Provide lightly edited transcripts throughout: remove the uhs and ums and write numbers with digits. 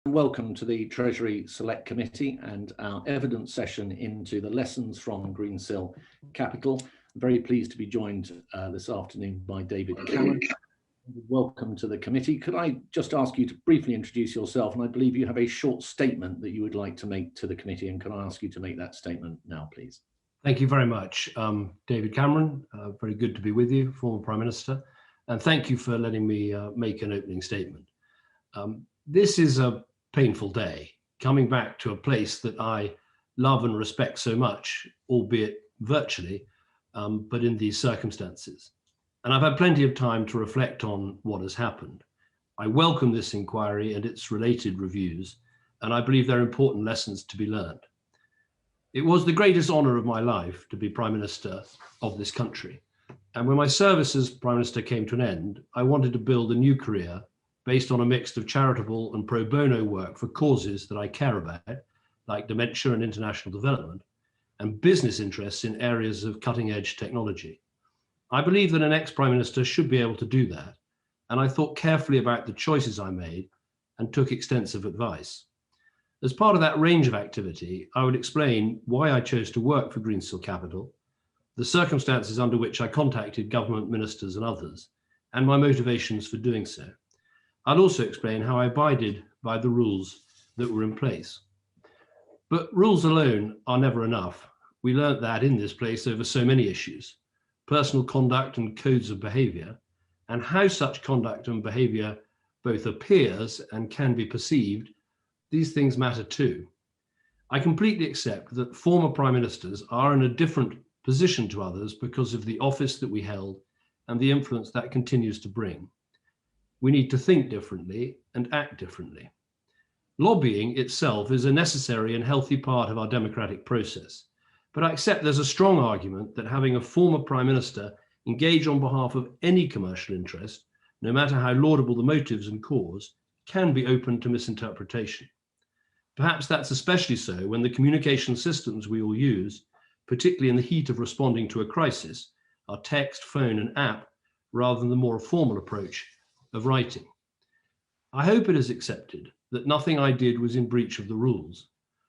Welcome to the Treasury Select Committee and our evidence session into the lessons from Greensill Capital. I'm very pleased to be joined this afternoon by David Cameron. Welcome to the committee. Could I just ask you to briefly introduce yourself? And I believe you have a short statement that you would like to make to the committee. And can I ask you to make that statement now, please? Thank you very much. David Cameron, very good to be with you, former Prime Minister. And thank you for letting me make an opening statement. This is a painful day, coming back to a place that I love and respect so much, albeit virtually, but in these circumstances. And I've had plenty of time to reflect on what has happened. I welcome this inquiry and its related reviews, and I believe there are important lessons to be learned. It was the greatest honour of my life to be Prime Minister of this country. And when my service as Prime Minister came to an end, I wanted to build a new career based on a mix of charitable and pro bono work for causes that I care about, like dementia and international development, and business interests in areas of cutting-edge technology. I believe that an ex-Prime Minister should be able to do that, and I thought carefully about the choices I made and took extensive advice. As part of that range of activity, I would explain why I chose to work for Greensill Capital, the circumstances under which I contacted government ministers and others, and my motivations for doing so. I'll also explain how I abided by the rules that were in place. But rules alone are never enough. We learnt that in this place over so many issues: personal conduct and codes of behaviour, and how such conduct and behaviour both appears and can be perceived. These things matter too. I completely accept that former Prime Ministers are in a different position to others because of the office that we held and the influence that continues to bring. We need to think differently and act differently. Lobbying itself is a necessary and healthy part of our democratic process, but I accept there's a strong argument that having a former Prime Minister engage on behalf of any commercial interest, no matter how laudable the motives and cause, can be open to misinterpretation. Perhaps that's especially so when the communication systems we all use, particularly in the heat of responding to a crisis, are text, phone, and app, rather than the more formal approach of writing. I hope it is accepted that nothing I did was in breach of the rules,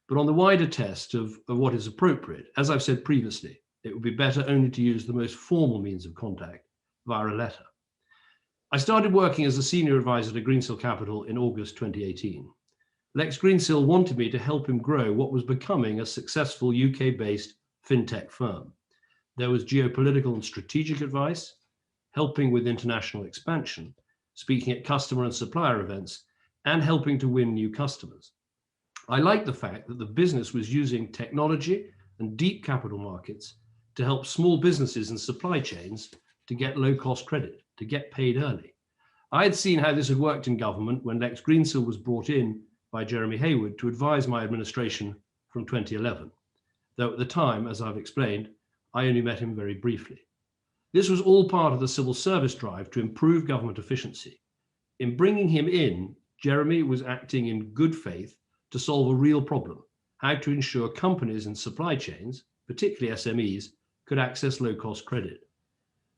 but on the wider test of what is appropriate, as I've said previously, it would be better only to use the most formal means of contact via a letter. I started working as a senior advisor to Greensill Capital in August 2018. Lex Greensill wanted me to help him grow what was becoming a successful UK-based fintech firm. There was geopolitical and strategic advice, helping with international expansion, speaking at customer and supplier events, and helping to win new customers. I liked the fact that the business was using technology and deep capital markets to help small businesses and supply chains to get low-cost credit, to get paid early. I had seen how this had worked in government when Lex Greensill was brought in by Jeremy Hayward to advise my administration from 2011, though at the time, as I've explained, I only met him very briefly. This was all part of the civil service drive to improve government efficiency. In bringing him in, Jeremy was acting in good faith to solve a real problem: how to ensure companies and supply chains, particularly SMEs, could access low-cost credit.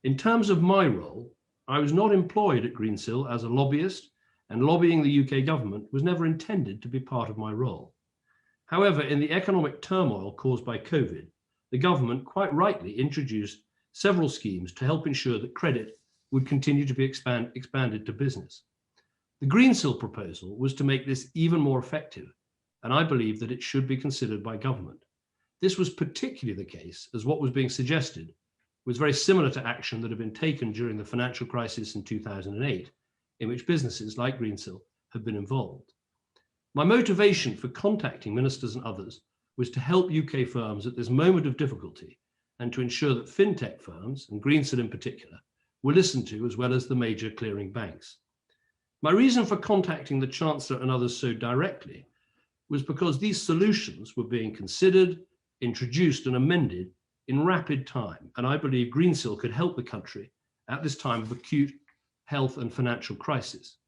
In terms of my role, I was not employed at Greensill as a lobbyist, and lobbying the UK government was never intended to be part of my role. However, in the economic turmoil caused by COVID, the government quite rightly introduced several schemes to help ensure that credit would continue to be expanded to business. The Greensill proposal was to make this even more effective, and I believe that it should be considered by government. This was particularly the case as what was being suggested was very similar to action that had been taken during the financial crisis in 2008, in which businesses like Greensill have been involved. My motivation for contacting ministers and others was to help UK firms at this moment of difficulty and to ensure that fintech firms, and Greensill in particular, were listened to as well as the major clearing banks. My reason for contacting the Chancellor and others so directly was because these solutions were being considered, introduced and amended in rapid time, and I believe Greensill could help the country at this time of acute health and financial crisis.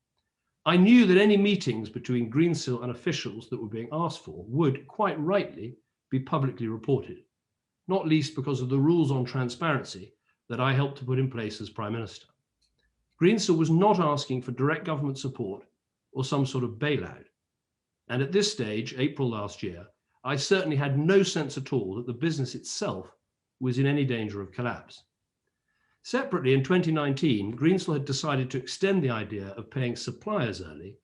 I knew that any meetings between Greensill and officials that were being asked for would, quite rightly, be publicly reported, not least because of the rules on transparency that I helped to put in place as Prime Minister. Greensill was not asking for direct government support or some sort of bailout. And at this stage, April last year, I certainly had no sense at all that the business itself was in any danger of collapse. Separately, in 2019, Greensill had decided to extend the idea of paying suppliers early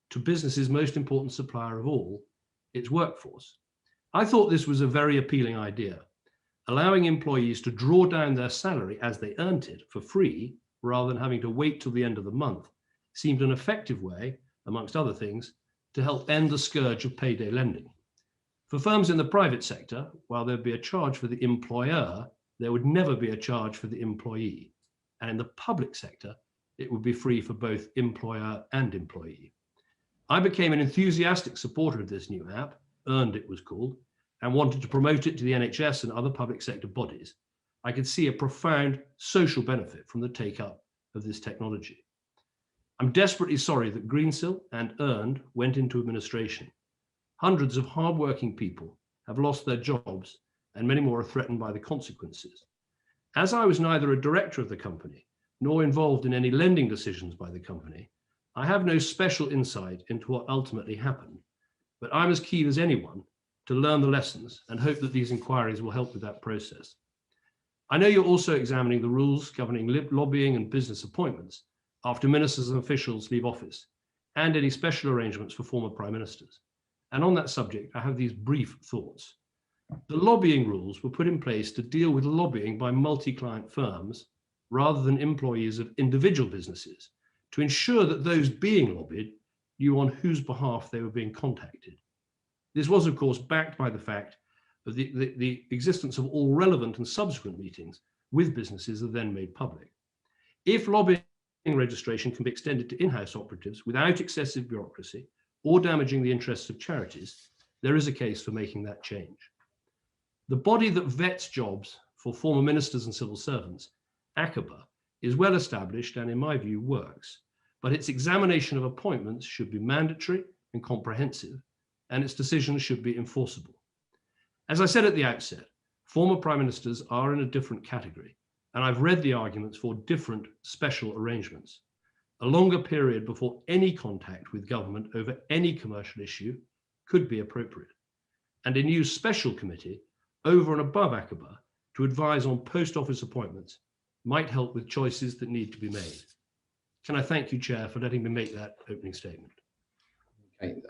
to business's most important supplier of all, its workforce. I thought this was a very appealing idea, allowing employees to draw down their salary as they earned it for free, rather than having to wait till the end of the month, seemed an effective way, amongst other things, to help end the scourge of payday lending. For firms in the private sector, while there'd be a charge for the employer, there would never be a charge for the employee. And in the public sector, it would be free for both employer and employee. I became an enthusiastic supporter of this new app, Earned it was called, and wanted to promote it to the NHS and other public sector bodies. I could see a profound social benefit from the take-up of this technology. I'm desperately sorry that Greensill and Earned went into administration. Hundreds of hardworking people have lost their jobs and many more are threatened by the consequences. As I was neither a director of the company nor involved in any lending decisions by the company, I have no special insight into what ultimately happened, but I'm as keen as anyone to learn the lessons and hope that these inquiries will help with that process. I know you're also examining the rules governing lobbying and business appointments after ministers and officials leave office, and any special arrangements for former prime ministers. And on that subject, I have these brief thoughts. The lobbying rules were put in place to deal with lobbying by multi-client firms rather than employees of individual businesses, to ensure that those being lobbied knew on whose behalf they were being contacted. This was, of course, backed by the fact of the existence of all relevant and subsequent meetings with businesses are then made public. If lobbying registration can be extended to in-house operatives without excessive bureaucracy or damaging the interests of charities, there is a case for making that change. The body that vets jobs for former ministers and civil servants, ACABA, is well established and, in my view, works, but its examination of appointments should be mandatory and comprehensive, and its decisions should be enforceable. As I said at the outset, former prime ministers are in a different category, and I've read the arguments for different special arrangements. A longer period before any contact with government over any commercial issue could be appropriate, and a new special committee over and above ACABA to advise on post office appointments might help with choices that need to be made. Can I thank you, Chair, for letting me make that opening statement? Okay,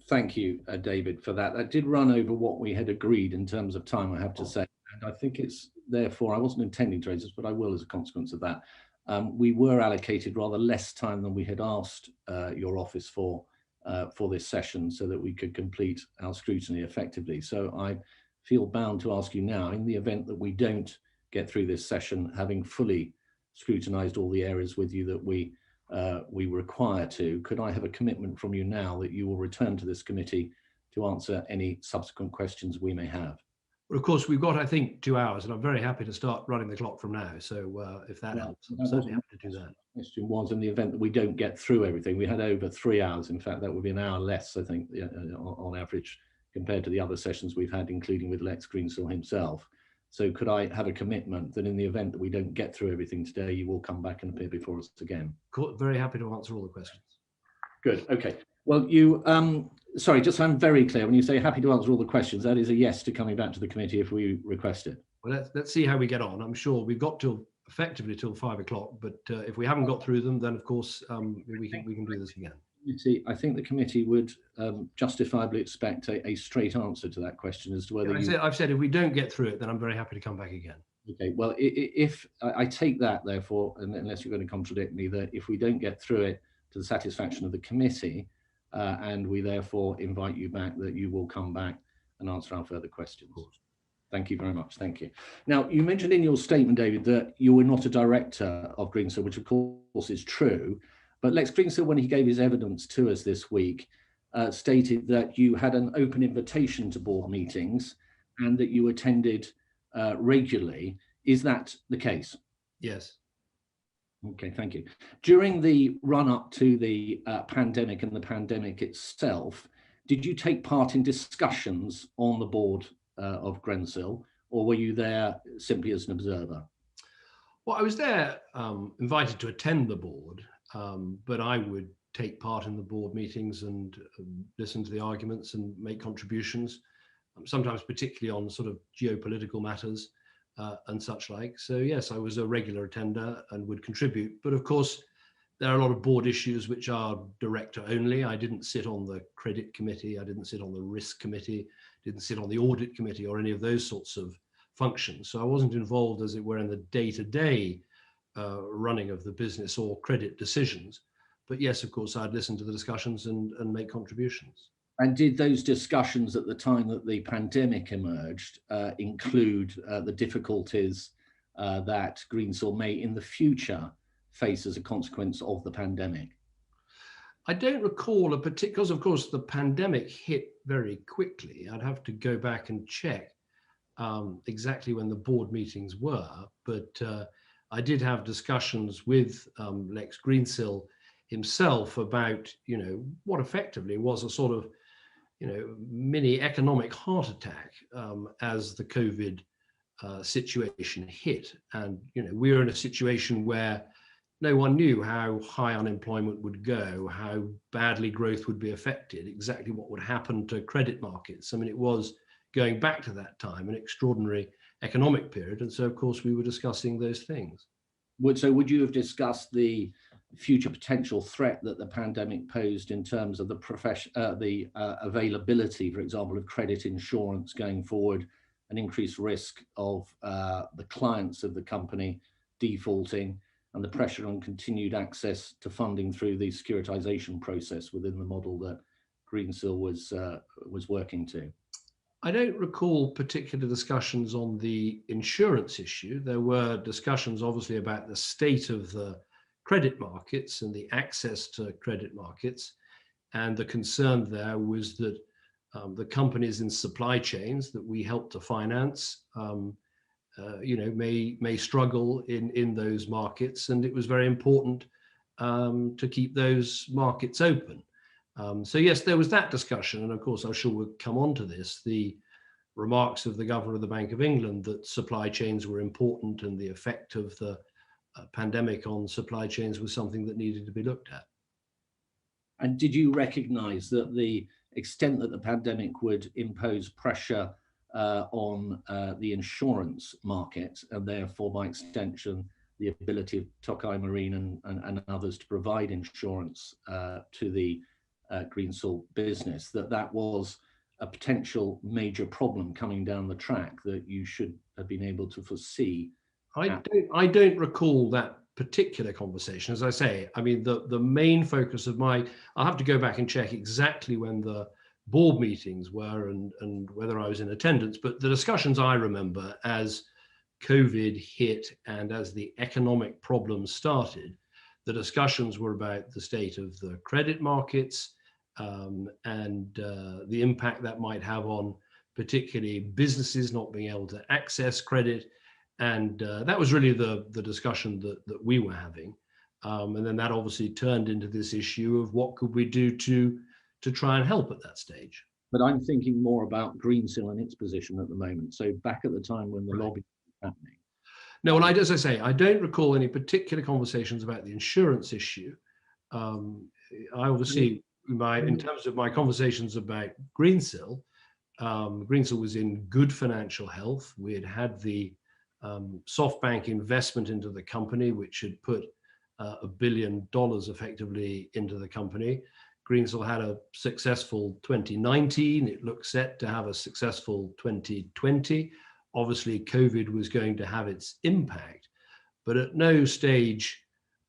thank you, David, for that. That did run over what we had agreed in terms of time, I have to say. And I think it's therefore, I wasn't intending to raise this, but I will as a consequence of that. We were allocated rather less time than we had asked your office for this session so that we could complete our scrutiny effectively. So I feel bound to ask you now, in the event that we don't get through this session, having fully scrutinized all the areas with you that we require to, could I have a commitment from you now that you will return to this committee to answer any subsequent questions we may have? Well, of course, we've got, I think, 2 hours, and I'm very happy to start running the clock from now. So if that helps, I'm certainly happy to do that. The question was, in the event that we don't get through everything, we had over 3 hours. In fact, that would be an hour less, I think, on average, compared to the other sessions we've had, including with Lex Greensill himself. So could I have a commitment that in the event that we don't get through everything today, you will come back and appear before us again? Very happy to answer all the questions. Good, okay. Well, you, sorry, just so I'm very clear, when you say happy to answer all the questions, that is a yes to coming back to the committee if we request it. Well, let's see how we get on. I'm sure we've got till effectively till 5 o'clock, but if we haven't got through them, then of course we can do this again. See, I think the committee would justifiably expect a straight answer to that question as to whether I've said if we don't get through it, then I'm very happy to come back again. Okay, well, if I take that, therefore, and unless you're going to contradict me, that if we don't get through it to the satisfaction of the committee, and we therefore invite you back, that you will come back and answer our further questions. Of course. Thank you very much. Thank you. Now, you mentioned in your statement, David, that you were not a director of Greensill, which of course is true. But Lex Greensill, when he gave his evidence to us this week, stated that you had an open invitation to board meetings and that you attended regularly. Is that the case? Yes. Okay, thank you. During the run-up to the pandemic and the pandemic itself, did you take part in discussions on the board of Greensill, or were you there simply as an observer? Well, I was there invited to attend the board. But I would take part in the board meetings and listen to the arguments and make contributions, sometimes particularly on sort of geopolitical matters and such like. So yes, I was a regular attender and would contribute. But of course, there are a lot of board issues which are director only. I didn't sit on the credit committee. I didn't sit on the risk committee, didn't sit on the audit committee or any of those sorts of functions. So I wasn't involved, as it were, in the day-to-day running of the business or credit decisions. But yes, of course, I'd listen to the discussions and make contributions. And did those discussions at the time that the pandemic emerged include the difficulties that Greensill may in the future face as a consequence of the pandemic? I don't recall a particular, because of course the pandemic hit very quickly. I'd have to go back and check exactly when the board meetings were, but I did have discussions with Lex Greensill himself about, what effectively was a sort of, mini economic heart attack as the COVID situation hit. And, we were in a situation where no one knew how high unemployment would go, how badly growth would be affected, exactly what would happen to credit markets. I mean, it was, going back to that time, an extraordinary economic period. And so, of course, we were discussing those things. So would you have discussed the future potential threat that the pandemic posed in terms of the availability, for example, of credit insurance going forward, an increased risk of the clients of the company defaulting, and the pressure on continued access to funding through the securitization process within the model that Greensill was working to? I don't recall particular discussions on the insurance issue. There were discussions, obviously, about the state of the credit markets and the access to credit markets. And the concern there was that the companies in supply chains that we help to finance, may struggle in those markets. And it was very important to keep those markets open. So yes, there was that discussion. And of course, I'm sure we'll come on to this, the remarks of the governor of the Bank of England that supply chains were important and the effect of the pandemic on supply chains was something that needed to be looked at. And did you recognize that the extent that the pandemic would impose pressure on the insurance market, and therefore by extension the ability of Tokai Marine and others to provide insurance to the Greensill business, that was a potential major problem coming down the track that you should have been able to foresee? I don't recall that particular conversation. As I say, I mean, the main focus of I'll have to go back and check exactly when the board meetings were and whether I was in attendance, but the discussions I remember as COVID hit and as the economic problems started, the discussions were about the state of the credit markets and the impact that might have on particularly businesses not being able to access credit. And that was really the discussion that we were having. And then that obviously turned into this issue of what could we do to try and help at that stage. But I'm thinking more about Greensill and its position at the moment. So back at the time when the lobby was happening. No, and as I say, I don't recall any particular conversations about the insurance issue. I obviously, in terms of my conversations about Greensill, Greensill was in good financial health. We had the SoftBank investment into the company, which had put $1 billion effectively into the company. Greensill had a successful 2019. It looked set to have a successful 2020. Obviously, COVID was going to have its impact, but at no stage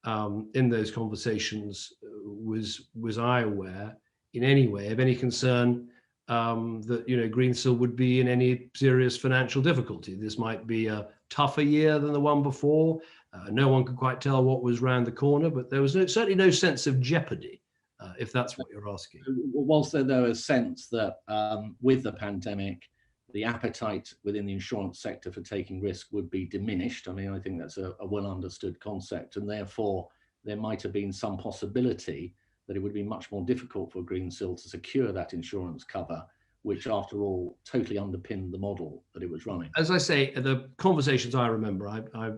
in those conversations was I aware in any way of any concern that Greensill would be in any serious financial difficulty. This might be a tougher year than the one before. No one could quite tell what was round the corner, but there was certainly no sense of jeopardy, if that's what you're asking. Was there a sense that with the pandemic, the appetite within the insurance sector for taking risk would be diminished? I mean, I think that's a well understood concept, and therefore there might have been some possibility that it would be much more difficult for Greensill to secure that insurance cover which after all totally underpinned the model that it was running? As I say, the conversations I remember, I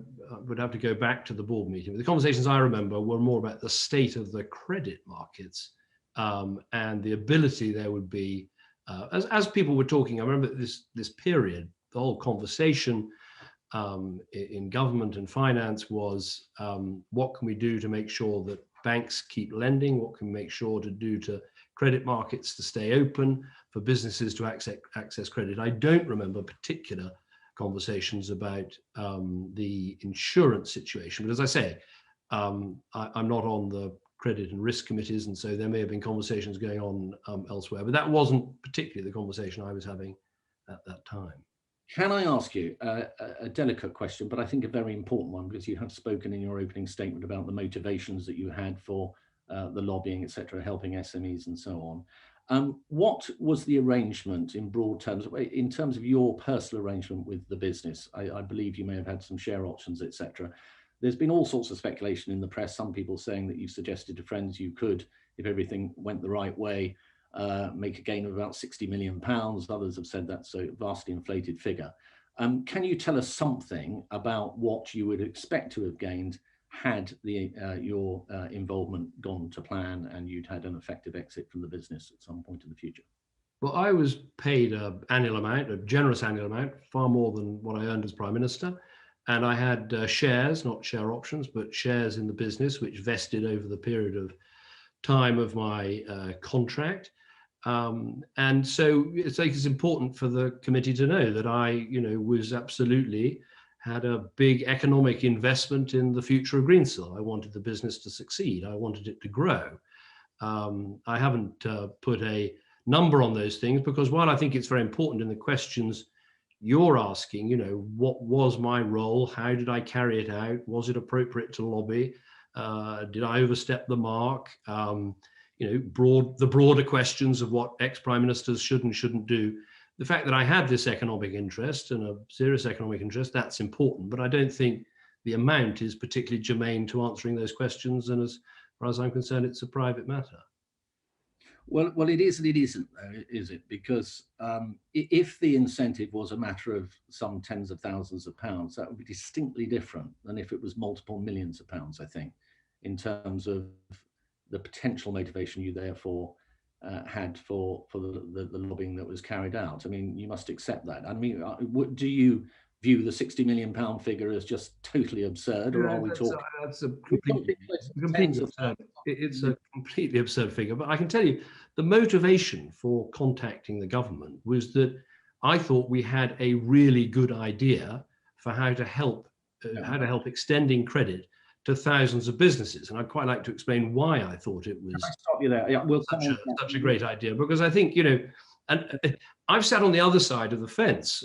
would have to go back to the board meeting, but the conversations I remember were more about the state of the credit markets and the ability there would be, as people were talking, I remember this period, the whole conversation in government and finance was, what can we do to make sure that banks keep lending? What can we make sure to do to credit markets to stay open, for businesses to access credit? I don't remember particular conversations about the insurance situation, but as I say, I'm not on the credit and risk committees, and so there may have been conversations going on elsewhere, but that wasn't particularly the conversation I was having at that time. Can I ask you a delicate question, but I think a very important one, because you have spoken in your opening statement about the motivations that you had for the lobbying, etc., helping SMEs and so on. What was the arrangement in broad terms, in terms of your personal arrangement with the business? I believe you may have had some share options, etc. There's been all sorts of speculation in the press, some people saying that you suggested to friends you could, if everything went the right way, make a gain of about £60 million. Others have said that's a vastly inflated figure. Can you tell us something about what you would expect to have gained had your involvement gone to plan and you'd had an effective exit from the business at some point in the future? Well, I was paid an annual amount, a generous annual amount, far more than what I earned as Prime Minister. And I had shares, not share options, but shares in the business, which vested over the period of time of my contract. And so it's important for the committee to know that I, was absolutely had a big economic investment in the future of Greensill. I wanted the business to succeed. I wanted it to grow. I haven't put a number on those things because while I think it's very important in the questions you're asking, what was my role? How did I carry it out? Was it appropriate to lobby? Did I overstep the mark? The broader questions of what ex-prime ministers should and shouldn't do. The fact that I had this economic interest and a serious economic interest, that's important, but I don't think the amount is particularly germane to answering those questions. And as far as I'm concerned, it's a private matter. Well, it is and it isn't, though, is it? Because if the incentive was a matter of some tens of thousands of pounds, that would be distinctly different than if it was multiple millions of pounds, I think, in terms of the potential motivation you therefore had for the lobbying that was carried out. I mean, you must accept that. I mean, do you view the £60 million figure as just totally absurd, or are we talking? That's a completely absurd. It's a completely absurd figure. But I can tell you, the motivation for contacting the government was that I thought we had a really good idea for how to help extending credit to thousands of businesses. And I'd quite like to explain why I thought it was Can I stop you there? Yeah, such a great idea, because I think, and I've sat on the other side of the fence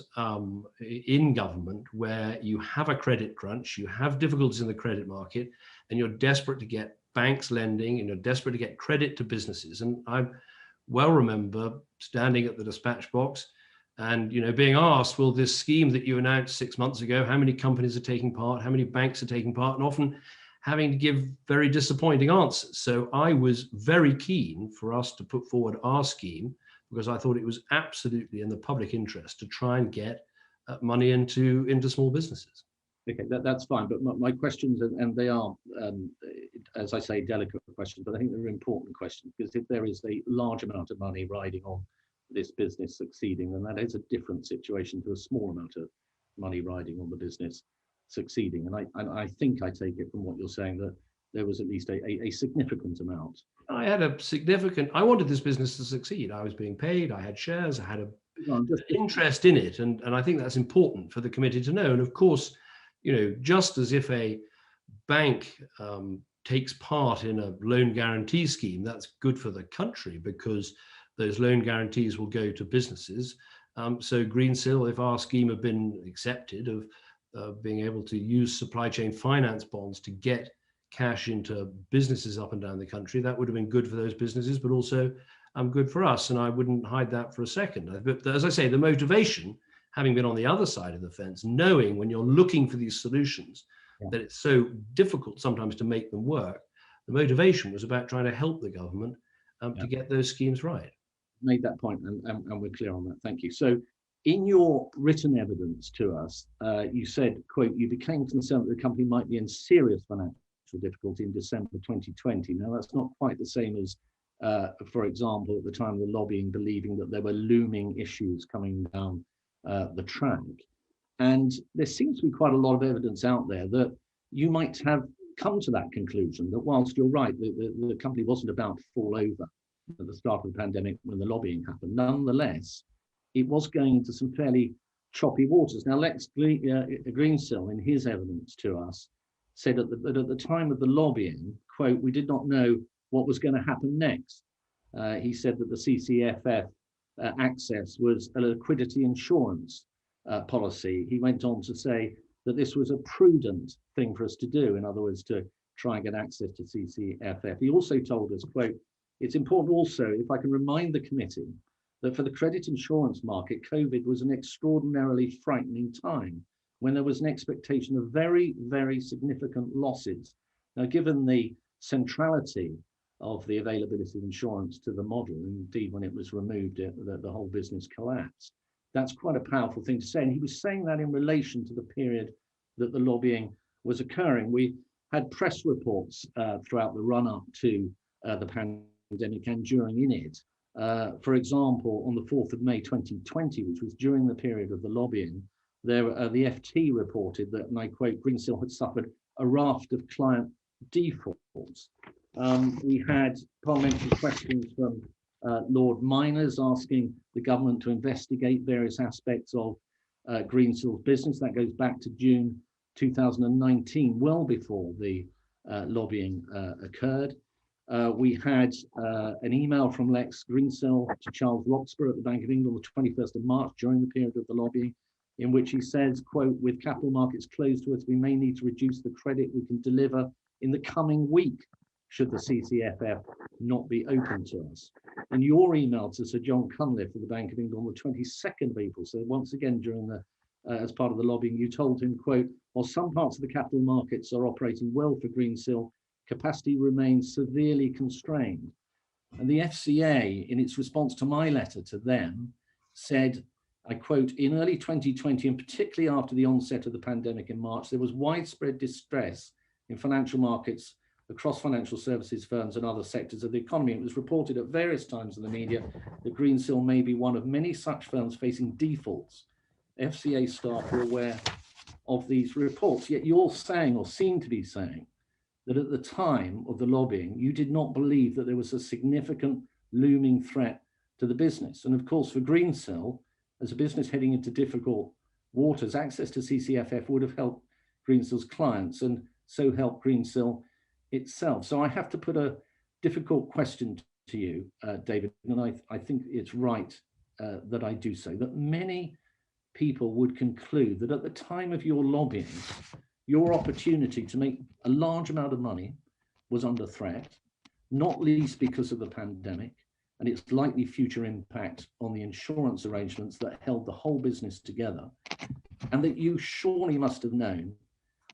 in government where you have a credit crunch, you have difficulties in the credit market, and you're desperate to get banks lending, and you're desperate to get credit to businesses. And I well remember standing at the dispatch box and being asked, well, this scheme that you announced 6 months ago, how many companies are taking part, how many banks are taking part, and often having to give very disappointing answers. So I was very keen for us to put forward our scheme because I thought it was absolutely in the public interest to try and get money into small businesses. Okay, that's fine. But my questions, and they are, as I say, delicate questions, but I think they're important questions, because if there is a large amount of money riding on this business succeeding, then that is a different situation to a small amount of money riding on the business succeeding. And I think I take it from what you're saying that there was at least a significant amount. I wanted this business to succeed. I was being paid, I had shares, I had an interest in it. And I think that's important for the committee to know. And of course, just as if a bank takes part in a loan guarantee scheme, that's good for the country because those loan guarantees will go to businesses. So Greensill, if our scheme had been accepted of being able to use supply chain finance bonds to get cash into businesses up and down the country, that would have been good for those businesses, but also good for us. And I wouldn't hide that for a second. But as I say, the motivation, having been on the other side of the fence, knowing when you're looking for these solutions, that it's so difficult sometimes to make them work, the motivation was about trying to help the government to get those schemes right. made that point, and we're clear on that. Thank you. So in your written evidence to us, you said, quote, you became concerned that the company might be in serious financial difficulty in December 2020. Now, that's not quite the same as, for example, at the time of the lobbying, believing that there were looming issues coming down the track. And there seems to be quite a lot of evidence out there that you might have come to that conclusion, that whilst you're right, the company wasn't about to fall over at the start of the pandemic when the lobbying happened, nonetheless, it was going into some fairly choppy waters. Now, Lex Greensill, in his evidence to us, said that at the time of the lobbying, quote, we did not know what was going to happen next. He said that the CCFF access was a liquidity insurance policy. He went on to say that this was a prudent thing for us to do, in other words, to try and get access to CCFF. He also told us, quote, it's important also, if I can remind the committee, that for the credit insurance market, COVID was an extraordinarily frightening time when there was an expectation of very, very significant losses. Now, given the centrality of the availability of insurance to the model, indeed when it was removed, the whole business collapsed. That's quite a powerful thing to say. And he was saying that in relation to the period that the lobbying was occurring. We had press reports throughout the run-up to the pandemic and during in it. For example, on the 4th of May 2020, which was during the period of the lobbying, the FT reported that, and I quote, Greensill had suffered a raft of client defaults. We had parliamentary questions from Lord Miners asking the government to investigate various aspects of Greensill's business. That goes back to June 2019, well before the lobbying occurred. We had an email from Lex Greensill to Charles Roxburgh at the Bank of England on the 21st of March during the period of the lobbying, in which he says, quote, with capital markets closed to us, we may need to reduce the credit we can deliver in the coming week, should the CCFF not be open to us. And your email to Sir John Cunliffe of the Bank of England on the 22nd of April, so once again during the, as part of the lobbying, you told him, quote, while some parts of the capital markets are operating well for Greensill, capacity remains severely constrained. And the FCA, in its response to my letter to them, said, I quote, in early 2020, and particularly after the onset of the pandemic in March, there was widespread distress in financial markets across financial services firms and other sectors of the economy. It was reported at various times in the media that Greensill may be one of many such firms facing defaults. FCA staff were aware of these reports, yet you're saying, or seem to be saying, that at the time of the lobbying, you did not believe that there was a significant looming threat to the business. And of course, for Greensill, as a business heading into difficult waters, access to CCFF would have helped Greensill's clients and so helped Greensill itself. So I have to put a difficult question to you, David, and I think it's right that I do so, that many people would conclude that at the time of your lobbying, your opportunity to make a large amount of money was under threat, not least because of the pandemic and its likely future impact on the insurance arrangements that held the whole business together, and that you surely must have known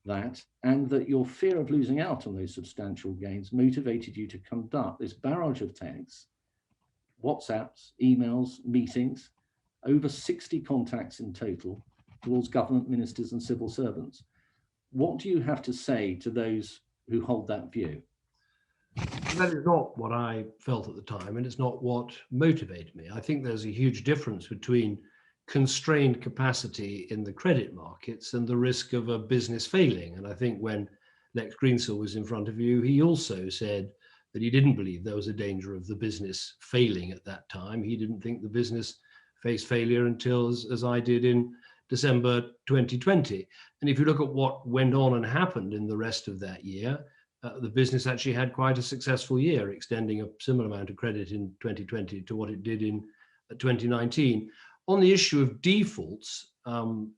that, and that your fear of losing out on those substantial gains motivated you to conduct this barrage of texts, WhatsApps, emails, meetings, over 60 contacts in total towards government ministers and civil servants. What do you have to say to those who hold that view? That is not what I felt at the time, and it's not what motivated me. I think there's a huge difference between constrained capacity in the credit markets and the risk of a business failing. And I think when Lex Greensill was in front of you, he also said that he didn't believe there was a danger of the business failing at that time. He didn't think the business faced failure until, as I did, in December 2020. And if you look at what went on and happened in the rest of that year, the business actually had quite a successful year, extending a similar amount of credit in 2020 to what it did in 2019. On the issue of defaults,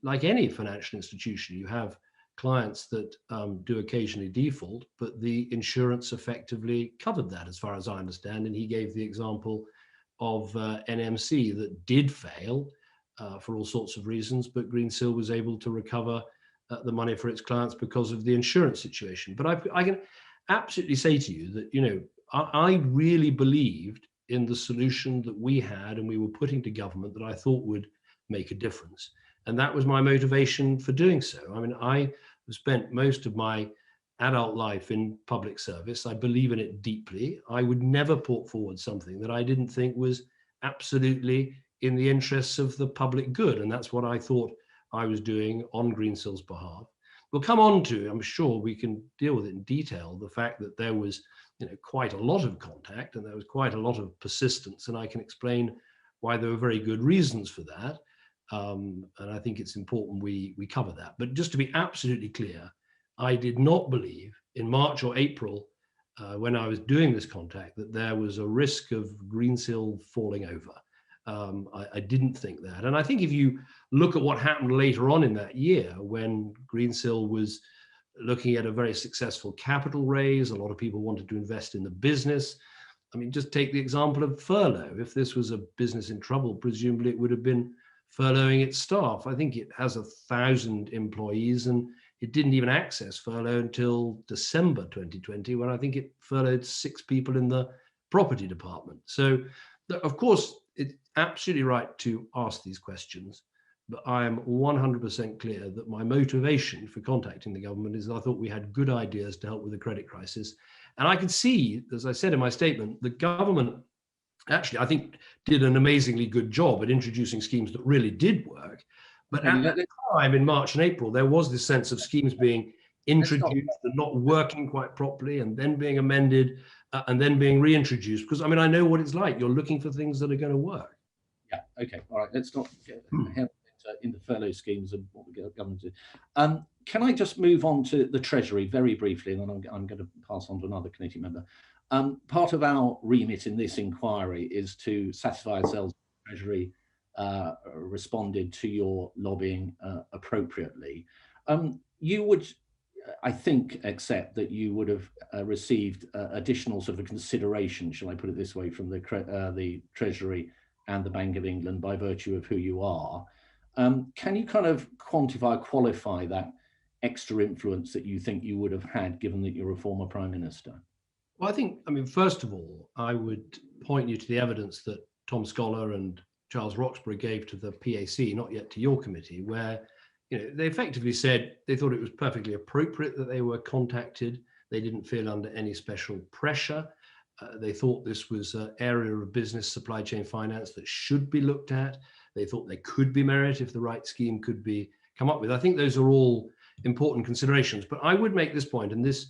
like any financial institution, you have clients that do occasionally default, but the insurance effectively covered that, as far as I understand. And he gave the example of NMC that did fail for all sorts of reasons, but Greensill was able to recover the money for its clients because of the insurance situation. But I can absolutely say to you that, you know, I really believed in the solution that we had and we were putting to government that I thought would make a difference. And that was my motivation for doing so. I mean, I spent most of my adult life in public service. I believe in it deeply. I would never put forward something that I didn't think was absolutely in the interests of the public good. And that's what I thought I was doing on Greensill's behalf. We'll come on to, I'm sure we can deal with it in detail, the fact that there was quite a lot of contact and there was quite a lot of persistence. And I can explain why there were very good reasons for that. And I think it's important we cover that. But just to be absolutely clear, I did not believe in March or April when I was doing this contact that there was a risk of Greensill falling over. I didn't think that. And I think if you look at what happened later on in that year, when Greensill was looking at a very successful capital raise, a lot of people wanted to invest in the business. I mean, just take the example of furlough. If this was a business in trouble, presumably it would have been furloughing its staff. I think it has 1,000 employees and it didn't even access furlough until December 2020, when I think it furloughed 6 people in the property department. So, of course, it's absolutely right to ask these questions, but I am 100% clear that my motivation for contacting the government is that I thought we had good ideas to help with the credit crisis. And I could see, as I said in my statement, the government actually, I think, did an amazingly good job at introducing schemes that really did work. But at that time, in March and April, there was this sense of schemes being introduced and not working quite properly, and then being amended, and then being reintroduced. Because, I mean, I know what it's like. You're looking for things that are going to work. Yeah, okay, all right. Let's not get into furlough schemes and what the government do. Can I just move on to the Treasury very briefly, and then I'm going to pass on to another committee member. Part of our remit in this inquiry is to satisfy ourselves the Treasury responded to your lobbying appropriately. You would, I think, accept that you would have received additional sort of consideration, shall I put it this way, from the Treasury and the Bank of England by virtue of who you are. Can you kind of quantify, qualify that extra influence that you think you would have had, given that you're a former Prime Minister? Well, I mean, first of all, I would point you to the evidence that Tom Scholar and Charles Roxburgh gave to the PAC, not yet to your committee, where they effectively said they thought it was perfectly appropriate that they were contacted. They didn't feel under any special pressure. They thought this was an area of business supply chain finance that should be looked at. They thought there could be merit if the right scheme could be come up with. I think those are all important considerations. But I would make this point, and this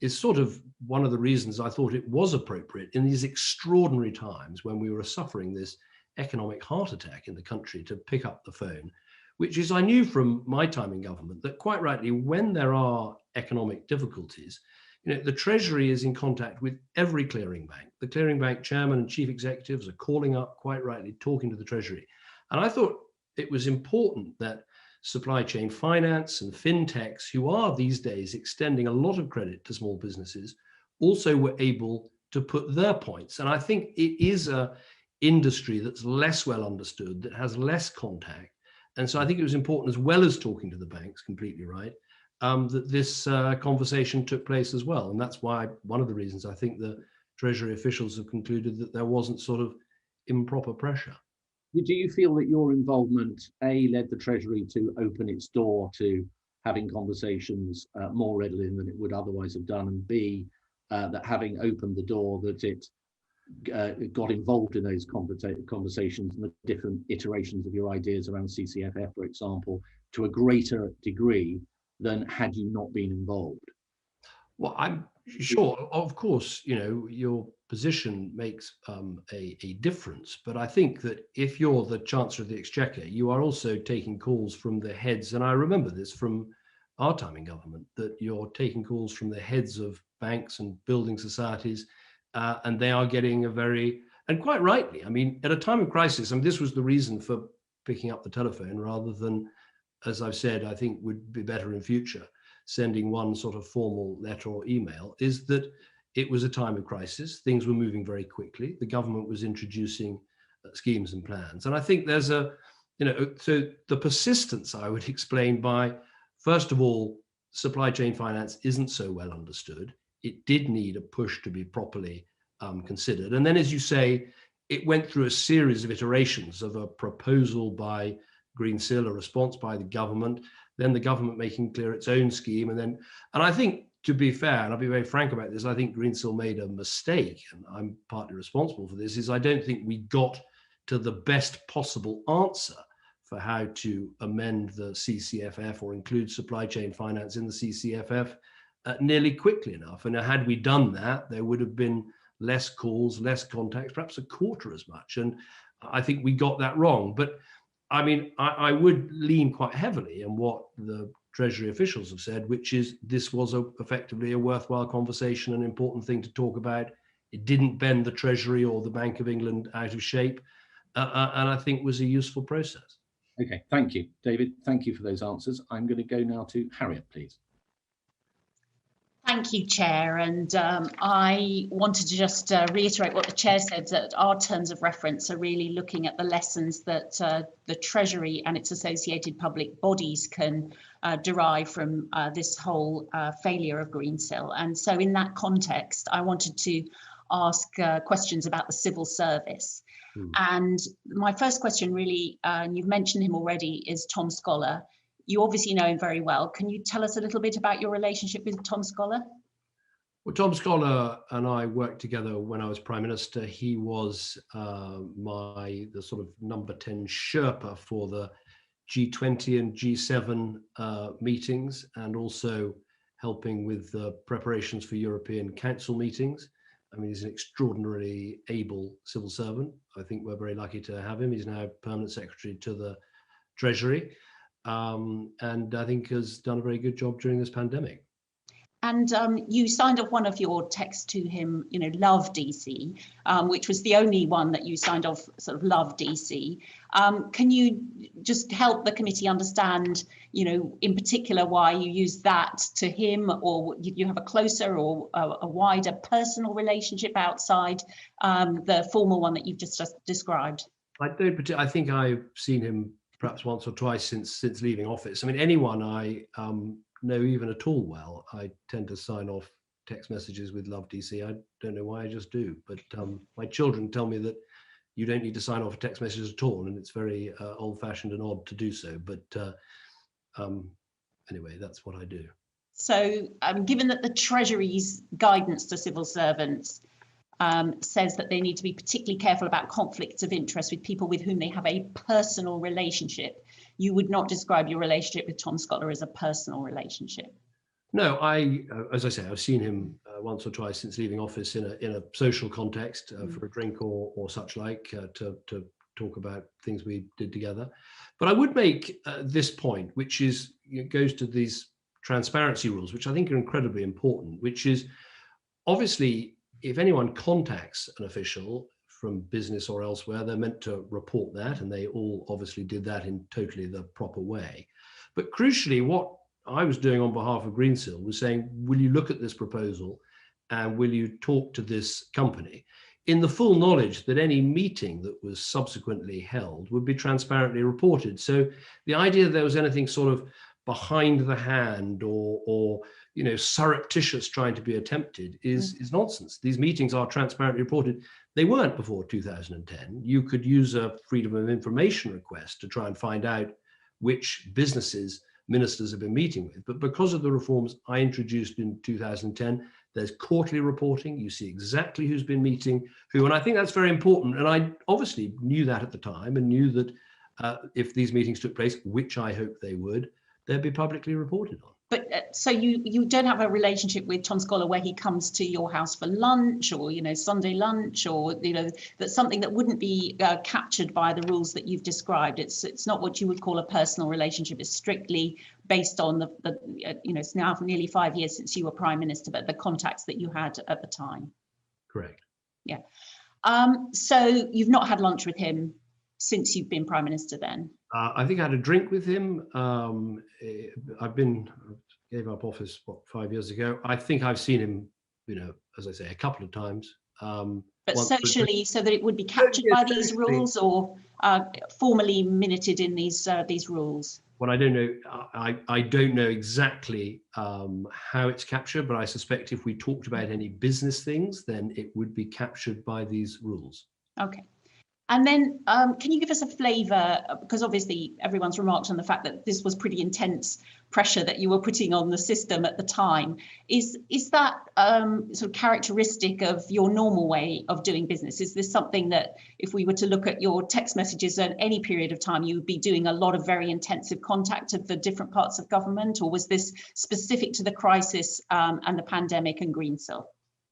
is sort of one of the reasons I thought it was appropriate in these extraordinary times when we were suffering this economic heart attack in the country, to pick up the phone, which is, I knew from my time in government that quite rightly, when there are economic difficulties, the Treasury is in contact with every clearing bank. The clearing bank chairman and chief executives are calling up, quite rightly, talking to the Treasury. And I thought it was important that supply chain finance and fintechs, who are these days extending a lot of credit to small businesses, also were able to put their points. And I think it is a industry that's less well understood, that has less contact. And so I think it was important, as well as talking to the banks, completely right, that this conversation took place as well. And that's why, one of the reasons I think the Treasury officials have concluded that there wasn't sort of improper pressure. Do you feel that your involvement, A, led the Treasury to open its door to having conversations more readily than it would otherwise have done, and B, that having opened the door, that it got involved in those conversations and the different iterations of your ideas around CCFF, for example, to a greater degree than had you not been involved? Well, I'm sure, of course, your position makes a difference, but I think that if you're the Chancellor of the Exchequer, you are also taking calls from the heads, and I remember this from our time in government, that you're taking calls from the heads of banks and building societies, and they are getting and quite rightly, I mean, at a time of crisis, this was the reason for picking up the telephone rather than, as I've said, I think would be better in future, sending one sort of formal letter or email, is that it was a time of crisis. Things were moving very quickly. The government was introducing schemes and plans. And I think there's so the persistence I would explain by, first of all, supply chain finance isn't so well understood. It did need a push to be properly considered. And then, as you say, it went through a series of iterations of a proposal by Greensill, a response by the government, then the government making clear its own scheme. And I think, to be fair, and I'll be very frank about this, I think Greensill made a mistake, and I'm partly responsible for this, is I don't think we got to the best possible answer for how to amend the CCFF or include supply chain finance in the CCFF nearly quickly enough. And had we done that, there would have been less calls, less contacts, perhaps a quarter as much. And I think we got that wrong. But I mean, I would lean quite heavily on what the Treasury officials have said, which is this was effectively a worthwhile conversation, an important thing to talk about. It didn't bend the Treasury or the Bank of England out of shape, and I think was a useful process. Okay, thank you, David. Thank you for those answers. I'm going to go now to Harriet, please. Thank you, Chair. And I wanted to just reiterate what the Chair said, that our terms of reference are really looking at the lessons that the Treasury and its associated public bodies can derive from this whole failure of Greensill. And so in that context, I wanted to ask questions about the civil service. And my first question really, and you've mentioned him already, is Tom Scholar. You obviously know him very well. Can you tell us a little bit about your relationship with Tom Scholar? Well, Tom Scholar and I worked together when I was Prime Minister. He was the sort of number 10 Sherpa for the G20 and G7 meetings, and also helping with the preparations for European Council meetings. I mean, he's an extraordinarily able civil servant. I think we're very lucky to have him. He's now Permanent Secretary to the Treasury. And I think has done a very good job during this pandemic. And you signed off one of your texts to him, love DC, which was the only one that you signed off, sort of love DC. Can you just help the committee understand, in particular, why you use that to him, or you have a closer or a wider personal relationship outside the formal one that you've just described? I think I've seen him perhaps once or twice since leaving office. I mean, anyone I know even at all well, I tend to sign off text messages with love DC. I don't know why, I just do. But my children tell me that you don't need to sign off a text message at all, and it's very old-fashioned and odd to do so. But anyway, that's what I do. So given that the Treasury's guidance to civil servants says that they need to be particularly careful about conflicts of interest with people with whom they have a personal relationship, you would not describe your relationship with Tom Scholar as a personal relationship? No, as I say, I've seen him once or twice since leaving office in a social context for a drink or such like, to talk about things we did together. But I would make this point, which is, goes to these transparency rules, which I think are incredibly important, which is obviously, if anyone contacts an official from business or elsewhere, they're meant to report that, and they all obviously did that in totally the proper way. But crucially, what I was doing on behalf of Greensill was saying, will you look at this proposal and will you talk to this company, in the full knowledge that any meeting that was subsequently held would be transparently reported. So the idea that there was anything sort of behind the hand or surreptitious trying to be attempted is nonsense. These meetings are transparently reported. They weren't before 2010. You could use a freedom of information request to try and find out which businesses ministers have been meeting with. But because of the reforms I introduced in 2010, there's quarterly reporting. You see exactly who's been meeting who, and I think that's very important. And I obviously knew that at the time, and knew that if these meetings took place, which I hope they would, they'd be publicly reported on. But so you don't have a relationship with Tom Scholar where he comes to your house for lunch, or Sunday lunch, or that's something that wouldn't be captured by the rules that you've described. It's not what you would call a personal relationship. It's strictly based on the it's now nearly 5 years since you were Prime Minister, but the contacts that you had at the time. Correct. Yeah. So you've not had lunch with him since you've been Prime Minister then? I think I had a drink with him. Gave up office, 5 years ago. I think I've seen him, as I say, a couple of times. But socially, so that it would be captured by these rules, or formally minuted in these rules? what I don't know, I don't know exactly how it's captured, but I suspect if we talked about any business things, then it would be captured by these rules. Okay. And then can you give us a flavour, because obviously everyone's remarked on the fact that this was pretty intense pressure that you were putting on the system at the time. Is that sort of characteristic of your normal way of doing business? Is this something that if we were to look at your text messages at any period of time, you would be doing a lot of very intensive contact of the different parts of government, or was this specific to the crisis and the pandemic and Greensill?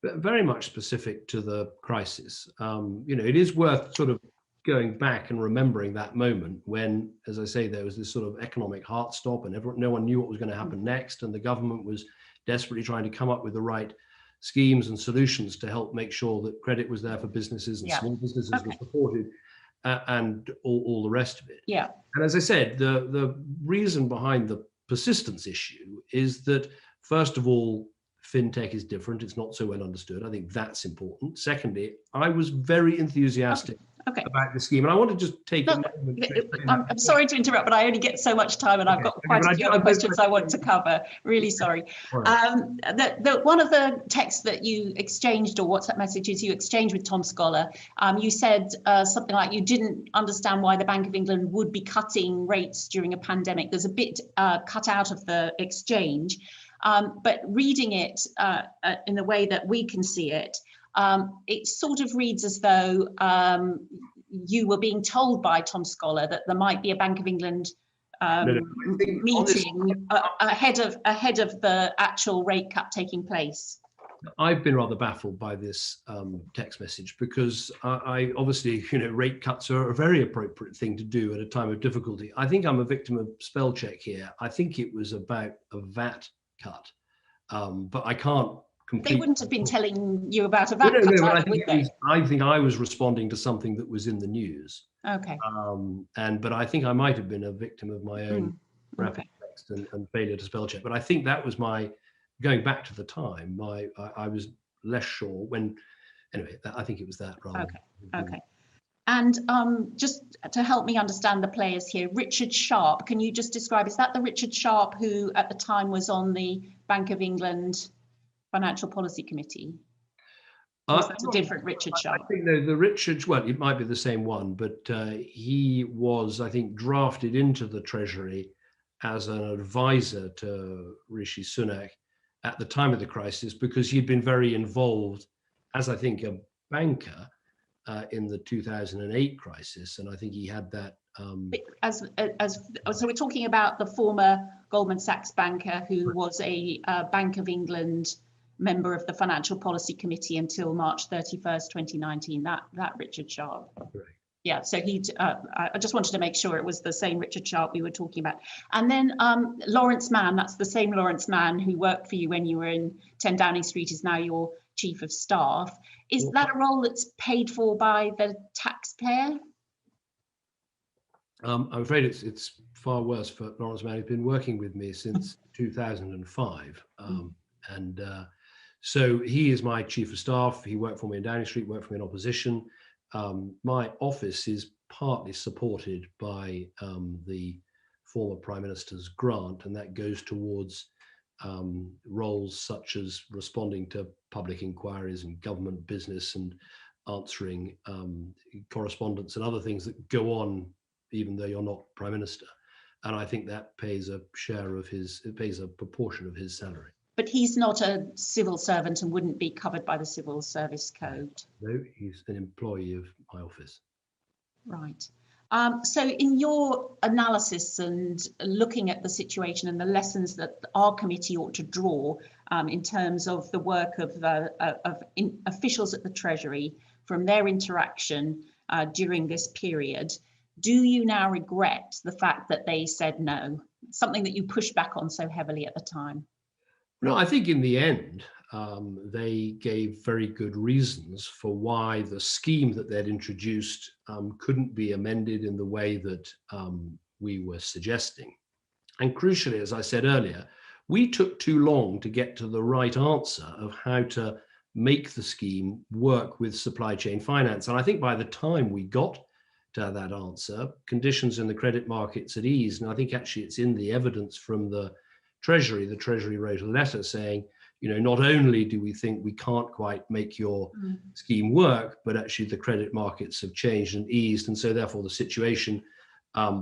Very much specific to the crisis. It is worth sort of going back and remembering that moment when, as I say, there was this sort of economic heart stop and no one knew what was going to happen next, and the government was desperately trying to come up with the right schemes and solutions to help make sure that credit was there for businesses and small businesses were supported, and all the rest of it. Yeah. And as I said, the reason behind the persistence issue is that, first of all, fintech is different. It's not so well understood. I think that's important. Secondly, I was very enthusiastic about the scheme. And I want to just take a moment. I'm sorry to interrupt, but I only get so much time and I've got quite a few other questions I want to cover. Really sorry. Right. One of the texts that you exchanged, or WhatsApp messages you exchanged with Tom Scholar, you said something like you didn't understand why the Bank of England would be cutting rates during a pandemic. There's a bit cut out of the exchange. But reading it in the way that we can see it, it sort of reads as though you were being told by Tom Scholar that there might be a Bank of England meeting ahead of the actual rate cut taking place. I've been rather baffled by this text message because I obviously, rate cuts are a very appropriate thing to do at a time of difficulty. I think I'm a victim of spell check here. I think it was about a VAT cut, but I can't completely... They wouldn't have been telling you about a VAT cut, would they? I think I was responding to something that was in the news. Okay. But I think I might have been a victim of my own rapid text and failure to spell check. But I think that was going back to the time, I was less sure when, anyway, I think it was that rather. Okay. And just to help me understand the players here, Richard Sharp, can you just describe, is that the Richard Sharp who at the time was on the Bank of England Financial Policy Committee? Or is that a different Richard Sharp? I think the Richard, well, it might be the same one, but he was, I think, drafted into the Treasury as an advisor to Rishi Sunak at the time of the crisis, because he'd been very involved as, I think, a banker in the 2008 crisis, and I think he had that. So we're talking about the former Goldman Sachs banker who was a Bank of England member of the Financial Policy Committee until March 31st, 2019. That Richard Sharp. Right. Yeah, so I just wanted to make sure it was the same Richard Sharp we were talking about. And then Lawrence Mann, that's the same Lawrence Mann who worked for you when you were in 10 Downing Street, is now your Chief of Staff. Is that a role that's paid for by the taxpayer? I'm afraid it's far worse for Lawrence Mann. He's been working with me since 2005. So he is my Chief of Staff. He worked for me in Downing Street, worked for me in opposition. My office is partly supported by the former Prime Minister's grant, and that goes towards roles such as responding to public inquiries and government business and answering correspondence and other things that go on even though you're not Prime Minister. And I think that pays a proportion of his salary. But he's not a civil servant and wouldn't be covered by the Civil Service Code. No, he's an employee of my office. Right. So in your analysis and looking at the situation and the lessons that our committee ought to draw in terms of the work of officials at the Treasury from their interaction during this period, do you now regret the fact that they said no? Something that you pushed back on so heavily at the time. No, I think in the end, they gave very good reasons for why the scheme that they'd introduced couldn't be amended in the way that we were suggesting. And crucially, as I said earlier, we took too long to get to the right answer of how to make the scheme work with supply chain finance. And I think by the time we got that answer. Conditions in the credit markets at ease, and I think actually it's in the evidence from the Treasury. The Treasury wrote a letter saying, you know, not only do we think we can't quite make your scheme work, but actually the credit markets have changed and eased, and so therefore the situation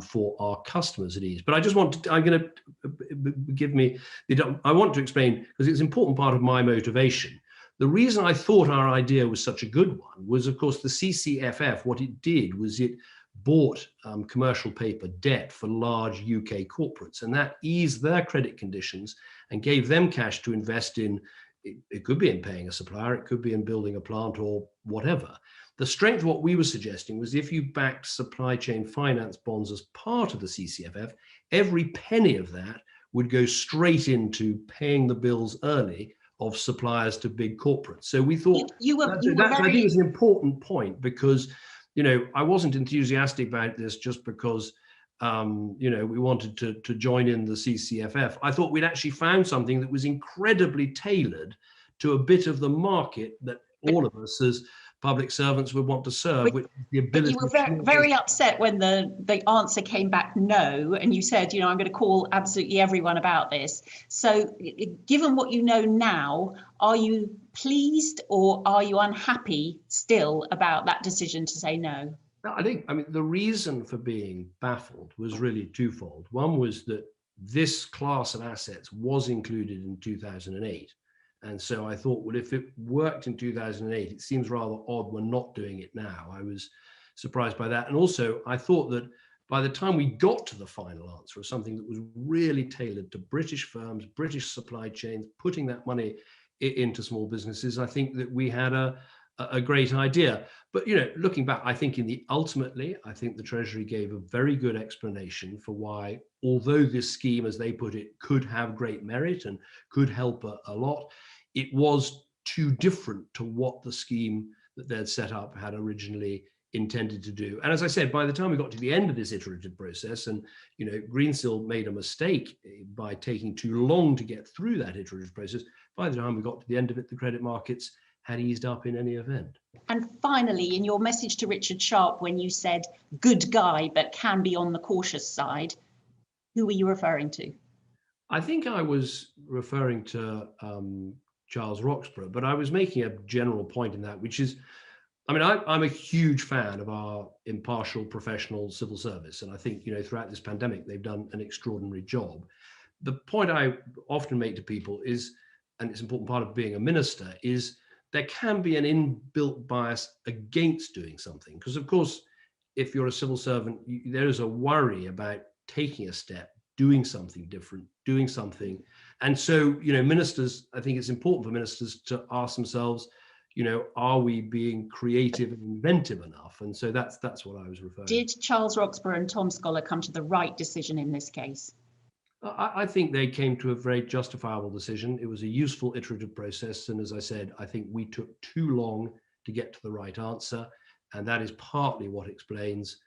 for our customers at ease. But I just want to, I'm going to I want to explain, because it's an important part of my motivation. The reason I thought our idea was such a good one was, of course, the CCFF, what it did was it bought commercial paper debt for large UK corporates, and that eased their credit conditions and gave them cash to invest in, it could be in paying a supplier, it could be in building a plant or whatever. The strength of what we were suggesting was if you backed supply chain finance bonds as part of the CCFF, every penny of that would go straight into paying the bills early of suppliers to big corporates. So we thought I think it's an important point, because, you know, I wasn't enthusiastic about this just because, you know, we wanted to join in the CCFF. I thought we'd actually found something that was incredibly tailored to a bit of the market that all of us as public servants would want to serve, which is the ability. But you were very upset when the answer came back no, and you said, you know, I'm going to call absolutely everyone about this. So given what you know now, are you pleased or are you unhappy still about that decision to say no? I mean, the reason for being baffled was really twofold. One was that this class of assets was included in 2008. And so I thought, well, if it worked in 2008, it seems rather odd we're not doing it now. I was surprised by that. And also, I thought that by the time we got to the final answer of something that was really tailored to British firms, British supply chains, putting that money into small businesses, I think that we had a great idea. But, you know, looking back, I think ultimately, I think the Treasury gave a very good explanation for why, although this scheme, as they put it, could have great merit and could help a lot, it was too different to what the scheme that they'd set up had originally intended to do. And as I said, by the time we got to the end of this iterative process, and, you know, Greensill made a mistake by taking too long to get through that iterative process, by the time we got to the end of it, the credit markets had eased up in any event. And finally, in your message to Richard Sharp, when you said good guy, but can be on the cautious side, who were you referring to? I think I was referring to Charles Roxburgh, but I was making a general point in that, which is, I mean, I'm a huge fan of our impartial professional civil service. And I think, you know, throughout this pandemic, they've done an extraordinary job. The point I often make to people is, and it's an important part of being a minister, is there can be an inbuilt bias against doing something. Because of course, if you're a civil servant, there is a worry about taking a step, doing something different, doing something. And so, you know, ministers, I think it's important for ministers to ask themselves, you know, are we being creative and inventive enough? And so that's what I was referring to. Did Charles Roxburgh and Tom Scholar come to the right decision in this case? I think they came to a very justifiable decision. It was a useful iterative process. And as I said, I think we took too long to get to the right answer. And that is partly what explains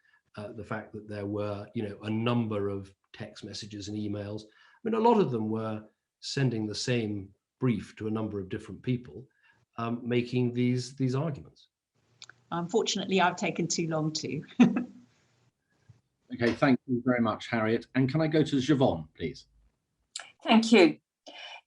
the fact that there were, you know, a number of text messages and emails. I mean, a lot of them were sending the same brief to a number of different people, making these arguments. Unfortunately, I've taken too long too. Okay, thank you very much, Harriet. And can I go to Siobhan, please? Thank you.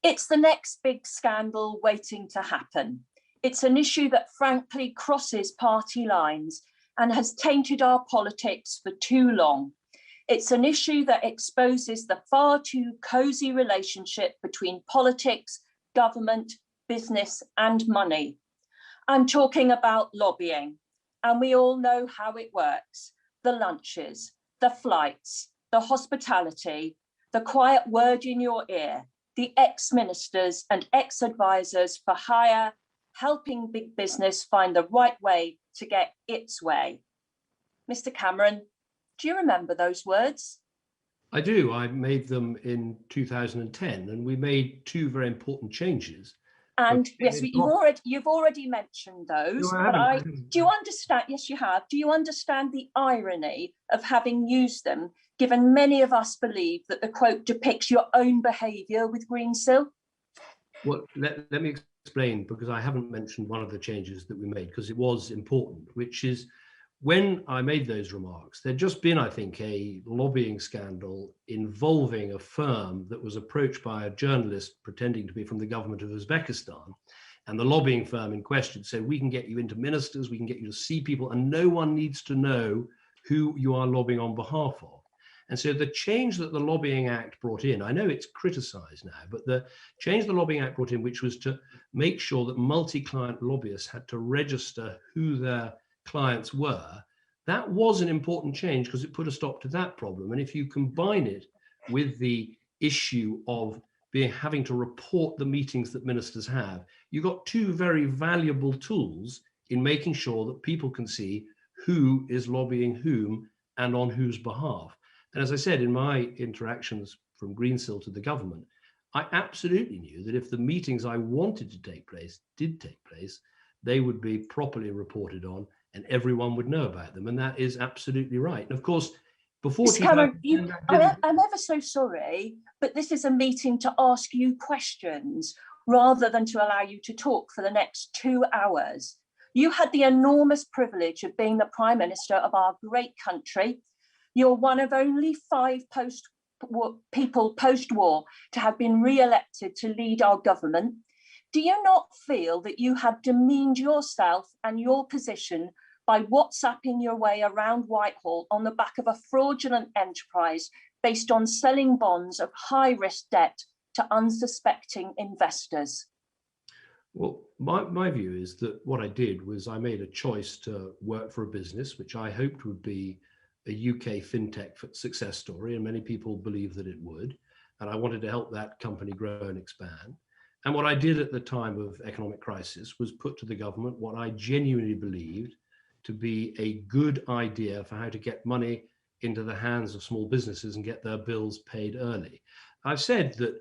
It's the next big scandal waiting to happen. It's an issue that frankly crosses party lines and has tainted our politics for too long. It's an issue that exposes the far too cosy relationship between politics, government, business, and money. I'm talking about lobbying, and we all know how it works. The lunches, the flights, the hospitality, the quiet word in your ear, the ex-ministers and ex-advisors for hire, helping big business find the right way to get its way. Mr. Cameron, do you remember those words? I do. I made them in 2010, and we made two very important changes. And yes, you've already mentioned those. No, but do you understand? Yes, you have. Do you understand the irony of having used them, given many of us believe that the quote depicts your own behaviour with Greensill? Well, let me explain, because I haven't mentioned one of the changes that we made, because it was important, which is when I made those remarks, there'd just been, I think, a lobbying scandal involving a firm that was approached by a journalist pretending to be from the government of Uzbekistan. And the lobbying firm in question said, we can get you into ministers, we can get you to see people, and no one needs to know who you are lobbying on behalf of. And so the change that the Lobbying Act brought in, I know it's criticized now, but the change the Lobbying Act brought in, which was to make sure that multi-client lobbyists had to register who their clients were, that was an important change because it put a stop to that problem. And if you combine it with the issue of having to report the meetings that ministers have, you got two very valuable tools in making sure that people can see who is lobbying whom and on whose behalf. And as I said, in my interactions from Greensill to the government, I absolutely knew that if the meetings I wanted to take place did take place, they would be properly reported on and everyone would know about them. And that is absolutely right. And of course, before Mr. Cameron, I'm ever so sorry, but this is a meeting to ask you questions rather than to allow you to talk for the next 2 hours. You had the enormous privilege of being the Prime Minister of our great country. You're one of only 5 people post-war to have been re-elected to lead our government. Do you not feel that you have demeaned yourself and your position by WhatsApping your way around Whitehall on the back of a fraudulent enterprise based on selling bonds of high-risk debt to unsuspecting investors? Well, my view is that what I did was I made a choice to work for a business which I hoped would be a UK fintech success story, and many people believe that it would. And I wanted to help that company grow and expand. And what I did at the time of economic crisis was put to the government what I genuinely believed to be a good idea for how to get money into the hands of small businesses and get their bills paid early. I've said that,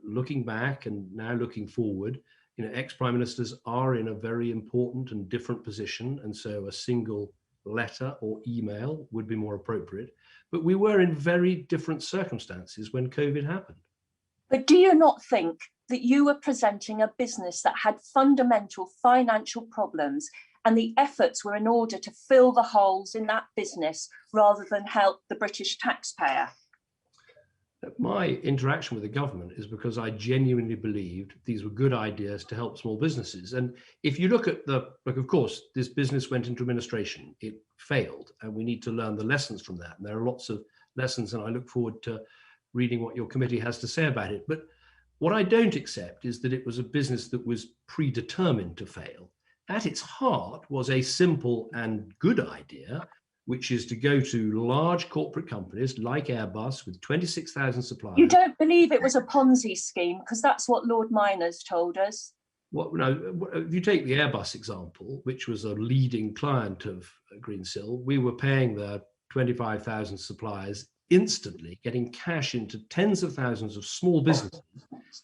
looking back and now looking forward, ex-prime ministers are in a very important and different position. And so a single letter or email would be more appropriate. But we were in very different circumstances when COVID happened. But do you not think that you were presenting a business that had fundamental financial problems and the efforts were in order to fill the holes in that business rather than help the British taxpayer? My interaction with the government is because I genuinely believed these were good ideas to help small businesses. And if you look at of course, this business went into administration, it failed, and we need to learn the lessons from that. And there are lots of lessons, and I look forward to reading what your committee has to say about it. But what I don't accept is that it was a business that was predetermined to fail. At its heart was a simple and good idea, which is to go to large corporate companies like Airbus with 26,000 suppliers. You don't believe it was a Ponzi scheme, because that's what Lord Miners told us. Well, no, if you take the Airbus example, which was a leading client of Greensill, we were paying the 25,000 suppliers instantly, getting cash into tens of thousands of small businesses,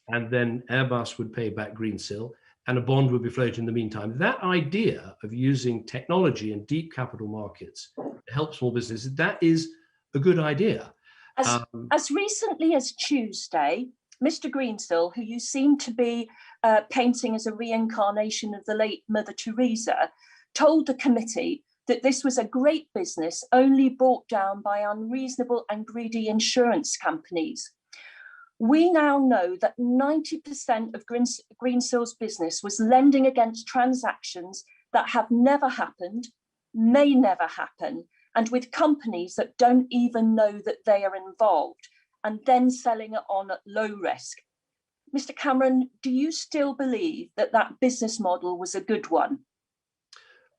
and then Airbus would pay back Greensill and a bond would be floated in the meantime. That idea of using technology and deep capital markets to help small businesses, that is a good idea. As recently as Tuesday, Mr. Greensill, who you seem to be painting as a reincarnation of the late Mother Teresa, told the committee that this was a great business only brought down by unreasonable and greedy insurance companies. We now know that 90% of Greensill's business was lending against transactions that have never happened, may never happen, and with companies that don't even know that they are involved, and then selling it on at low risk. Mr. Cameron, do you still believe that that business model was a good one?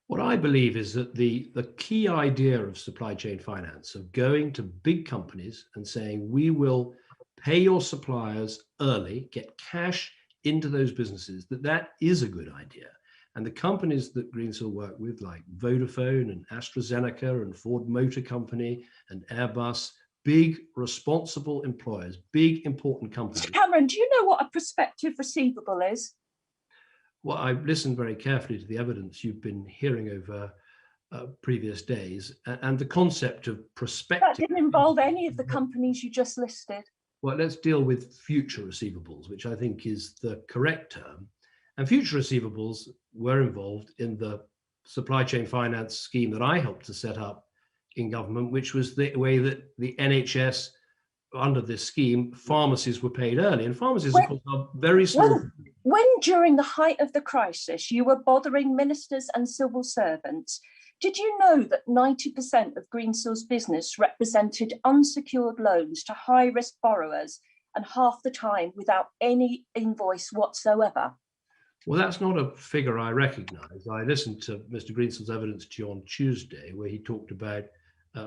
What I believe is that the key idea of supply chain finance, of going to big companies and saying, we will pay your suppliers early, get cash into those businesses, that is a good idea. And the companies that Greensill work with, like Vodafone and AstraZeneca and Ford Motor Company and Airbus, big responsible employers, big important companies. Cameron, do you know what a prospective receivable is? Well, I've listened very carefully to the evidence you've been hearing over previous days, and the concept of prospective. That didn't involve any of the companies you just listed. Well, let's deal with future receivables, which I think is the correct term. And future receivables were involved in the supply chain finance scheme that I helped to set up in government, which was the way that the NHS, under this scheme, pharmacies were paid early. And pharmacies, of course, are very small. When during the height of the crisis, you were bothering ministers and civil servants, did you know that 90% of Greensill's business represented unsecured loans to high-risk borrowers, and half the time without any invoice whatsoever? Well, that's not a figure I recognise. I listened to Mr. Greensill's evidence to you on Tuesday, where he talked about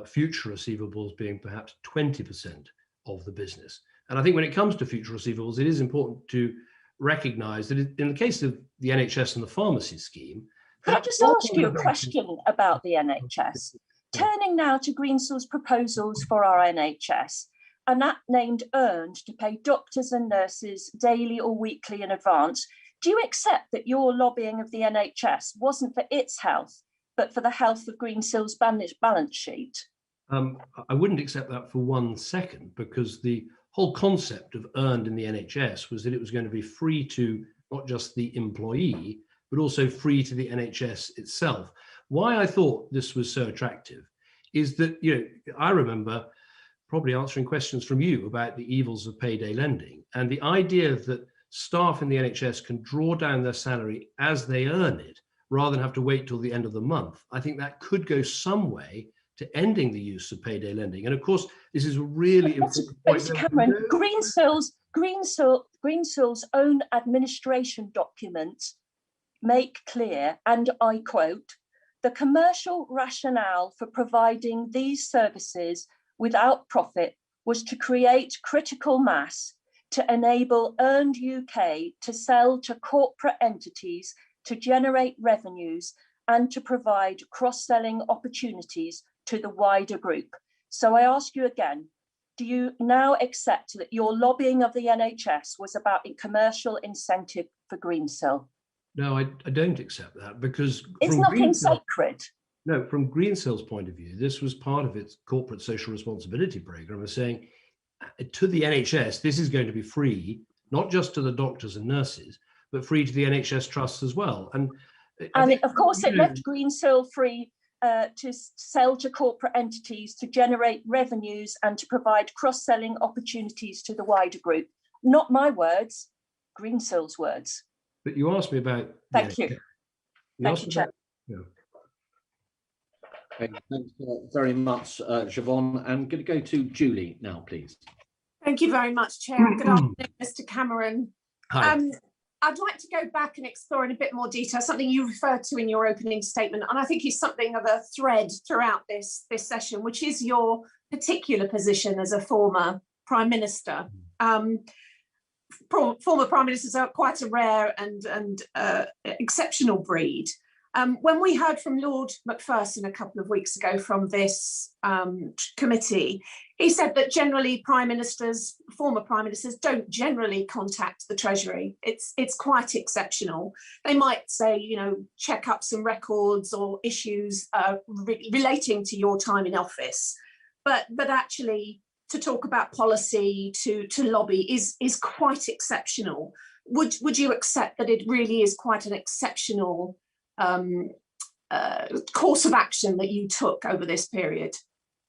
future receivables being perhaps 20% of the business. And I think when it comes to future receivables, it is important to recognise that in the case of the NHS and the pharmacy scheme. Can I just ask you a question about the NHS? Turning now to Greensill's proposals for our NHS, and that named earned to pay doctors and nurses daily or weekly in advance. Do you accept that your lobbying of the NHS wasn't for its health, but for the health of Greensill's balance sheet? I wouldn't accept that for 1 second, because the whole concept of earned in the NHS was that it was going to be free to not just the employee, but also free to the NHS itself. Why I thought this was so attractive is that, I remember probably answering questions from you about the evils of payday lending, and the idea that staff in the NHS can draw down their salary as they earn it, rather than have to wait till the end of the month. I think that could go some way to ending the use of payday lending. And of course, this is a really important point. Mr. Cameron, Greensill's own administration documents make clear, and I quote, "The commercial rationale for providing these services without profit was to create critical mass, to enable Earned UK to sell to corporate entities, to generate revenues, and to provide cross-selling opportunities to the wider group." So I ask you again, do you now accept that your lobbying of the NHS was about a commercial incentive for Greensill? No, I don't accept that, because it's nothing sacred. No, from Greensill's point of view, this was part of its corporate social responsibility program of saying to the NHS, this is going to be free, not just to the doctors and nurses, but free to the NHS trusts as well. And of course, it left Greensill free to sell to corporate entities, to generate revenues, and to provide cross-selling opportunities to the wider group. Not my words, Greensill's words. But you asked me about. Thank you. Thank you, Chair. Okay, thanks very much, Siobhan. I'm going to go to Julie now, please. Thank you very much, Chair. Good afternoon, Mr. Cameron. Hi. I'd like to go back and explore in a bit more detail something you referred to in your opening statement, and I think is something of a thread throughout this session, which is your particular position as a former Prime Minister. Former Prime Ministers are quite a rare and exceptional breed. When we heard from Lord Macpherson a couple of weeks ago from this committee, he said that generally former Prime Ministers don't generally contact the Treasury. It's quite exceptional. They might say, check up some records or issues relating to your time in office, but actually to talk about policy, to lobby is quite exceptional. Would you accept that it really is quite an exceptional course of action that you took over this period?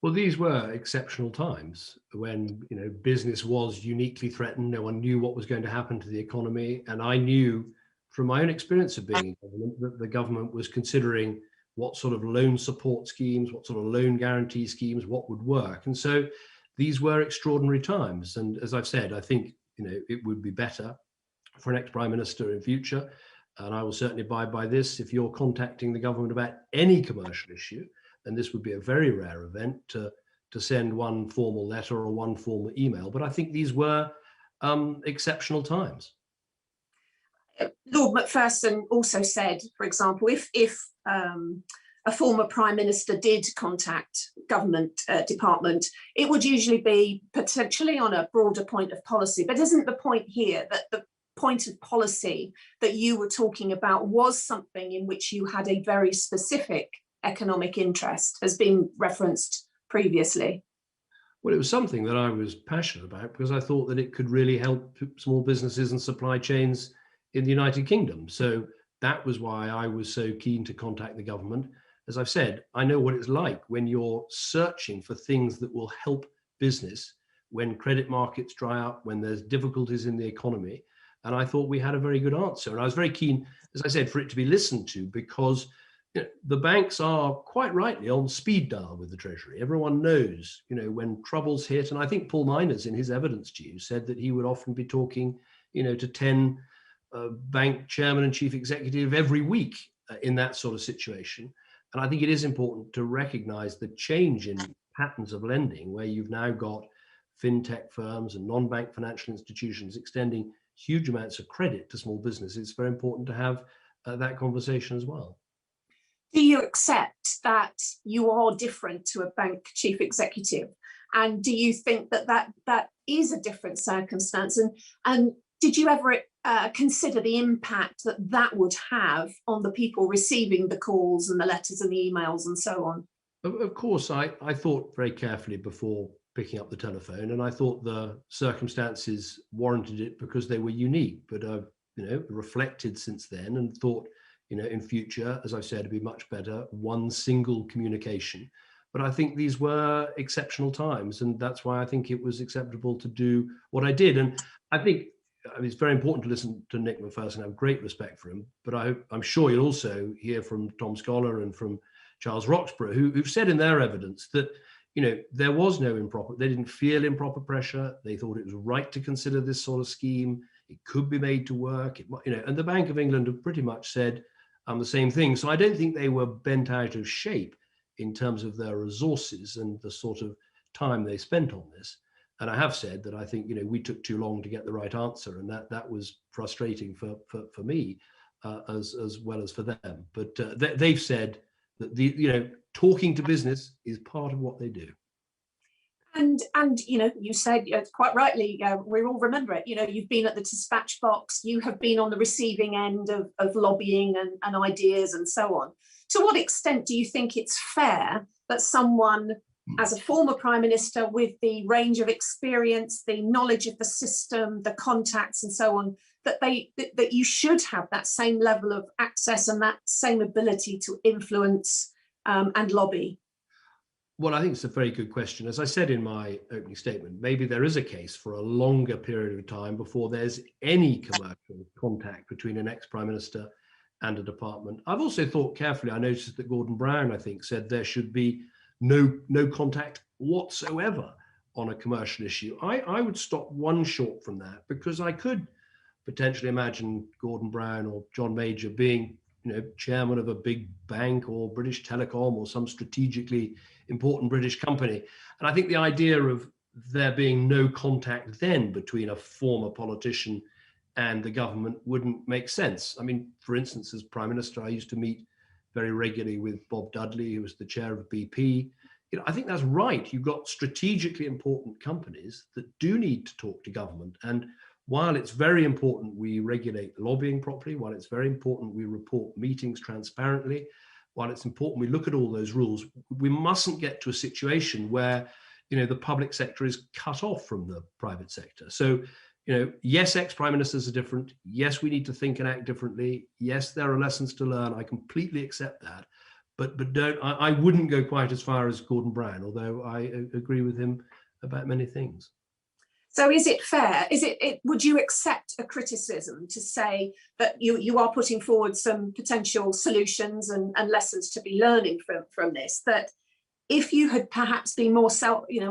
Well, these were exceptional times when business was uniquely threatened. No one knew what was going to happen to the economy, and I knew from my own experience of being in government that the government was considering what sort of loan support schemes, what sort of loan guarantee schemes, what would work. And so these were extraordinary times. And as I've said, I think it would be better for an ex-Prime Minister in future, and I will certainly abide by this, if you're contacting the government about any commercial issue, and this would be a very rare event, to send one formal letter or one formal email. But I think these were exceptional times. Lord Macpherson also said, for example, if a former Prime Minister did contact government department, it would usually be potentially on a broader point of policy. But isn't the point here that the point of policy that you were talking about was something in which you had a very specific economic interest, has been referenced previously? Well, it was something that I was passionate about because I thought that it could really help small businesses and supply chains in the United Kingdom. So that was why I was so keen to contact the government. As I've said, I know what it's like when you're searching for things that will help business, when credit markets dry up, when there's difficulties in the economy. And I thought we had a very good answer. And I was very keen, as I said, for it to be listened to, because the banks are quite rightly on speed dial with the Treasury. Everyone knows, when troubles hit, and I think Paul Miners in his evidence due said that he would often be talking, to 10 bank chairman and chief executive every week in that sort of situation. And I think it is important to recognize the change in patterns of lending, where you've now got fintech firms and non-bank financial institutions extending huge amounts of credit to small business. It's very important to have that conversation as well. Do you accept that you are different to a bank chief executive? And do you think that that is a different circumstance? And did you ever consider the impact that would have on the people receiving the calls and the letters and the emails and so on? Of course, I thought very carefully before picking up the telephone, and I thought the circumstances warranted it because they were unique. But I've reflected since then and thought, in future, as I said, it'd be much better one single communication. But I think these were exceptional times, and that's why I think it was acceptable to do what I did. And I think it's very important to listen to Nick McPherson. I have great respect for him, but I'm sure you'll also hear from Tom Scholar and from Charles Roxburgh, who've said in their evidence that there was no improper, they didn't feel improper pressure. They thought it was right to consider this sort of scheme. It could be made to work. And the Bank of England have pretty much said the same thing. So I don't think they were bent out of shape in terms of their resources and the sort of time they spent on this. And I have said that I think we took too long to get the right answer, and that was frustrating for me as well as for them. But they've said that talking to business is part of what they do. And you said quite rightly, we all remember it. You've been at the dispatch box, you have been on the receiving end of lobbying and ideas and so on. To what extent do you think it's fair that someone, as a former Prime Minister with the range of experience, the knowledge of the system, the contacts and so on, that you should have that same level of access and that same ability to influence and lobby? Well, I think it's a very good question. As I said in my opening statement, maybe there is a case for a longer period of time before there's any commercial contact between an ex-Prime Minister and a department. I've also thought carefully. I noticed that Gordon Brown, I think, said there should be no contact whatsoever on a commercial issue. I would stop one short from that, because I could potentially imagine Gordon Brown or John Major being chairman of a big bank or British Telecom or some strategically important British company. And I think the idea of there being no contact then between a former politician and the government wouldn't make sense. I mean, for instance, as Prime Minister, I used to meet very regularly with Bob Dudley, who was the chair of BP. I think that's right. You've got strategically important companies that do need to talk to government. And while it's very important we regulate lobbying properly, while it's very important we report meetings transparently, while it's important we look at all those rules, we mustn't get to a situation where the public sector is cut off from the private sector. So, yes, ex-prime ministers are different. Yes, we need to think and act differently. Yes, there are lessons to learn. I completely accept that. But I wouldn't go quite as far as Gordon Brown, although I agree with him about many things. So is it fair? Would you accept a criticism to say that you are putting forward some potential solutions and lessons to be learning from this, that if you had perhaps been more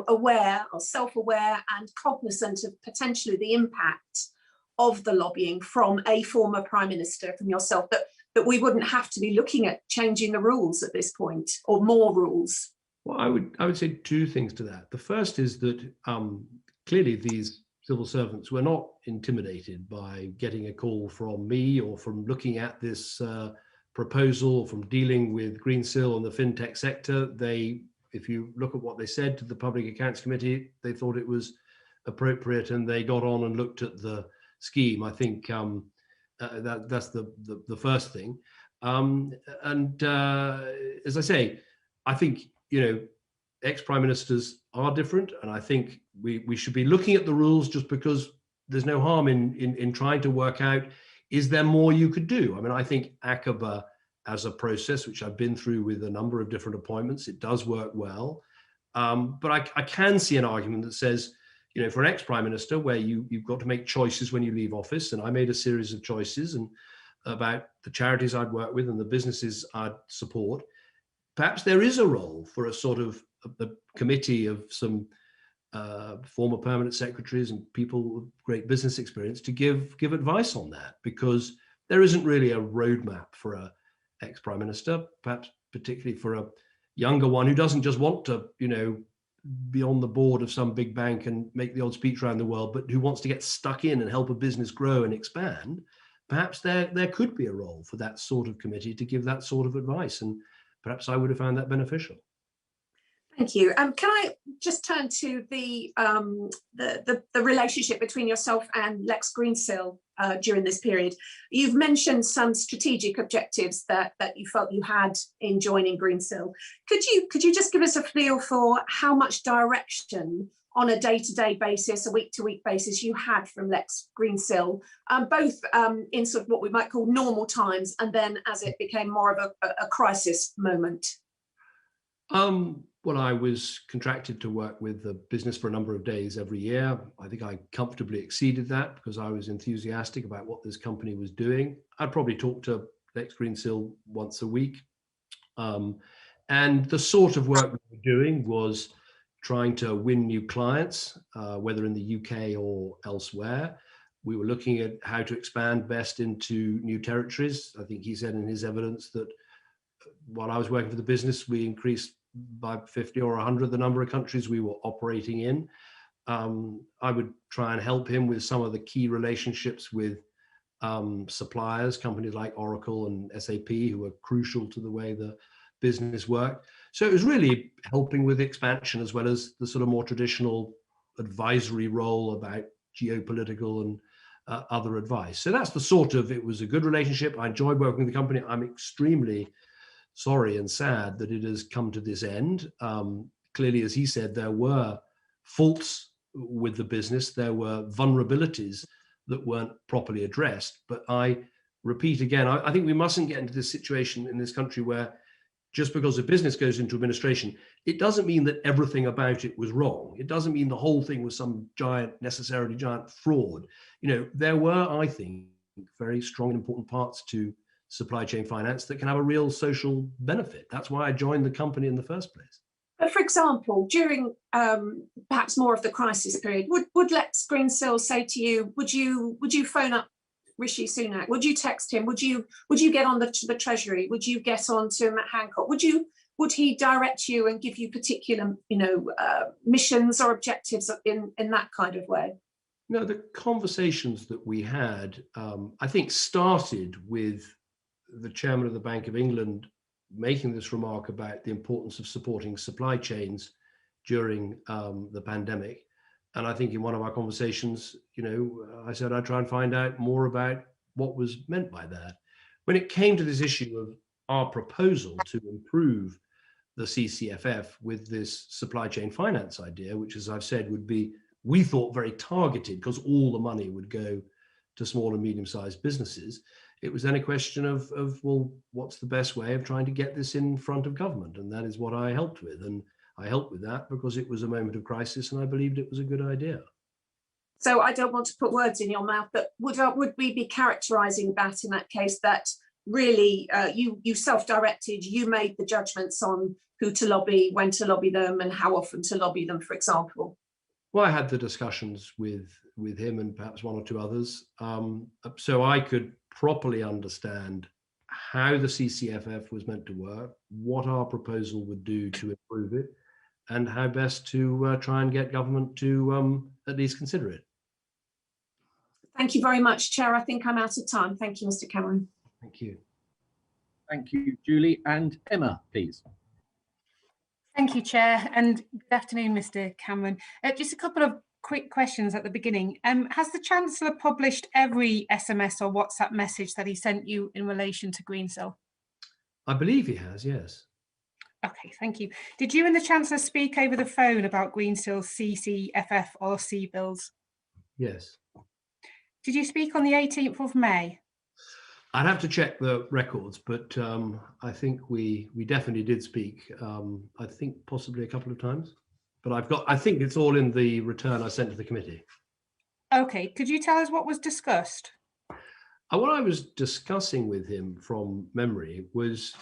aware or self-aware and cognizant of potentially the impact of the lobbying from a former Prime Minister, from yourself, that we wouldn't have to be looking at changing the rules at this point, or more rules? Well, I would say two things to that. The first is that clearly these civil servants were not intimidated by getting a call from me or from looking at this proposal, from dealing with Greensill and the fintech sector. If you look at what they said to the Public Accounts Committee, they thought it was appropriate, and they got on and looked at the scheme. I think that's the first thing. As I say, I think ex-prime ministers are different, and I think we should be looking at the rules, just because there's no harm in trying to work out Is there more you could do? I mean, I think Aqaba as a process, which I've been through with a number of different appointments, it does work well. But I can see an argument that says, you know, for an ex-prime minister, where you've got to make choices when you leave office, and I made a series of choices and about the charities I'd work with and the businesses I'd support, perhaps there is a role for a sort of a committee of some former permanent secretaries and people with great business experience to give advice on that, because there isn't really a roadmap for a ex-prime minister, perhaps particularly for a younger one who doesn't just want to, you know, be on the board of some big bank and make the odd speech around the world, but who wants to get stuck in and help a business grow and expand. Perhaps there could be a role for that sort of committee to give that sort of advice, and perhaps I would have found that beneficial. Thank you. Can I just turn to the relationship between yourself and Lex Greensill during this period? You've mentioned some strategic objectives that you felt you had in joining Greensill. Could you just give us a feel for how much direction on a day-to-day basis, a week-to-week basis, you had from Lex Greensill, both in sort of what we might call normal times, and then as it became more of a crisis moment? Well, I was contracted to work with the business for a number of days every year. I think I comfortably exceeded that because I was enthusiastic about what this company was doing. I'd probably talk to Lex Greensill once a week. And the sort of work we were doing was trying to win new clients, whether in the UK or elsewhere. We were looking at how to expand best into new territories. I think he said in his evidence that while I was working for the business, we increased by 50 or 100 the number of countries we were operating in. I would try and help him with some of the key relationships with suppliers, companies like Oracle and SAP, who are crucial to the way the business worked. So it was really helping with expansion as well as the sort of more traditional advisory role about geopolitical and other advice. So that's the sort of, it was a good relationship. I enjoyed working with the company. I'm extremely sorry and sad that it has come to this end. Clearly, as he said, there were faults with the business. There were vulnerabilities that weren't properly addressed. But I repeat again, I think we mustn't get into this situation in this country where just because a business goes into administration, it doesn't mean that everything about it was wrong. It doesn't mean the whole thing was some necessarily giant fraud. You know, there were, I think, very strong and important parts to supply chain finance that can have a real social benefit. That's why I joined the company in the first place. But for example, during perhaps more of the crisis period, would Lex Greensill say to you, would you phone up Rishi Sunak? Would you text him? Would you get on the Treasury? Would you get on to Matt Hancock? Would he direct you and give you particular, missions or objectives in that kind of way? No, the conversations that we had, I think, started with the chairman of the Bank of England making this remark about the importance of supporting supply chains during the pandemic. And I think in one of our conversations, I said I'd try and find out more about what was meant by that. When it came to this issue of our proposal to improve the CCFF with this supply chain finance idea, which, as I've said, would be, we thought, very targeted because all the money would go to small and medium-sized businesses. It was then a question of, well, what's the best way of trying to get this in front of government? And that is what I helped with. And I helped with that because it was a moment of crisis and I believed it was a good idea. So I don't want to put words in your mouth, but would we be characterising that in that case that really you self-directed, you made the judgments on who to lobby, when to lobby them and how often to lobby them, for example? Well, I had the discussions with him and perhaps one or two others, so I could properly understand how the CCFF was meant to work, what our proposal would do to improve it, and how best to try and get government to at least consider it. Thank you very much, Chair. I think I'm out of time. Thank you, Mr. Cameron. Thank you. Thank you, Julie. And Emma, please. Thank you, Chair, and good afternoon, Mr. Cameron. Just a couple of quick questions at the beginning. Has the Chancellor published every SMS or WhatsApp message that he sent you in relation to Greensill? I believe he has, yes. Okay, thank you. Did you and the Chancellor speak over the phone about Greensill's CCFF or C bills? Yes. Did you speak on the 18th of May? I'd have to check the records, but I think we definitely did speak. I think possibly a couple of times, but I think it's all in the return I sent to the committee. Okay, could you tell us what was discussed? What I was discussing with him from memory was,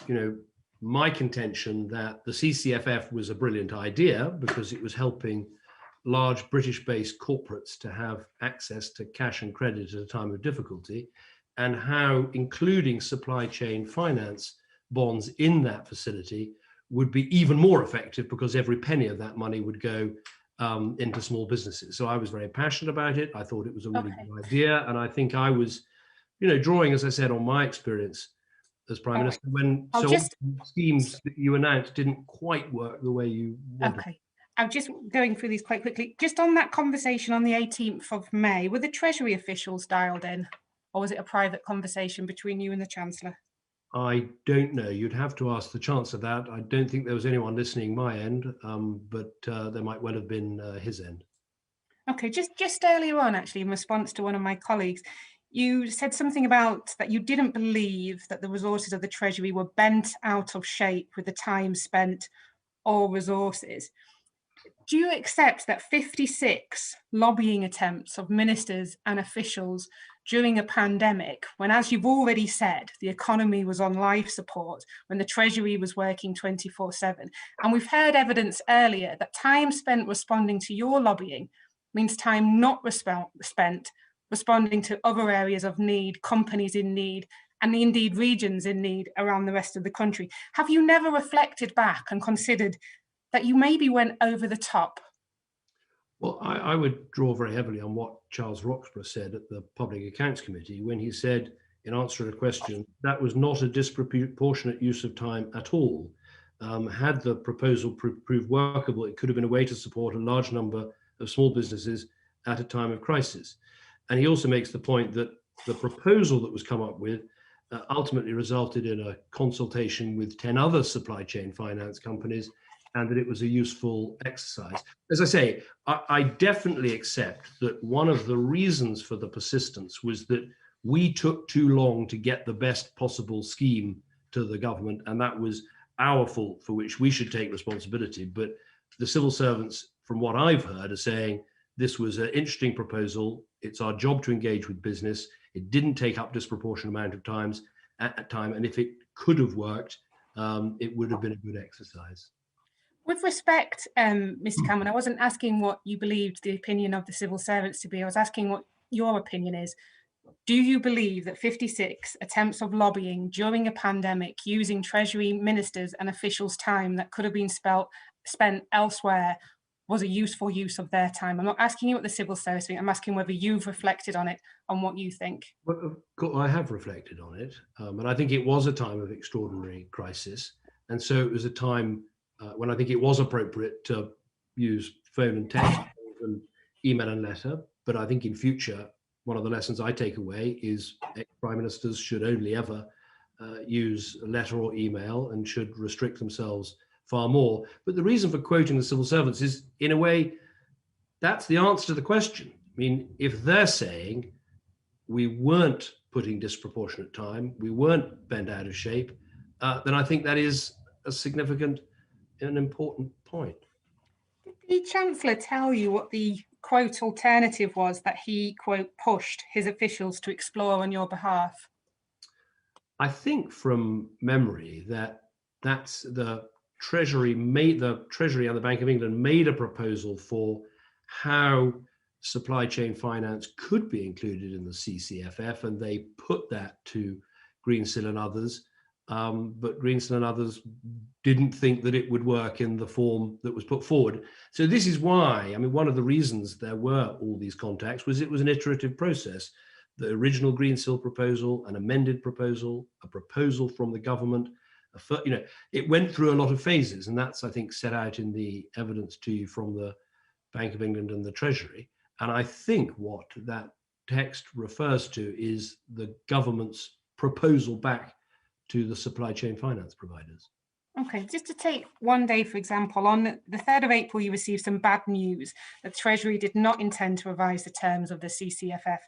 my contention that the CCFF was a brilliant idea because it was helping large British-based corporates to have access to cash and credit at a time of difficulty, and how including supply chain finance bonds in that facility would be even more effective because every penny of that money would go into small businesses. So I was very passionate about it. I thought it was a really good idea. And I think I was, drawing, as I said, on my experience as Prime Minister, when schemes that you announced didn't quite work the way you wanted. Okay. I'm just going through these quite quickly. Just on that conversation on the 18th of May, were the Treasury officials dialed in, or was it a private conversation between you and the Chancellor? I don't know. You'd have to ask the Chancellor that. I don't think there was anyone listening my end, but there might well have been his end. Okay, just earlier on, actually, in response to one of my colleagues, you said something about that you didn't believe that the resources of the Treasury were bent out of shape with the time spent or resources. Do you accept that 56 lobbying attempts of ministers and officials during a pandemic, when, as you've already said, the economy was on life support, when the Treasury was working 24/7, and we've heard evidence earlier that time spent responding to your lobbying means time not spent responding to other areas of need, companies in need, and indeed regions in need around the rest of the country? Have you never reflected back and considered that you maybe went over the top? Well, I would draw very heavily on what Charles Roxburgh said at the Public Accounts Committee when he said, in answer to a question, that was not a disproportionate use of time at all. Had the proposal proved workable, it could have been a way to support a large number of small businesses at a time of crisis. And he also makes the point that the proposal that was come up with ultimately resulted in a consultation with 10 other supply chain finance companies, and that it was a useful exercise. As I say, I definitely accept that one of the reasons for the persistence was that we took too long to get the best possible scheme to the government, and that was our fault, for which we should take responsibility. But the civil servants, from what I've heard, are saying this was an interesting proposal. It's our job to engage with business. It didn't take up disproportionate amount of time, and if it could have worked, it would have been a good exercise. With respect, Mr. Cameron, I wasn't asking what you believed the opinion of the civil servants to be. I was asking what your opinion is. Do you believe that 56 attempts of lobbying during a pandemic using Treasury ministers and officials' time that could have been spent elsewhere was a useful use of their time? I'm not asking you what the civil service think. I'm asking whether you've reflected on it and what you think. Well, I have reflected on it, and I think it was a time of extraordinary crisis, and so it was a time when I think it was appropriate to use phone and text and email and letter. But I think in future, one of the lessons I take away is ex-prime ministers should only ever use letter or email and should restrict themselves far more. But the reason for quoting the civil servants is, in a way, that's the answer to the question. I mean, if they're saying we weren't putting disproportionate time, we weren't bent out of shape, then I think that is a significant and important point. Did the Chancellor tell you what the quote alternative was that he quote pushed his officials to explore on your behalf? I think from memory that's the Treasury and the Bank of England made a proposal for how supply chain finance could be included in the CCFF, and they put that to Greensill and others. But Greensill and others didn't think that it would work in the form that was put forward. So this is why, I mean, one of the reasons there were all these contacts was it was an iterative process. The original Greensill proposal, an amended proposal, a proposal from the government, it went through a lot of phases, and that's, I think, set out in the evidence to you from the Bank of England and the Treasury. And I think what that text refers to is the government's proposal back to the supply chain finance providers. Okay, just to take one day, for example, on the 3rd of April, you received some bad news that Treasury did not intend to revise the terms of the CCFF.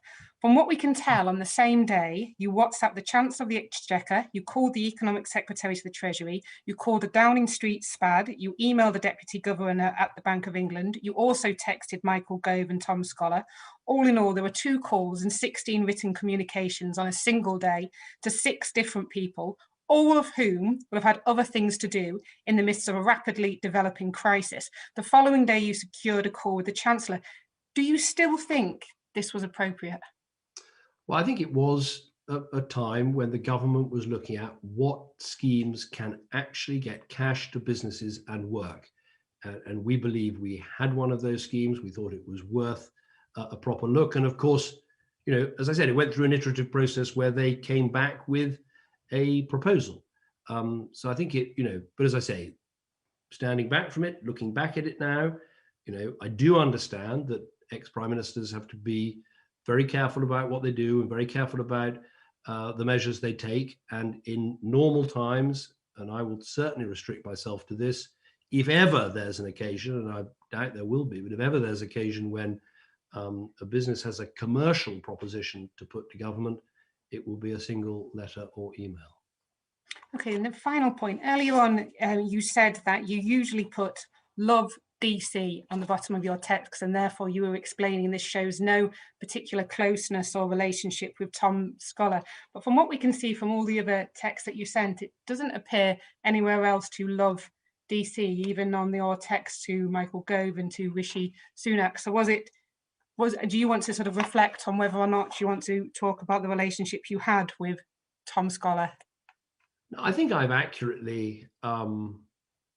From what we can tell, on the same day, you WhatsApped the Chancellor of the Exchequer, you called the Economic Secretary to the Treasury, you called the Downing Street SPAD, you emailed the Deputy Governor at the Bank of England, you also texted Michael Gove and Tom Scholar. All in all, there were 2 calls and 16 written communications on a single day to 6 different people, all of whom will have had other things to do in the midst of a rapidly developing crisis. The following day, you secured a call with the Chancellor. Do you still think this was appropriate? Well, I think it was a time when the government was looking at what schemes can actually get cash to businesses and work. And we believe we had one of those schemes. We thought it was worth a proper look. And of course, you know, as I said, it went through an iterative process where they came back with a proposal. So I think it, you know, but as I say, standing back from it, looking back at it now, you know, I do understand that ex-prime ministers have to be very careful about what they do and very careful about the measures they take. And in normal times, and I will certainly restrict myself to this, if ever there's an occasion, and I doubt there will be, but if ever there's occasion when a business has a commercial proposition to put to government, it will be a single letter or email. Okay, and the final point, earlier on, you said that you usually put love DC on the bottom of your text, and therefore you were explaining this shows no particular closeness or relationship with Tom Scholar. But from what we can see from all the other texts that you sent, it doesn't appear anywhere else to love DC, even on your text to Michael Gove and to Rishi Sunak. So do you want to sort of reflect on whether or not you want to talk about the relationship you had with Tom Scholar? I think I've accurately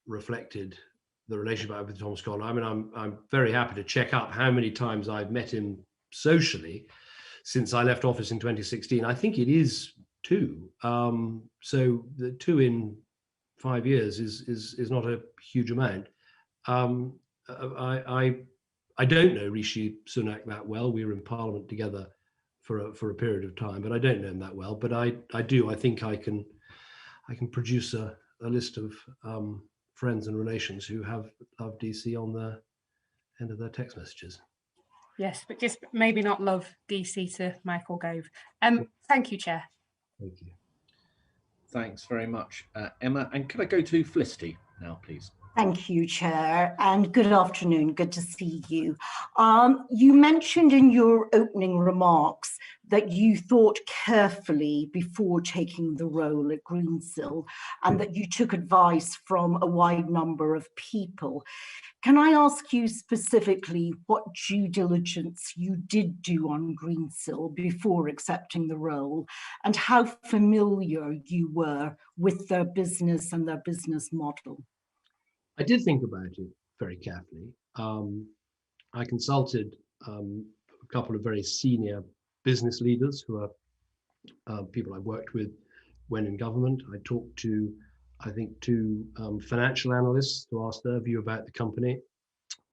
reflected the relationship I have with Tom Scholar. I mean, I'm very happy to check up how many times I've met him socially since I left office in 2016. I think it is 2. So the 2 in 5 years is not a huge amount. I don't know Rishi Sunak that well. We were in Parliament together for a period of time, but I don't know him that well. But I think I can produce a list of friends and relations who have love DC on the end of their text messages. Yes, but just maybe not love DC to Michael Gove. Thank you, Chair. Thank you. Thanks very much, Emma. And could I go to Felicity now, please? Thank you, Chair, and good afternoon. Good to see you. You mentioned in your opening remarks that you thought carefully before taking the role at Greensill and that you took advice from a wide number of people. Can I ask you specifically what due diligence you did do on Greensill before accepting the role, and how familiar you were with their business and their business model? I did think about it very carefully. I consulted a couple of very senior business leaders who are people I've worked with when in government. I talked to, I think, 2 financial analysts to ask their view about the company.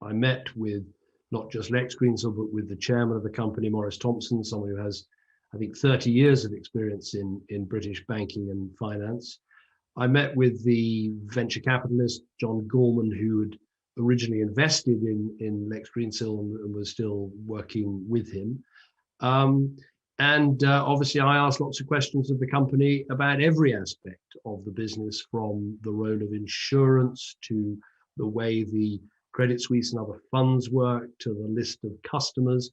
I met with not just Lex Greensill, but with the chairman of the company, Maurice Thompson, someone who has, I think, 30 years of experience in British banking and finance. I met with the venture capitalist, John Gorman, who had originally invested in Lex Greensill and was still working with him. Obviously, I asked lots of questions of the company about every aspect of the business, from the role of insurance to the way the Credit Suisse and other funds work to the list of customers.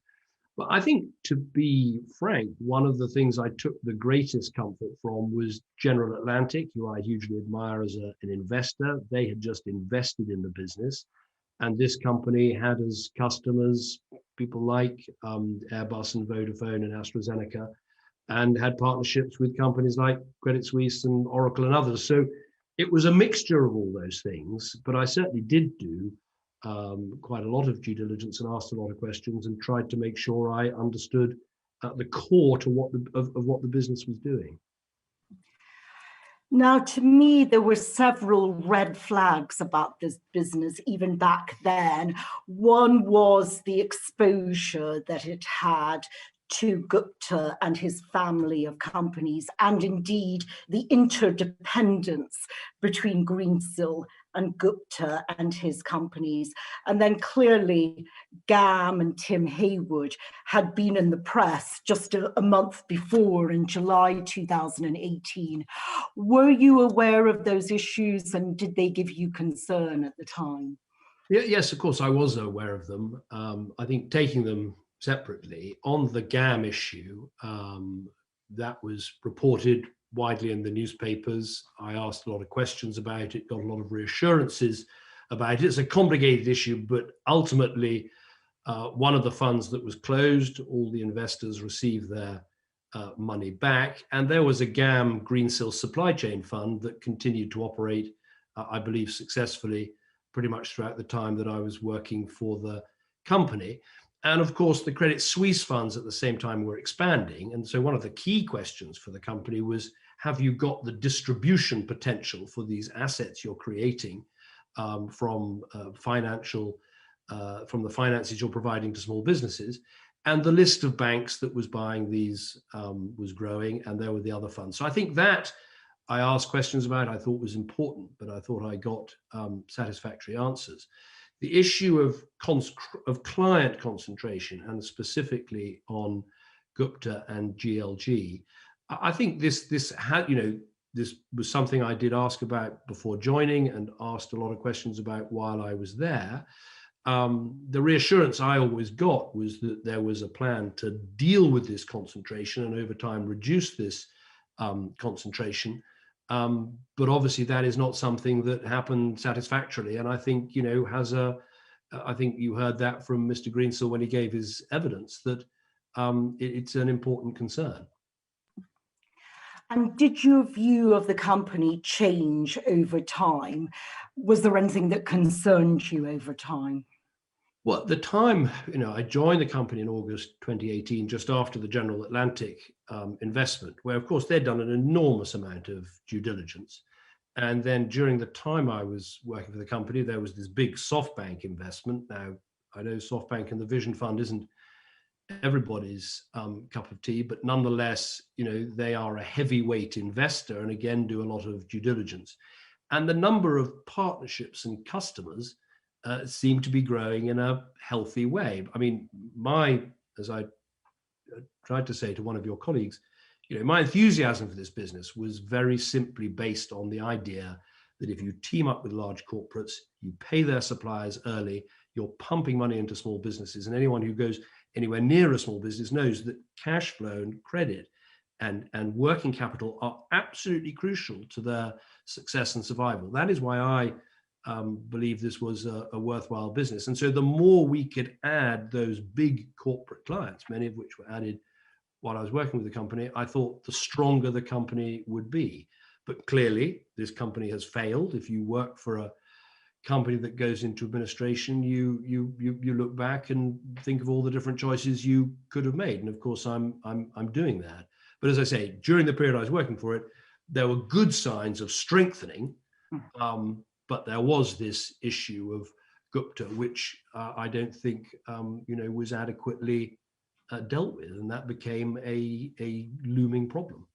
But I think, to be frank, one of the things I took the greatest comfort from was General Atlantic, who I hugely admire as an investor. They had just invested in the business, and this company had as customers people like Airbus and Vodafone and AstraZeneca, and had partnerships with companies like Credit Suisse and Oracle and others. So it was a mixture of all those things, but I certainly did do quite a lot of due diligence and asked a lot of questions and tried to make sure I understood the core to what the business was doing. Now, to me, there were several red flags about this business even back then. One was the exposure that it had to Gupta and his family of companies, and indeed the interdependence between Greensill and Gupta and his companies. And then clearly Gam and Tim Haywood had been in the press just a month before, in July 2018. Were you aware of those issues, and did they give you concern at the time? Yes, of course, I was aware of them. I think taking them separately, on the GAM issue, that was reported widely in the newspapers. I asked a lot of questions about it, got a lot of reassurances about it. It's a complicated issue, but ultimately, one of the funds that was closed, all the investors received their money back, and there was a GAM Greensill supply chain fund that continued to operate, I believe, successfully pretty much throughout the time that I was working for the company. And of course, the Credit Suisse funds at the same time were expanding. And so one of the key questions for the company was, have you got the distribution potential for these assets you're creating from the finances you're providing to small businesses? And the list of banks that was buying these was growing, and there were the other funds. So I think that I asked questions about, I thought was important, but I thought I got satisfactory answers. The issue of client concentration, and specifically on Gupta and GLG, I think this was something I did ask about before joining, and asked a lot of questions about while I was there. The reassurance I always got was that there was a plan to deal with this concentration and over time reduce this concentration. But obviously that is not something that happened satisfactorily. And I think, I think you heard that from Mr. Greensill when he gave his evidence, that it's an important concern. And did your view of the company change over time? Was there anything that concerned you over time? Well, at the time, I joined the company in August 2018, just after the General Atlantic investment, where, of course, they'd done an enormous amount of due diligence. And then during the time I was working for the company, there was this big SoftBank investment. Now, I know SoftBank and the Vision Fund isn't everybody's cup of tea, but nonetheless, they are a heavyweight investor and again do a lot of due diligence. And the number of partnerships and customers seem to be growing in a healthy way. I mean, as I tried to say to one of your colleagues, my enthusiasm for this business was very simply based on the idea that if you team up with large corporates, you pay their suppliers early, you're pumping money into small businesses, and anyone who goes anywhere near a small business knows that cash flow and credit and working capital are absolutely crucial to their success and survival. That is why I believe this was a worthwhile business. And so the more we could add those big corporate clients, many of which were added while I was working with the company, I thought the stronger the company would be. But clearly, this company has failed. If you work for a company that goes into administration, you look back and think of all the different choices you could have made. And of course, I'm doing that. But as I say, during the period I was working for it, there were good signs of strengthening. But there was this issue of Gupta, which I don't think was adequately dealt with, and that became a looming problem.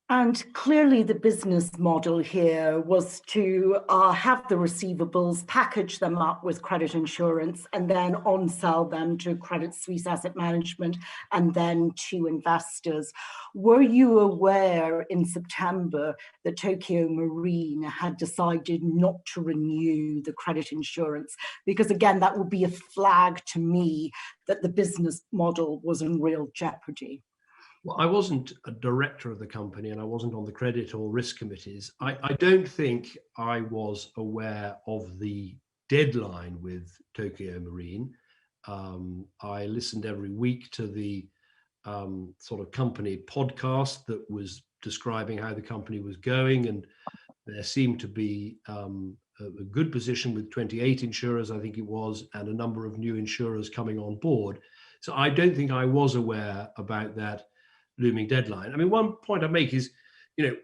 And clearly the business model here was to have the receivables, package them up with credit insurance, and then on-sell them to Credit Suisse Asset Management and then to investors. Were you aware in September that Tokio Marine had decided not to renew the credit insurance? Because again, that would be a flag to me that the business model was in real jeopardy. Well, I wasn't a director of the company and I wasn't on the credit or risk committees. I don't think I was aware of the deadline with Tokio Marine. I listened every week to the sort of company podcast that was describing how the company was going, and there seemed to be a good position with 28 insurers, I think it was, and a number of new insurers coming on board. So I don't think I was aware about that looming deadline. I mean, one point I make is,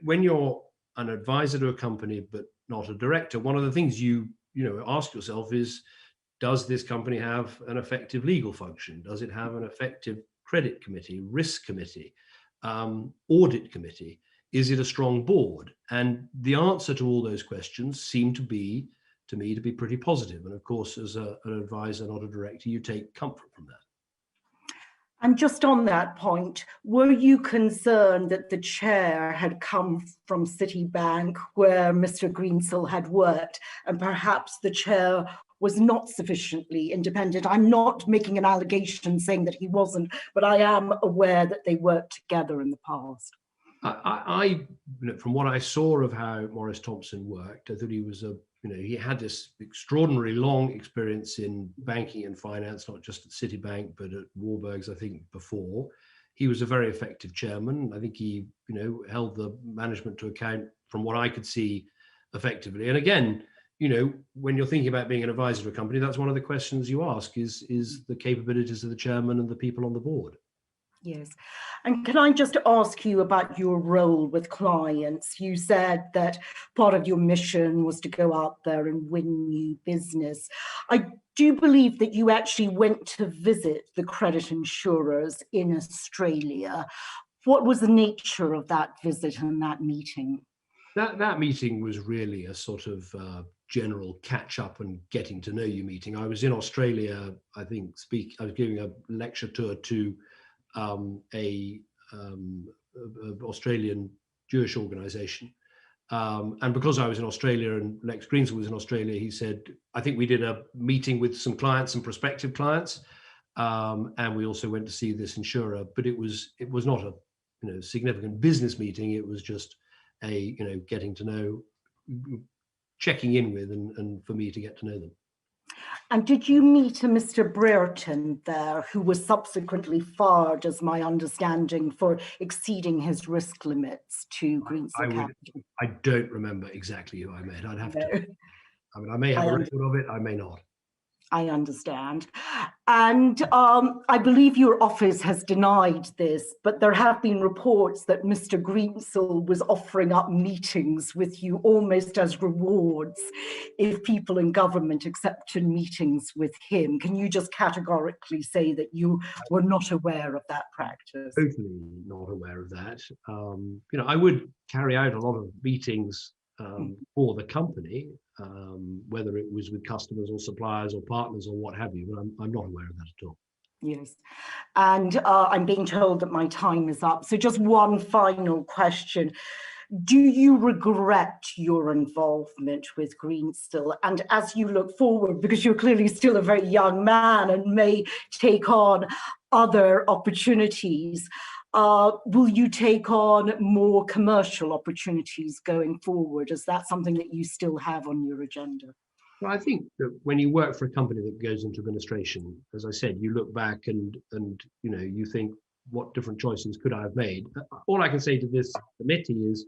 when you're an advisor to a company but not a director, one of the things you ask yourself is, does this company have an effective legal function? Does it have an effective credit committee, risk committee, audit committee? Is it a strong board? And the answer to all those questions seem to me to be pretty positive. And of course, as an advisor, not a director, you take comfort from that. And just on that point, were you concerned that the chair had come from Citibank, where Mr. Greensill had worked, and perhaps the chair was not sufficiently independent? I'm not making an allegation saying that he wasn't, but I am aware that they worked together in the past. From what I saw of how Maurice Thompson worked, I thought he was he had this extraordinarily long experience in banking and finance, not just at Citibank, but at Warburg's, I think, before. He was a very effective chairman. I think he, held the management to account from what I could see effectively. And again, when you're thinking about being an advisor to a company, that's one of the questions you ask is the capabilities of the chairman and the people on the board. Yes. And can I just ask you about your role with clients? You said that part of your mission was to go out there and win new business. I do believe that you actually went to visit the credit insurers in Australia. What was the nature of that visit and that meeting? That meeting was really a sort of general catch up and getting to know you meeting. I was in Australia, I think, I was giving a lecture tour to a Australian Jewish organization. And because I was in Australia and Lex Greensill was in Australia, he said, I think we did a meeting with some clients and prospective clients. And we also went to see this insurer, but it was not a significant business meeting. It was just a getting to know, checking in with, and for me to get to know them. And did you meet a Mr. Brereton there, who was subsequently fired, as my understanding, for exceeding his risk limits to Greensill Capital? I don't remember exactly who I met. I'd have to. I may have a record of it. I may not. I understand. And I believe your office has denied this, but there have been reports that Mr. Greensill was offering up meetings with you almost as rewards if people in government accepted meetings with him. Can you just categorically say that you were not aware of that practice? Totally not aware of that. I would carry out a lot of meetings for the company, whether it was with customers or suppliers or partners or what have you, but I'm not aware of that at all. Yes, and I'm being told that my time is up. So just one final question. Do you regret your involvement with Greensill? And as you look forward, because you're clearly still a very young man and may take on other opportunities, will you take on more commercial opportunities going forward? Is that something that you still have on your agenda? Well, I think that when you work for a company that goes into administration, as I said, you look back and you think, what different choices could I have made? All I can say to this committee is,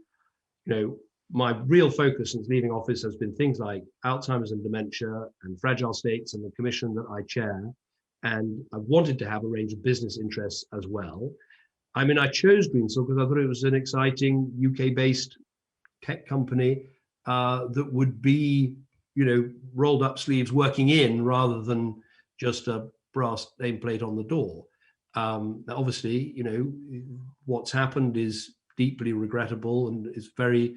my real focus since leaving office has been things like Alzheimer's and dementia and fragile states and the commission that I chair. And I wanted to have a range of business interests as well. I chose Greensill because I thought it was an exciting UK-based tech company that would be, rolled up sleeves working in rather than just a brass nameplate on the door. Obviously, what's happened is deeply regrettable, and it's very,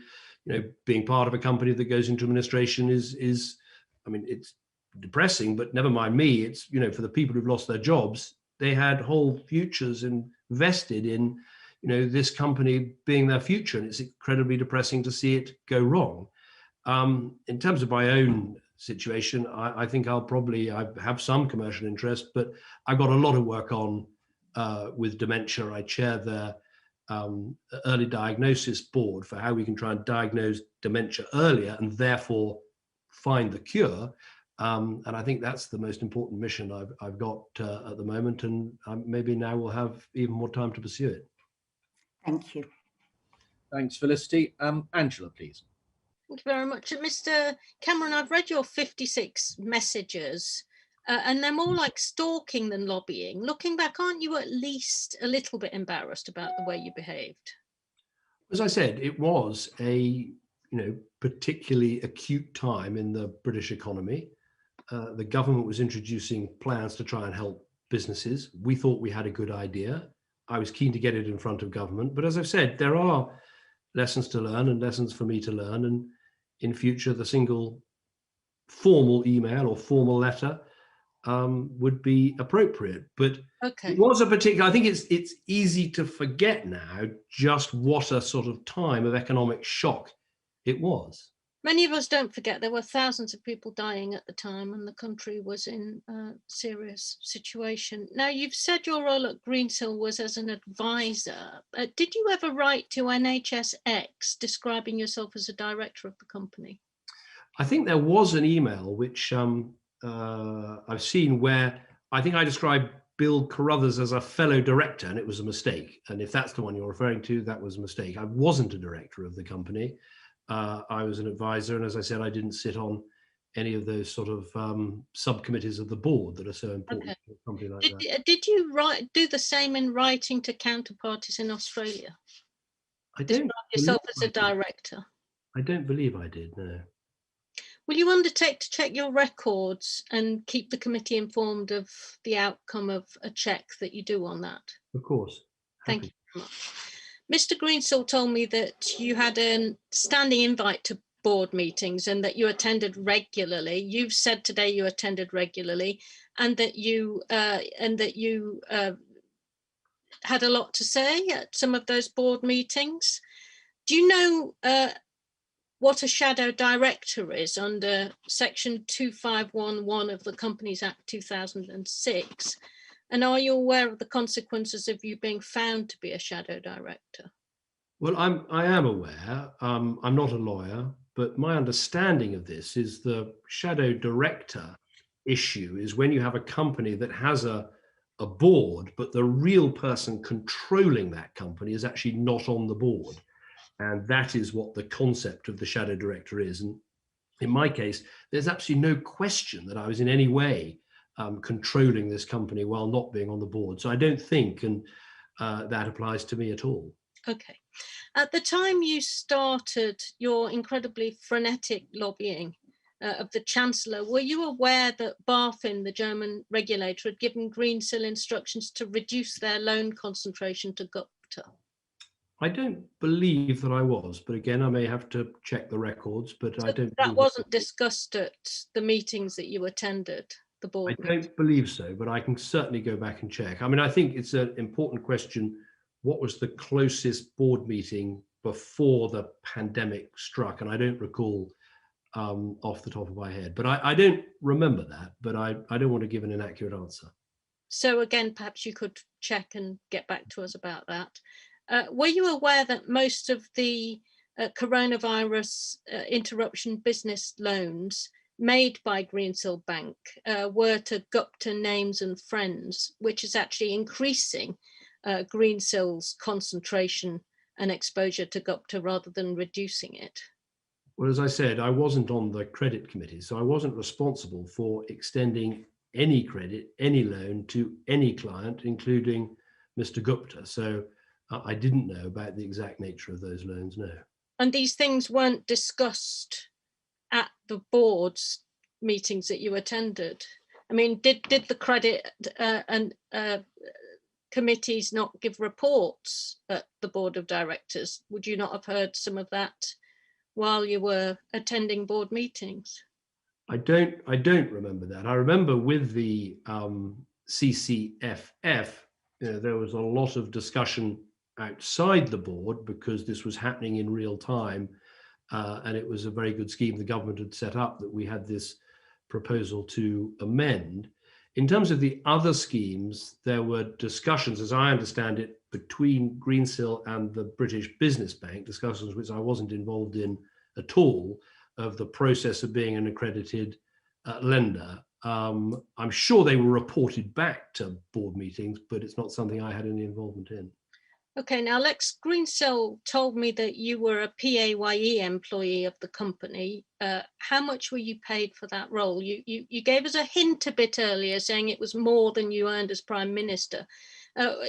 being part of a company that goes into administration is it's depressing, but never mind me. It's, for the people who've lost their jobs, they had whole futures invested in, this company being their future, and it's incredibly depressing to see it go wrong. In terms of my own situation, I think I have some commercial interest, but I've got a lot of work on with dementia. I chair their early diagnosis board for how we can try and diagnose dementia earlier and therefore find the cure. And I think that's the most important mission I've got at the moment, and maybe now we'll have even more time to pursue it. Thank you. Thanks, Felicity. Angela, please. Thank you very much. Mr. Cameron, I've read your 56 messages, and they're more like stalking than lobbying. Looking back, aren't you at least a little bit embarrassed about the way you behaved? As I said, it was a particularly acute time in the British economy. The government was introducing plans to try and help businesses. We thought we had a good idea. I was keen to get it in front of government. But as I've said, there are lessons to learn and lessons for me to learn. And in future, the single formal email or formal letter would be appropriate. But Okay. it was a particular, I think it's easy to forget now just what a sort of time of economic shock it was. Many of us don't forget there were thousands of people dying at the time and the country was in a serious situation. Now, you've said your role at Greensill was as an advisor. Did you ever write to NHSX describing yourself as a director of the company? I think there was an email which I've seen where I think I described Bill Carruthers as a fellow director, and it was a mistake. And if that's the one you're referring to, that was a mistake. I wasn't a director of the company. I was an advisor, and as I said, I didn't sit on any of those sort of subcommittees of the board that are so important to a company like that. Did you do the same in writing to counterparties in Australia? Describe yourself as a director. I don't believe I did, no. Will you undertake to check your records and keep the committee informed of the outcome of a check that you do on that? Of course. Thank you very much. Mr. Greensill told me that you had a standing invite to board meetings and that you attended regularly. You've said today you attended regularly, and that you had a lot to say at some of those board meetings. Do you know what a shadow director is under section 2511 of the Companies Act 2006? And are you aware of the consequences of you being found to be a shadow director? Well, I am aware. I'm not a lawyer, but my understanding of this is the shadow director issue is when you have a company that has a board, but the real person controlling that company is actually not on the board. And that is what the concept of the shadow director is. And in my case, there's absolutely no question that I was in any way controlling this company while not being on the board. So I don't think that applies to me at all. Okay. At the time you started your incredibly frenetic lobbying of the Chancellor, were you aware that BaFin, the German regulator, had given Greensill instructions to reduce their loan concentration to Gupta? I don't believe that I was, but again, I may have to check the records, but so I don't. That wasn't discussed at the meetings that you attended, the board? I don't believe so, but I can certainly go back and check. I mean, I think it's an important question. What was the closest board meeting before the pandemic struck? And I don't recall off the top of my head, but I don't remember that, but I don't want to give an inaccurate answer. So again, perhaps you could check and get back to us about that. Were you aware that most of the coronavirus interruption business loans made by Greensill Bank were to Gupta names and friends, which is actually increasing Greensill's concentration and exposure to Gupta rather than reducing it? Well, as I said, I wasn't on the credit committee, so I wasn't responsible for extending any credit, any loan to any client, including Mr. Gupta. So I didn't know about the exact nature of those loans, no. And these things weren't discussed at the board's meetings that you attended? I mean, did the credit and committees not give reports at the board of directors? Would you not have heard some of that while you were attending board meetings? I don't remember that. I remember with the CCFF, there was a lot of discussion outside the board because this was happening in real time, and it was a very good scheme the government had set up that we had this proposal to amend. In terms of the other schemes, there were discussions, as I understand it, between Greensill and the British Business Bank, discussions which I wasn't involved in at all, of the process of being an accredited lender. I'm sure they were reported back to board meetings, but it's not something I had any involvement in. Okay, now Lex Greensill told me that you were a PAYE employee of the company. How much were you paid for that role? You gave us a hint a bit earlier, saying it was more than you earned as Prime Minister.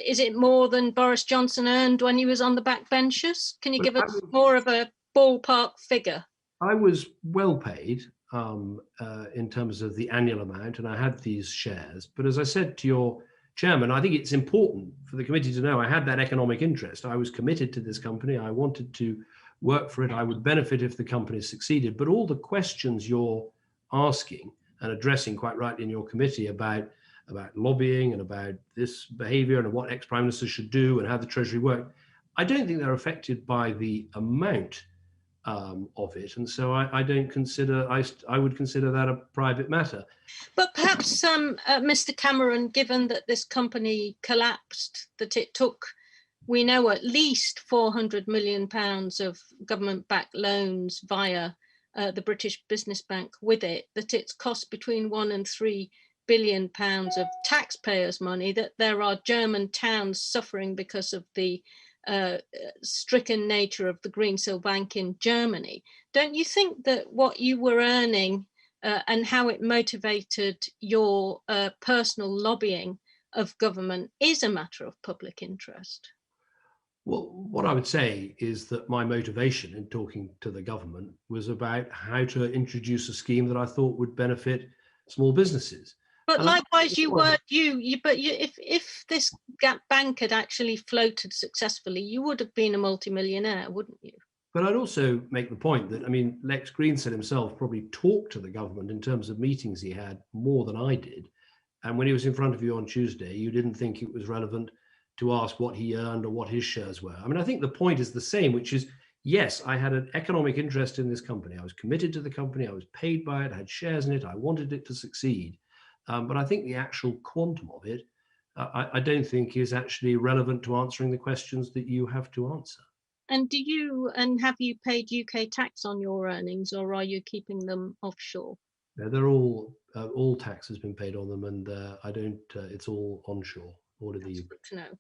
Is it more than Boris Johnson earned when he was on the backbenches? Can you give us more of a ballpark figure? I was well paid. in terms of the annual amount, and I had these shares. But as I said to your chairman, I think it's important for the committee to know I had that economic interest. I was committed to this company. I wanted to work for it. I would benefit if the company succeeded. But all the questions you're asking and addressing quite rightly in your committee about lobbying and about this behavior and what ex-prime ministers should do and how the Treasury worked, I don't think they're affected by the amount of it, and so I don't consider, I would consider that a private matter. But perhaps, Mr. Cameron, given that this company collapsed, that it took, we know, at least £400 million of government-backed loans via the British Business Bank with it, that it's cost between £1 and £3 billion of taxpayers' money, that there are German towns suffering because of the stricken nature of the Greensill Bank in Germany. Don't you think that what you were earning and how it motivated your personal lobbying of government is a matter of public interest? Well, what I would say is that my motivation in talking to the government was about how to introduce a scheme that I thought would benefit small businesses. But likewise, if this bank had actually floated successfully, you would have been a multimillionaire, wouldn't you? But I'd also make the point that, I mean, Lex Greensill himself probably talked to the government in terms of meetings he had more than I did. And when he was in front of you on Tuesday, you didn't think it was relevant to ask what he earned or what his shares were. I mean, I think the point is the same, which is, yes, I had an economic interest in this company. I was committed to the company. I was paid by it. I had shares in it. I wanted it to succeed. But I think the actual quantum of it, I don't think is actually relevant to answering the questions that you have to answer. And have you paid UK tax on your earnings, or are you keeping them offshore? They're all tax has been paid on them, and I don't. It's all onshore. All of these. Good to know.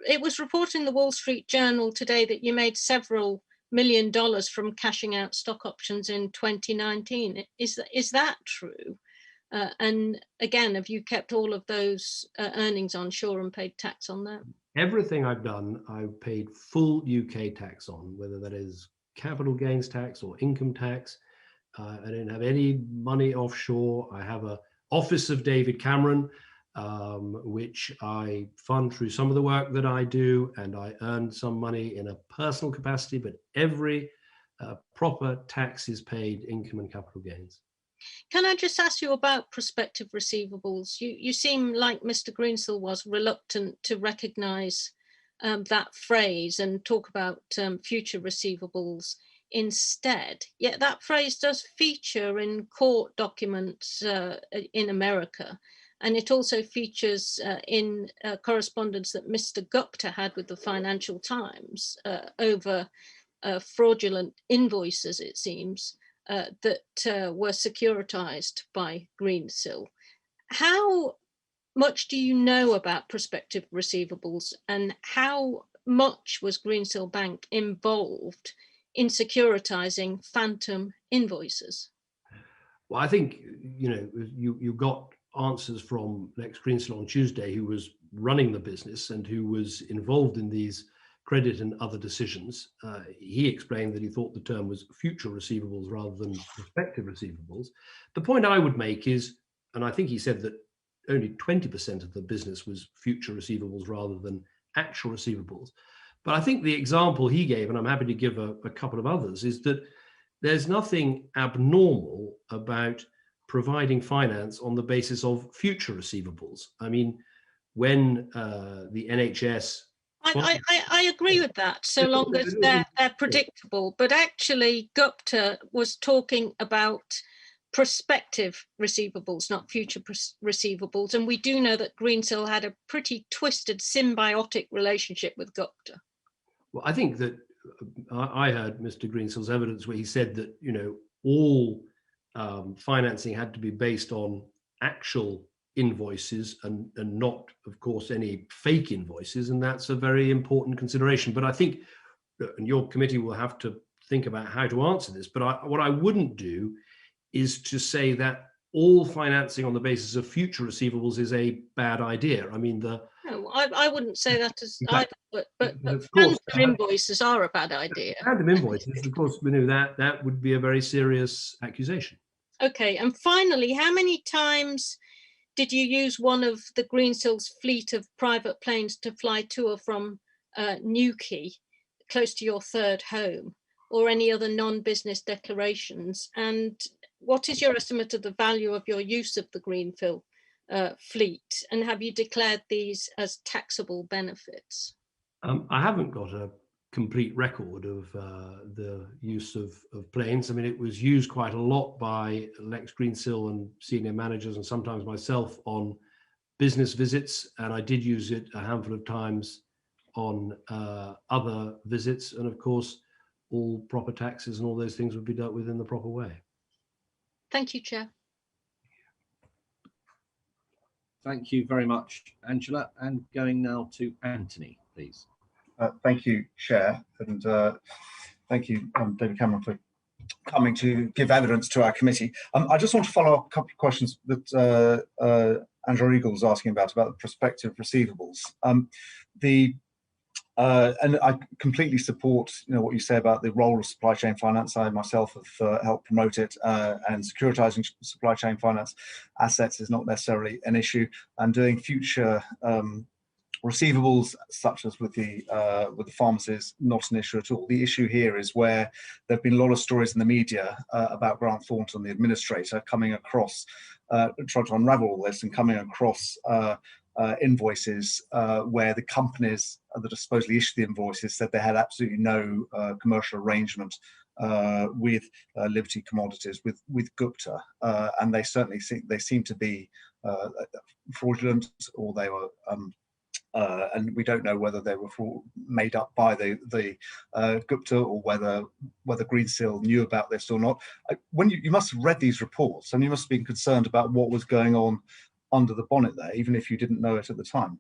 It was reported in the Wall Street Journal today that you made several $1 million from cashing out stock options in 2019. Is that true? And again, have you kept all of those earnings onshore and paid tax on them? Everything I've done, I've paid full UK tax on, whether that is capital gains tax or income tax. I don't have any money offshore. I have an office of David Cameron, which I fund through some of the work that I do, and I earn some money in a personal capacity, but every proper tax is paid, income and capital gains. Can I just ask you about prospective receivables? You seem like Mr. Greensill was reluctant to recognise that phrase and talk about future receivables instead. Yet that phrase does feature in court documents in America, and it also features in correspondence that Mr. Gupta had with the Financial Times over fraudulent invoices, it seems, that were securitized by Greensill. How much do you know about prospective receivables, and how much was Greensill Bank involved in securitizing phantom invoices? Well, I think, you got answers from Lex Greensill on Tuesday, who was running the business and who was involved in these credit and other decisions. He explained that he thought the term was future receivables rather than prospective receivables. The point I would make is, and I think he said that only 20% of the business was future receivables rather than actual receivables. But I think the example he gave, and I'm happy to give a couple of others, is that there's nothing abnormal about providing finance on the basis of future receivables. I mean, when the NHS... I agree with that, so long as they're predictable. But actually, Gupta was talking about prospective receivables, not future receivables. And we do know that Greensill had a pretty twisted symbiotic relationship with Gupta. Well, I think that I heard Mr. Greensill's evidence where he said that, all financing had to be based on actual invoices and not, of course, any fake invoices, and that's a very important consideration. But I think, and your committee will have to think about how to answer this, but what I wouldn't do is to say that all financing on the basis of future receivables is a bad idea. I mean, no, I wouldn't say that as either, but phantom invoices are a bad idea. Phantom invoices, of course, that would be a very serious accusation. Okay, and finally, how many times did you use one of the Greensill's fleet of private planes to fly to or from Newquay, close to your third home, or any other non-business declarations? And what is your estimate of the value of your use of the Greensill fleet? And have you declared these as taxable benefits? I haven't got a complete record of the use of planes. I mean, it was used quite a lot by Lex Greensill and senior managers, and sometimes myself, on business visits, and I did use it a handful of times on other visits. And of course, all proper taxes and all those things would be dealt with in the proper way. Thank you, Chair. Thank you very much, Angela. And going now to Anthony, please. Thank you, Chair, and thank you, David Cameron, for coming to give evidence to our committee. I just want to follow up a couple of questions that Angela Eagle was asking about the prospective receivables. And I completely support, what you say about the role of supply chain finance. I myself have helped promote it, and securitizing supply chain finance assets is not necessarily an issue. And doing future receivables, such as with the pharmacies, not an issue at all. The issue here is where there have been a lot of stories in the media about Grant Thornton, the administrator, coming across, trying to unravel all this and coming across invoices where the companies that are supposedly issued the invoices said they had absolutely no commercial arrangement with Liberty Commodities, with Gupta, and they certainly seem to be fraudulent, or they were. And we don't know whether they were made up by the Gupta, or whether Greensill knew about this or not. When you must have read these reports, and you must have been concerned about what was going on under the bonnet there, even if you didn't know it at the time.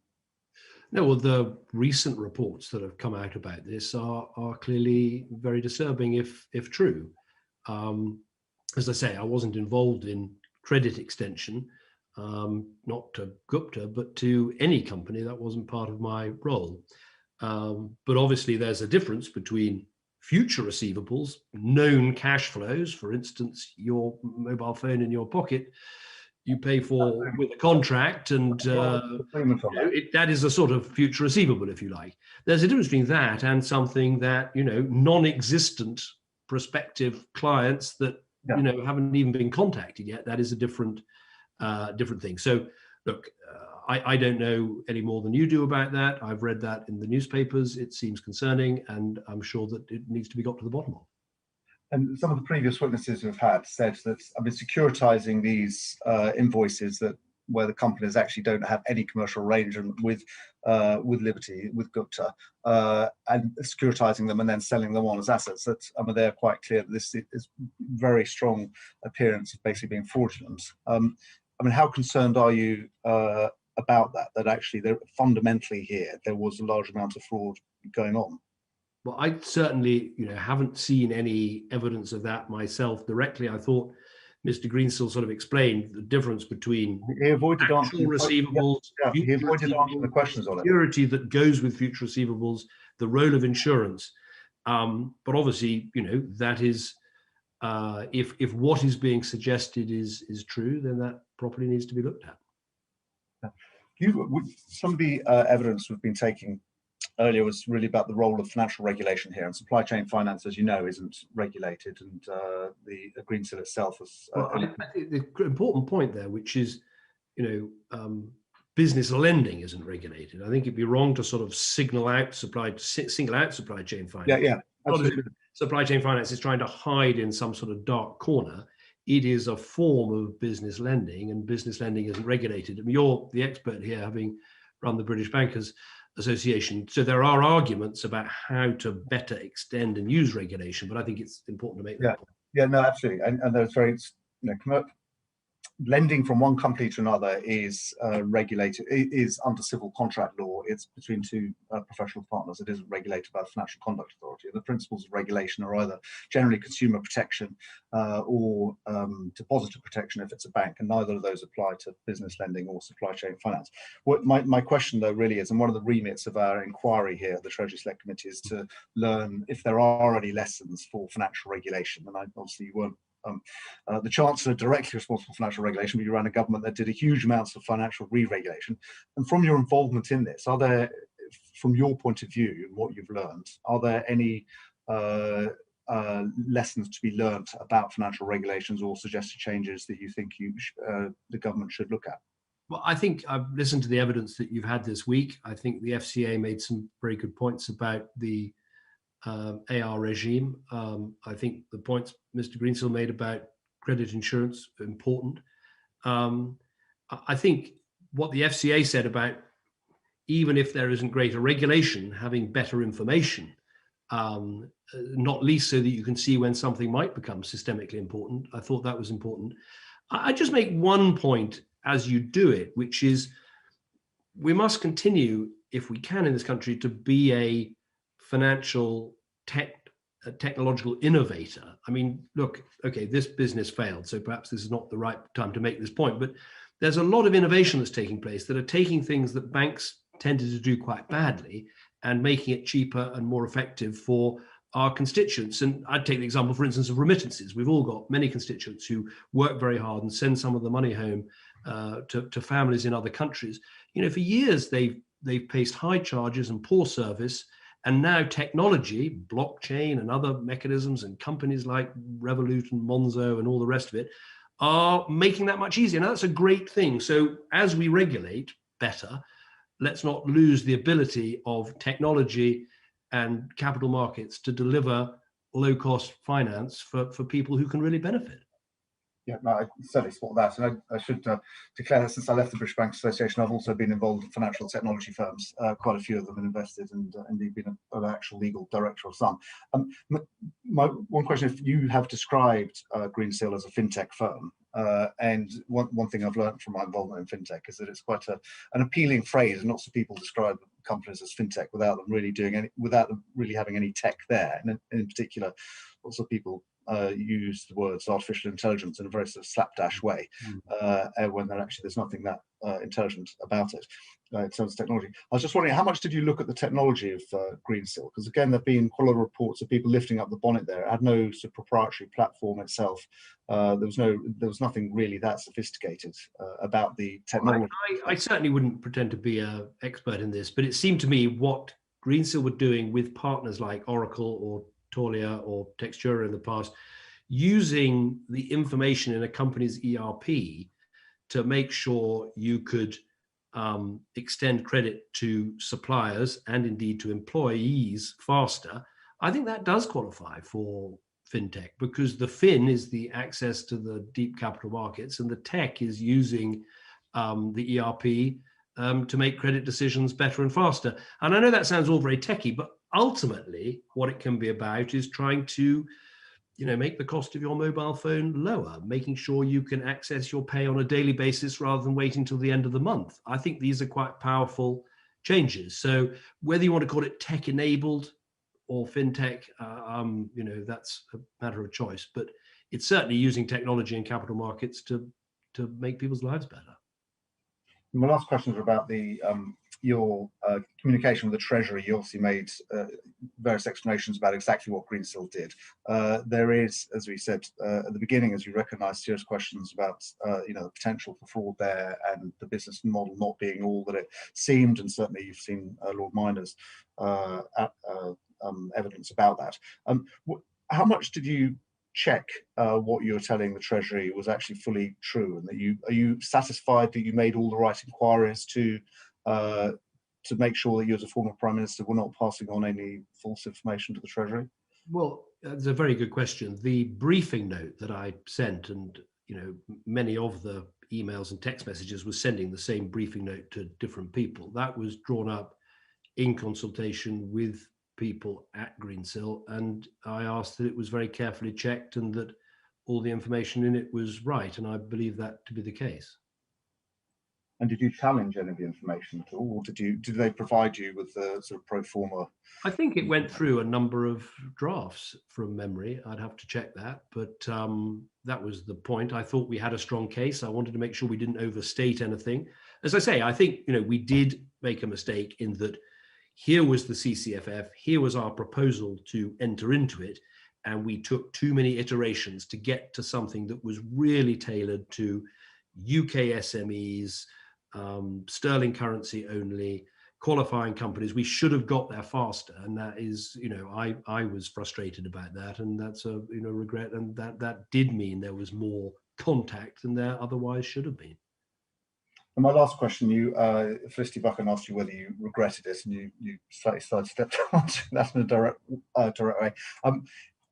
No, well, the recent reports that have come out about this are clearly very disturbing, if true. As I say, I wasn't involved in credit extension, not to Gupta, but to any company. That wasn't part of my role. But obviously there's a difference between future receivables, known cash flows. For instance, your mobile phone in your pocket, you pay for with a contract, and that is a sort of future receivable, if you like. There's a difference between that and something that, non-existent prospective clients that haven't even been contacted yet. That is a different thing. So look, I don't know any more than you do about that. I've read that in the newspapers. It seems concerning, and I'm sure that it needs to be got to the bottom of. And some of the previous witnesses we've had said that, securitizing these invoices where the companies actually don't have any commercial arrangement with Liberty, with Gupta, and securitizing them and then selling them on as assets. They're quite clear that this is very strong appearance of basically being fraudulent. How concerned are you about that? That actually, fundamentally here, there was a large amount of fraud going on. Well, I certainly, haven't seen any evidence of that myself directly. I thought Mr. Greensill sort of explained the difference between actual receivables, he avoided answering the questions on it. Security that goes with future receivables, the role of insurance. But obviously, that is, if what is being suggested is true, then that properly needs to be looked at. Some of the evidence we've been taking earlier was really about the role of financial regulation here, and supply chain finance, as you know, isn't regulated, and the Greensill itself is. I think the important point there, which is, business lending isn't regulated. I think it'd be wrong to sort of single out supply chain finance. Yeah, absolutely. Supply chain finance is trying to hide in some sort of dark corner. It is a form of business lending, and business lending isn't regulated. I mean, you're the expert here, having run the British Bankers Association. So there are arguments about how to better extend and use regulation, but I think it's important to make that point. Yeah, no, absolutely. And there's very, lending from one company to another is regulated, is under civil contract law. It's between two professional partners. It isn't regulated by the Financial Conduct Authority. The principles of regulation are either generally consumer protection or depositor protection if it's a bank, and neither of those apply to business lending or supply chain finance. What my question though really is, and one of the remits of our inquiry here at the Treasury Select Committee, is to learn if there are any lessons for financial regulation. And obviously you weren't The Chancellor directly responsible for financial regulation, but you ran a government that did a huge amounts of financial re-regulation. And from your involvement in this, are there, from your point of view and what you've learned, are there any lessons to be learned about financial regulations or suggested changes that you think the government should look at? Well, I think I've listened to the evidence that you've had this week. I think the FCA made some very good points about the AR regime. I think the points Mr. Greensill made about credit insurance are important. I think what the FCA said about, even if there isn't greater regulation, having better information, not least so that you can see when something might become systemically important. I thought that was important. I just make one point as you do it, which is we must continue, if we can in this country, to be a financial technological innovator. I mean, look, okay, this business failed, so perhaps this is not the right time to make this point, but there's a lot of innovation that's taking place that are taking things that banks tended to do quite badly and making it cheaper and more effective for our constituents. And I'd take the example, for instance, of remittances. We've all got many constituents who work very hard and send some of the money home to families in other countries. You know, for years they've faced high charges and poor service, and now technology, blockchain and other mechanisms and companies like Revolut and Monzo and all the rest of it are making that much easier. Now that's a great thing. So as we regulate better, let's not lose the ability of technology and capital markets to deliver low-cost finance for people who can really benefit. Yeah, no, I certainly support that. And I should declare that since I left the British Bank Association, I've also been involved in financial technology firms, quite a few of them, and invested and indeed been an actual legal director of some. My one question, if you have described Greensill as a fintech firm, and one thing I've learned from my involvement in fintech is that it's quite an appealing phrase, and lots of people describe companies as fintech without them really having any tech there. And in particular, lots of people use the words artificial intelligence in a very sort of slapdash way, when there's nothing that intelligent about it in terms of technology. I was just wondering, how much did you look at the technology of Greensill? Because again, there've been quite a lot of reports of people lifting up the bonnet there. It had no sort of proprietary platform itself. There was nothing really that sophisticated about the technology. I certainly wouldn't pretend to be an expert in this, but it seemed to me what Greensill were doing with partners like Oracle or Taulia or Textura in the past, using the information in a company's ERP to make sure you could extend credit to suppliers and indeed to employees faster. I think that does qualify for fintech, because the fin is the access to the deep capital markets, and the tech is using the ERP to make credit decisions better and faster. And I know that sounds all very techy, but ultimately what it can be about is trying to, make the cost of your mobile phone lower, making sure you can access your pay on a daily basis rather than waiting till the end of the month. I think these are quite powerful changes. So whether you want to call it tech enabled or fintech, that's a matter of choice, but it's certainly using technology and capital markets to make people's lives better. My last question is about your communication with the Treasury. You obviously made various explanations about exactly what Greensill did. There is, as we said at the beginning, as you recognise, serious questions about the potential for fraud there, and the business model not being all that it seemed. And certainly, you've seen Lord Minor's evidence about that. How much did you check what you were telling the Treasury was actually fully true, and that are you satisfied that you made all the right inquiries to make sure that you, as a former Prime Minister, were not passing on any false information to the Treasury? Well, that's a very good question. The briefing note that I sent, and many of the emails and text messages was sending the same briefing note to different people. That was drawn up in consultation with people at Greensill, and I asked that it was very carefully checked and that all the information in it was right, and I believe that to be the case. And did you challenge any of the information at all, or did they provide you with the sort of pro forma? I think it went through a number of drafts from memory. I'd have to check that, but that was the point. I thought we had a strong case. I wanted to make sure we didn't overstate anything. As I say, I think we did make a mistake in that here was the CCFF, here was our proposal to enter into it, and we took too many iterations to get to something that was really tailored to UK SMEs, sterling currency only, qualifying companies. We should have got there faster, and that is, I was frustrated about that, and that's a regret, and that did mean there was more contact than there otherwise should have been. And my last question, Felicity Buchan asked you whether you regretted it, and you slightly sidestepped answering that in a direct way.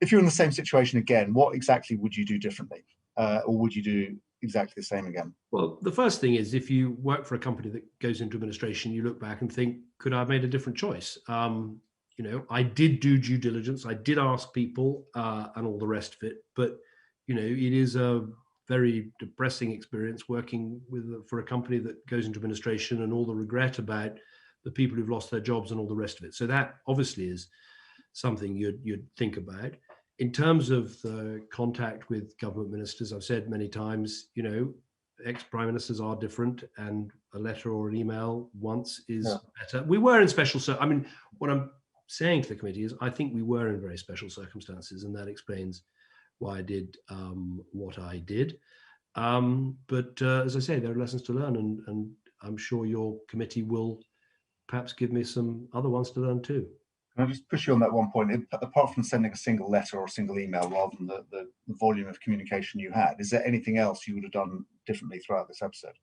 If you're in the same situation again, what exactly would you do differently, or would you do exactly the same again? Well, the first thing is, if you work for a company that goes into administration, you look back and think, could I have made a different choice? I did do due diligence, I did ask people, and all the rest of it, but it is a very depressing experience working for a company that goes into administration, and all the regret about the people who've lost their jobs and all the rest of it. So that obviously is something you'd think about. In terms of the contact with government ministers, I've said many times, ex-prime ministers are different, and a letter or an email once is better. We were in special, what I'm saying to the committee is, I think we were in very special circumstances, and that explains why I did what I did. But as I say, there are lessons to learn, and I'm sure your committee will perhaps give me some other ones to learn too. Can I just push you on that one point? Apart from sending a single letter or a single email rather than the volume of communication you had, is there anything else you would have done differently throughout this episode?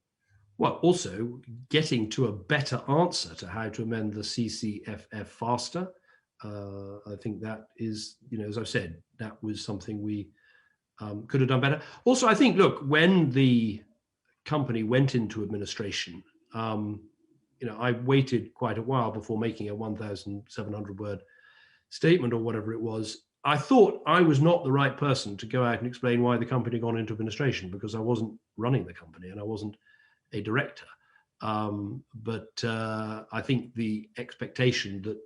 Well, also getting to a better answer to how to amend the CCFF faster. I think that is, as I've said, that was something we could have done better. Also, I think, look, when the company went into administration, I waited quite a while before making a 1,700 word statement or whatever it was. I thought I was not the right person to go out and explain why the company had gone into administration, because I wasn't running the company and I wasn't a director. But I think the expectation that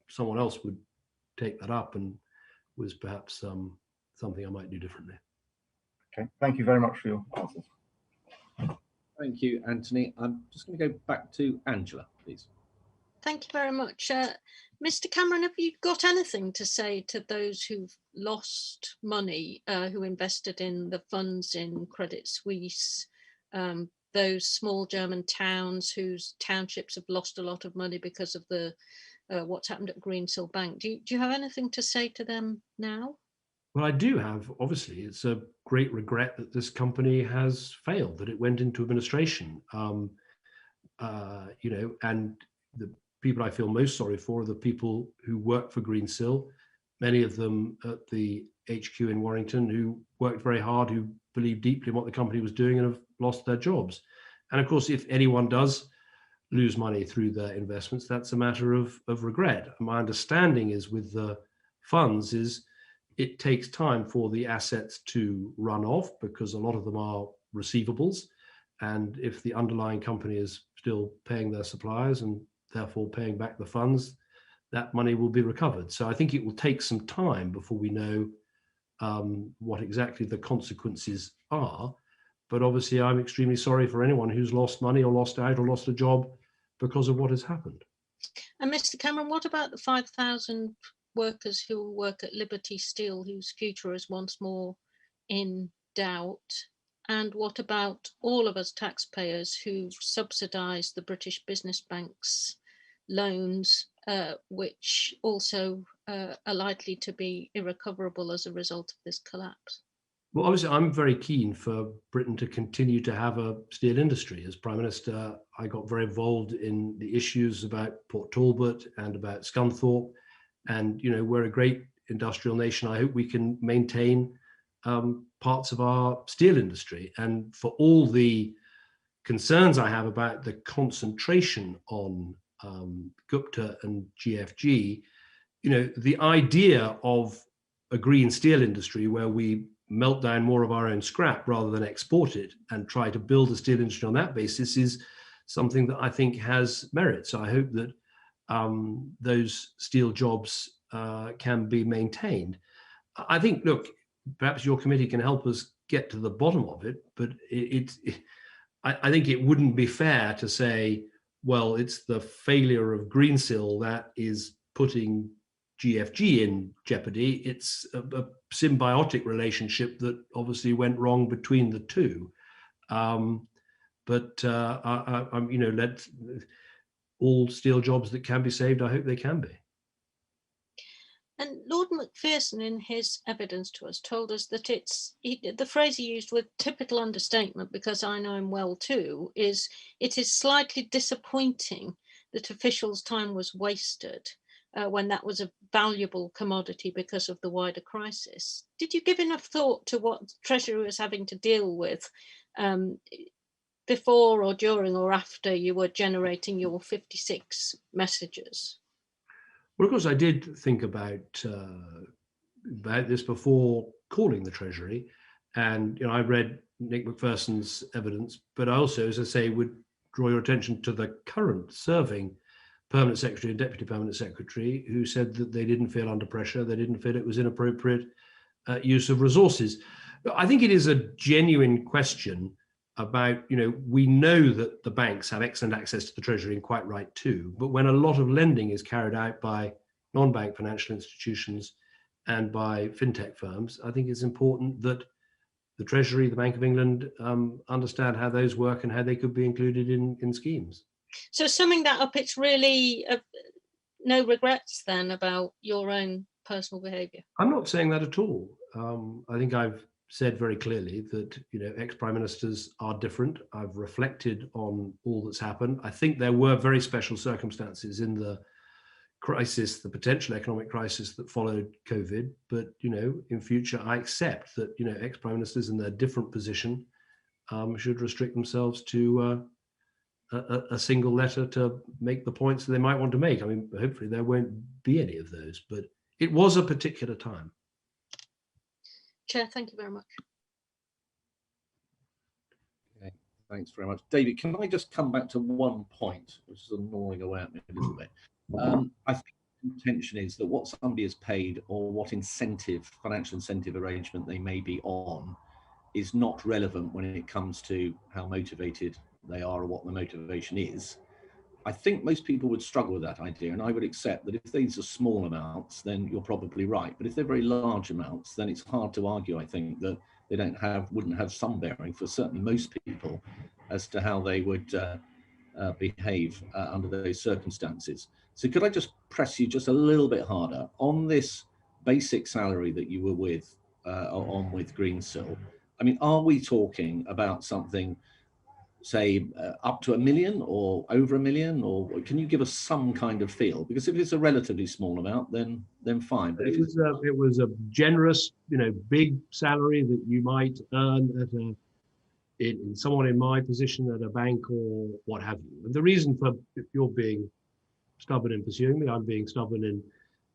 someone else would take that up and was perhaps something I might do differently. Okay, thank you very much for your answers. Thank you, Anthony. I'm just going to go back to Angela, please. Thank you very much. Mr. Cameron, have you got anything to say to those who've lost money, who invested in the funds in Credit Suisse, those small German towns whose townships have lost a lot of money because of the what's happened at Greensill Bank? Do you have anything to say to them now? Well, I do have. Obviously, it's a great regret that this company has failed, that it went into administration. And the people I feel most sorry for are the people who work for Greensill, many of them at the HQ in Warrington, who worked very hard, who believed deeply in what the company was doing and have lost their jobs. And of course, if anyone does lose money through their investments, that's a matter of regret. And my understanding is with the funds is it takes time for the assets to run off, because a lot of them are receivables. And if the underlying company is still paying their suppliers and therefore paying back the funds, that money will be recovered. So I think it will take some time before we know what exactly the consequences are. But obviously, I'm extremely sorry for anyone who's lost money or lost out or lost a job because of what has happened. And Mr. Cameron, what about the 5,000 workers who work at Liberty Steel, whose future is once more in doubt? And what about all of us taxpayers who've subsidised the British Business Bank's loans, which also are likely to be irrecoverable as a result of this collapse? Well, obviously, I'm very keen for Britain to continue to have a steel industry. As Prime Minister, I got very involved in the issues about Port Talbot and about Scunthorpe. And, we're a great industrial nation. I hope we can maintain parts of our steel industry. And for all the concerns I have about the concentration on Gupta and GFG, the idea of a green steel industry where we melt down more of our own scrap rather than export it and try to build a steel industry on that basis is something that I think has merit. So I hope that those steel jobs can be maintained. I think, look, perhaps your committee can help us get to the bottom of it, but I think it wouldn't be fair to say, well, it's the failure of Greensill that is putting GFG in jeopardy. It's a symbiotic relationship that obviously went wrong between the two. I'm, let all steel jobs that can be saved, I hope they can be. And Lord Macpherson, in his evidence to us, told us that the phrase he used with typical understatement, because I know him well too, is it is slightly disappointing that officials' time was wasted when that was a valuable commodity because of the wider crisis. Did you give enough thought to what Treasury was having to deal with before or during or after you were generating your 56 messages? Well, of course, I did think about this before calling the Treasury, and I read Nick Macpherson's evidence, but I also, as I say, would draw your attention to the current serving Permanent Secretary and Deputy Permanent Secretary, who said that they didn't feel under pressure, they didn't feel it was inappropriate use of resources. I think it is a genuine question about, we know that the banks have excellent access to the Treasury, and quite right too, but when a lot of lending is carried out by non-bank financial institutions and by fintech firms, I think it's important that the Treasury, the Bank of England, understand how those work and how they could be included in schemes. So summing that up, it's really no regrets then about your own personal behaviour? I'm not saying that at all. I think I've said very clearly that ex-prime ministers are different. I've reflected on all that's happened. I think there were very special circumstances in the crisis, the potential economic crisis that followed COVID. But in future, I accept that ex-prime ministers in their different position should restrict themselves to a single letter to make the points that they might want to make. I mean, hopefully there won't be any of those, but it was a particular time. Chair, thank you very much. Okay, thanks very much. David, can I just come back to one point, which is gnawing away at me a little bit? I think the intention is that what somebody is paid or what financial incentive arrangement they may be on is not relevant when it comes to how motivated they are or what the motivation is. I think most people would struggle with that idea, and I would accept that if these are small amounts, then you're probably right. But if they're very large amounts, then it's hard to argue, I think, that they wouldn't have some bearing for certainly most people as to how they would behave under those circumstances. So could I just press you just a little bit harder on this basic salary that you were with Greensill? I mean, are we talking about something, say, up to $1 million or over $1 million, or can you give us some kind of feel? Because if it's a relatively small amount, then fine. But it was a generous, big salary that you might earn in someone in my position at a bank or what have you. And the reason for, if you're being stubborn in pursuing me, I'm being stubborn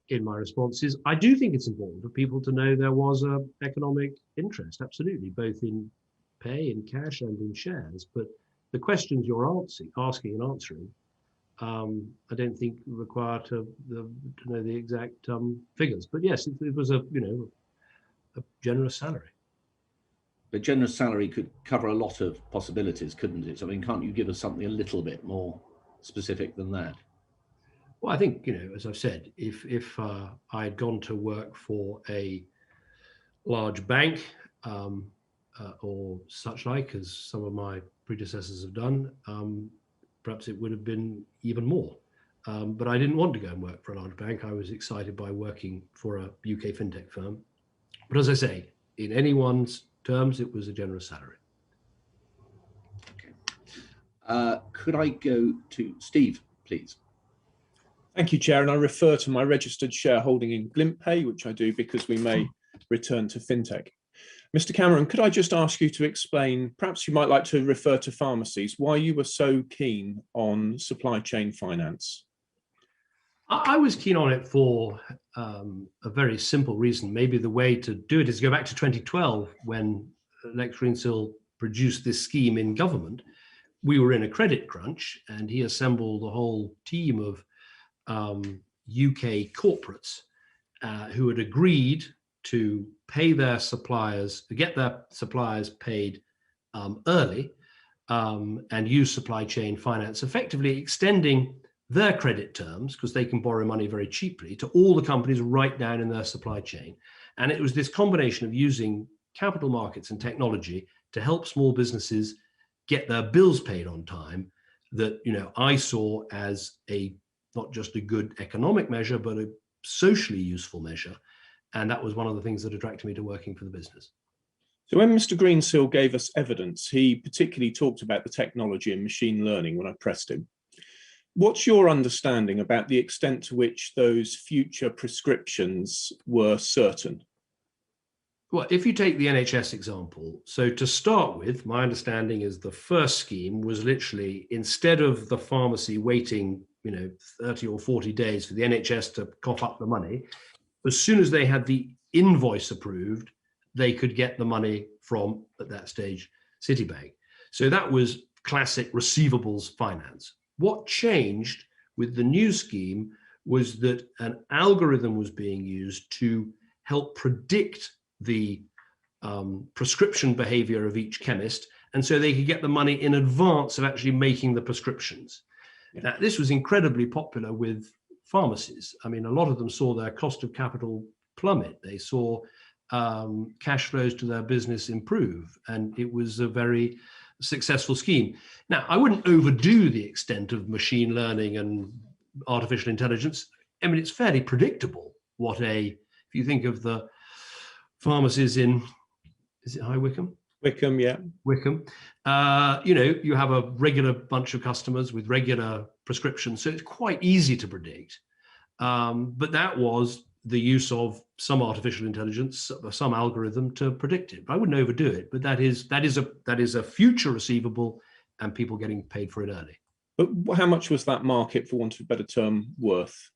in my responses. I do think it's important for people to know there was an economic interest, absolutely, both in pay in cash and in shares. But the questions you're asking and answering, I don't think require to know the exact figures. But yes, it was a generous salary. A generous salary could cover a lot of possibilities, couldn't it? I mean, can't you give us something a little bit more specific than that? Well, I think, as I've said, if I had gone to work for a large bank or such like, as some of my predecessors have done, perhaps it would have been even more. But I didn't want to go and work for a large bank. I was excited by working for a UK fintech firm. But as I say, in anyone's terms, it was a generous salary. Okay. Could I go to Steve, please? Thank you, Chair. And I refer to my registered shareholding in GlimpPay, which I do because we may return to fintech. Mr. Cameron, could I just ask you to explain, perhaps you might like to refer to pharmacies, why you were so keen on supply chain finance? I was keen on it for a very simple reason. Maybe the way to do it is to go back to 2012 when Lex Greensill produced this scheme in government. We were in a credit crunch and he assembled a whole team of UK corporates who had agreed to pay their suppliers, to get their suppliers paid early and use supply chain finance, effectively extending their credit terms, because they can borrow money very cheaply, to all the companies right down in their supply chain. And it was this combination of using capital markets and technology to help small businesses get their bills paid on time that, you know, I saw as not just a good economic measure, but a socially useful measure. And that was one of the things that attracted me to working for the business. So when Mr. Greensill gave us evidence, he particularly talked about the technology and machine learning when I pressed him. What's your understanding about the extent to which those future prescriptions were certain? Well, if you take the NHS example, so to start with, my understanding is the first scheme was literally, instead of the pharmacy waiting, 30 or 40 days for the NHS to cough up the money, as soon as they had the invoice approved, they could get the money from, at that stage, Citibank. So that was classic receivables finance. What changed with the new scheme was that an algorithm was being used to help predict the prescription behavior of each chemist, and so they could get the money in advance of actually making the prescriptions. Yeah. Now, this was incredibly popular with pharmacies. I mean, a lot of them saw their cost of capital plummet. They saw cash flows to their business improve, and it was a very successful scheme. Now, I wouldn't overdo the extent of machine learning and artificial intelligence. I mean, it's fairly predictable if you think of the pharmacies in, is it High Wycombe? Wycombe, yeah. Wycombe. You have a regular bunch of customers with regular prescriptions, so it's quite easy to predict. But that was the use of some artificial intelligence, some algorithm to predict it. But I wouldn't overdo it. But that is a future receivable, and people getting paid for it early. But how much was that market, for want of a better term, worth?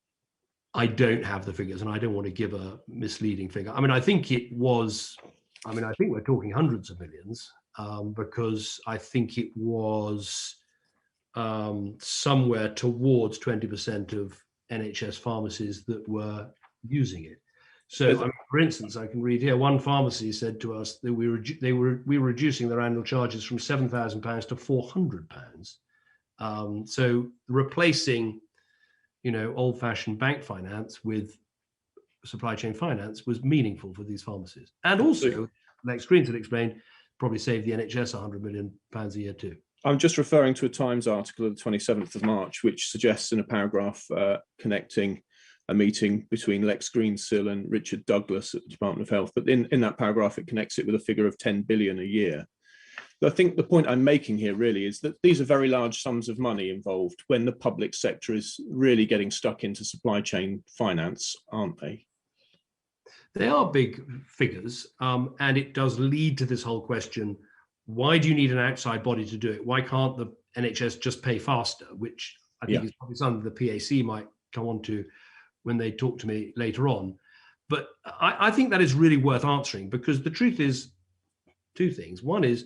I don't have the figures, and I don't want to give a misleading figure. I mean, I think we're talking hundreds of millions, because I think it was somewhere towards 20% of NHS pharmacies that were using it. So, I mean, for instance, I can read here, one pharmacy said to us that we were reducing their annual charges from £7,000 to £400. So replacing, old-fashioned bank finance with supply chain finance was meaningful for these pharmacies. And also, Lex Greensill explained, probably saved the NHS £100 million a year too. I'm just referring to a Times article of the 27th of March, which suggests in a paragraph connecting a meeting between Lex Greensill and Richard Douglas at the Department of Health. But in that paragraph, it connects it with a figure of 10 billion a year. But I think the point I'm making here really is that these are very large sums of money involved when the public sector is really getting stuck into supply chain finance, aren't they? They are big figures, and it does lead to this whole question, why do you need an outside body to do it? Why can't the NHS just pay faster? Which I think is probably something the PAC might come on to when they talk to me later on. But I think that is really worth answering, because the truth is two things. One is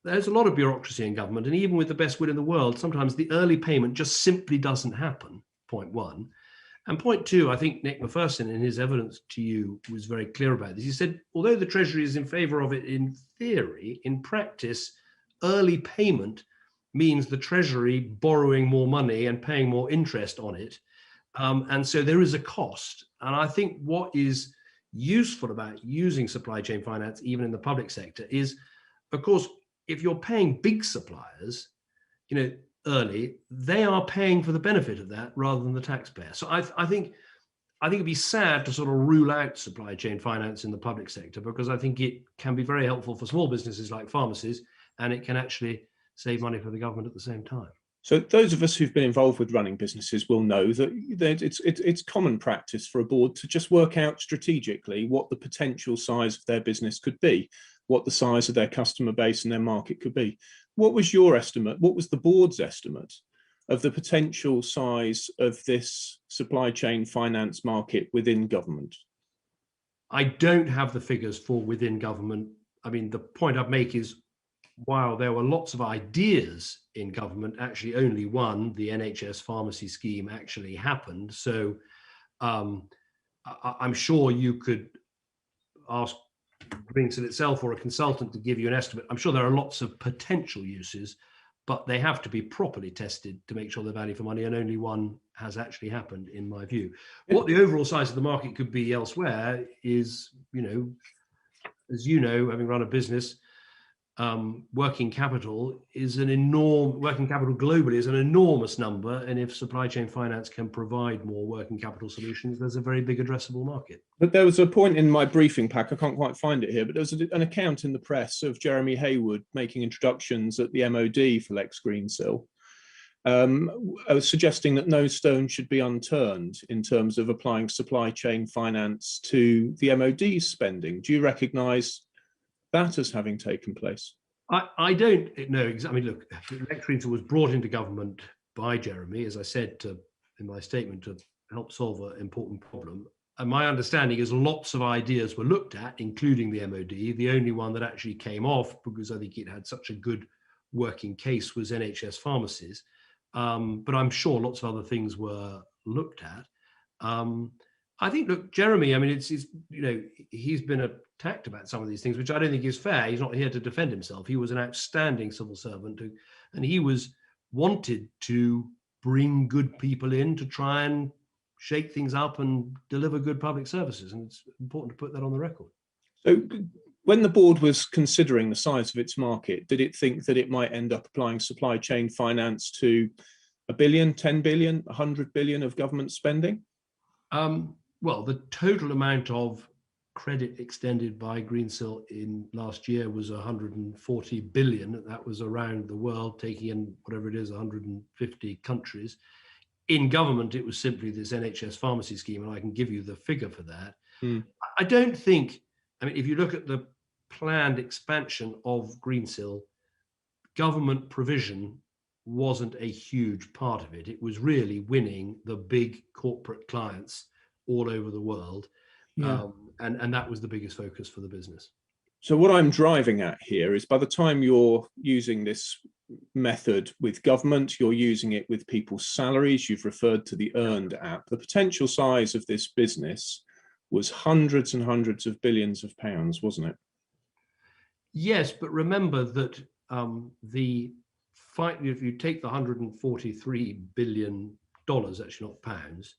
there's a lot of bureaucracy in government, and even with the best will in the world, sometimes the early payment just simply doesn't happen, point one. And point two, I think Nick Macpherson in his evidence to you was very clear about this. He said, although the Treasury is in favour of it in theory, in practice, early payment means the Treasury borrowing more money and paying more interest on it. And so there is a cost. And I think what is useful about using supply chain finance, even in the public sector, is, of course, if you're paying big suppliers, early, they are paying for the benefit of that rather than the taxpayer. So I think it'd be sad to sort of rule out supply chain finance in the public sector, because I think it can be very helpful for small businesses like pharmacies, and it can actually save money for the government at the same time. So those of us who've been involved with running businesses will know that it's common practice for a board to just work out strategically what the potential size of their business could be, what the size of their customer base and their market could be. What was your estimate? What was the board's estimate of the potential size of this supply chain finance market within government? I don't have the figures for within government. I mean, the point I'd make is, while there were lots of ideas in government, actually only one, the NHS pharmacy scheme, actually happened. So I'm sure you could ask Greensill itself or a consultant to give you an estimate. I'm sure there are lots of potential uses. but they have to be properly tested to make sure they're value for money, and only one has actually happened, in my view. What the overall size of the market could be elsewhere is, as you know, having run a business, working capital globally is an enormous number, and if supply chain finance can provide more working capital solutions, there's a very big addressable market. But there was a point in my briefing pack, I can't quite find it here, but there was an account in the press of Jeremy Haywood making introductions at the MOD for Lex Greensill, suggesting that no stone should be unturned in terms of applying supply chain finance to the MOD's spending. Do you recognise that as having taken place? I don't know exactly. I mean, look, Lex Greensill was brought into government by Jeremy, as I said in my statement, to help solve an important problem. And my understanding is lots of ideas were looked at, including the MOD. The only one that actually came off, because I think it had such a good working case, was NHS pharmacies. But I'm sure lots of other things were looked at. I think, look, Jeremy, I mean, he's been attacked about some of these things, which I don't think is fair. He's not here to defend himself. He was an outstanding civil servant, and he wanted to bring good people in to try and shake things up and deliver good public services. And it's important to put that on the record. So when the board was considering the size of its market, did it think that it might end up applying supply chain finance to 1 billion, 10 billion, 100 billion of government spending? Well, the total amount of credit extended by Greensill in last year was 140 billion. That was around the world, taking in whatever it is, 150 countries. In government, it was simply this NHS pharmacy scheme, and I can give you the figure for that. I don't think, I mean, if you look at the planned expansion of Greensill, government provision wasn't a huge part of it. It was really winning the big corporate clients all over the world. Yeah. And that was the biggest focus for the business. So what I'm driving at here is, by the time you're using this method with government, you're using it with people's salaries. You've referred to the Earned app. The potential size of this business was hundreds and hundreds of billions of pounds, wasn't it? Yes, but remember that if you take the $143 billion, actually not pounds,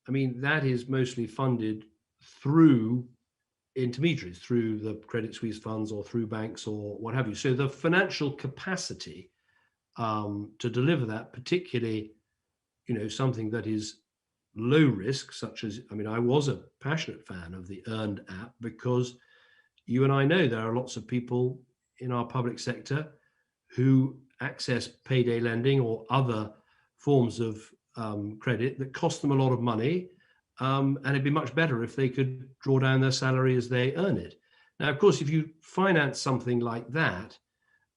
I mean, that is mostly funded through intermediaries, through the Credit Suisse funds or through banks or what have you. So the financial capacity to deliver that, particularly, something that is low risk, such as, I mean, I was a passionate fan of the Earned app, because you and I know there are lots of people in our public sector who access payday lending or other forms of credit that cost them a lot of money, and it'd be much better if they could draw down their salary as they earn it. Now, of course, if you finance something like that,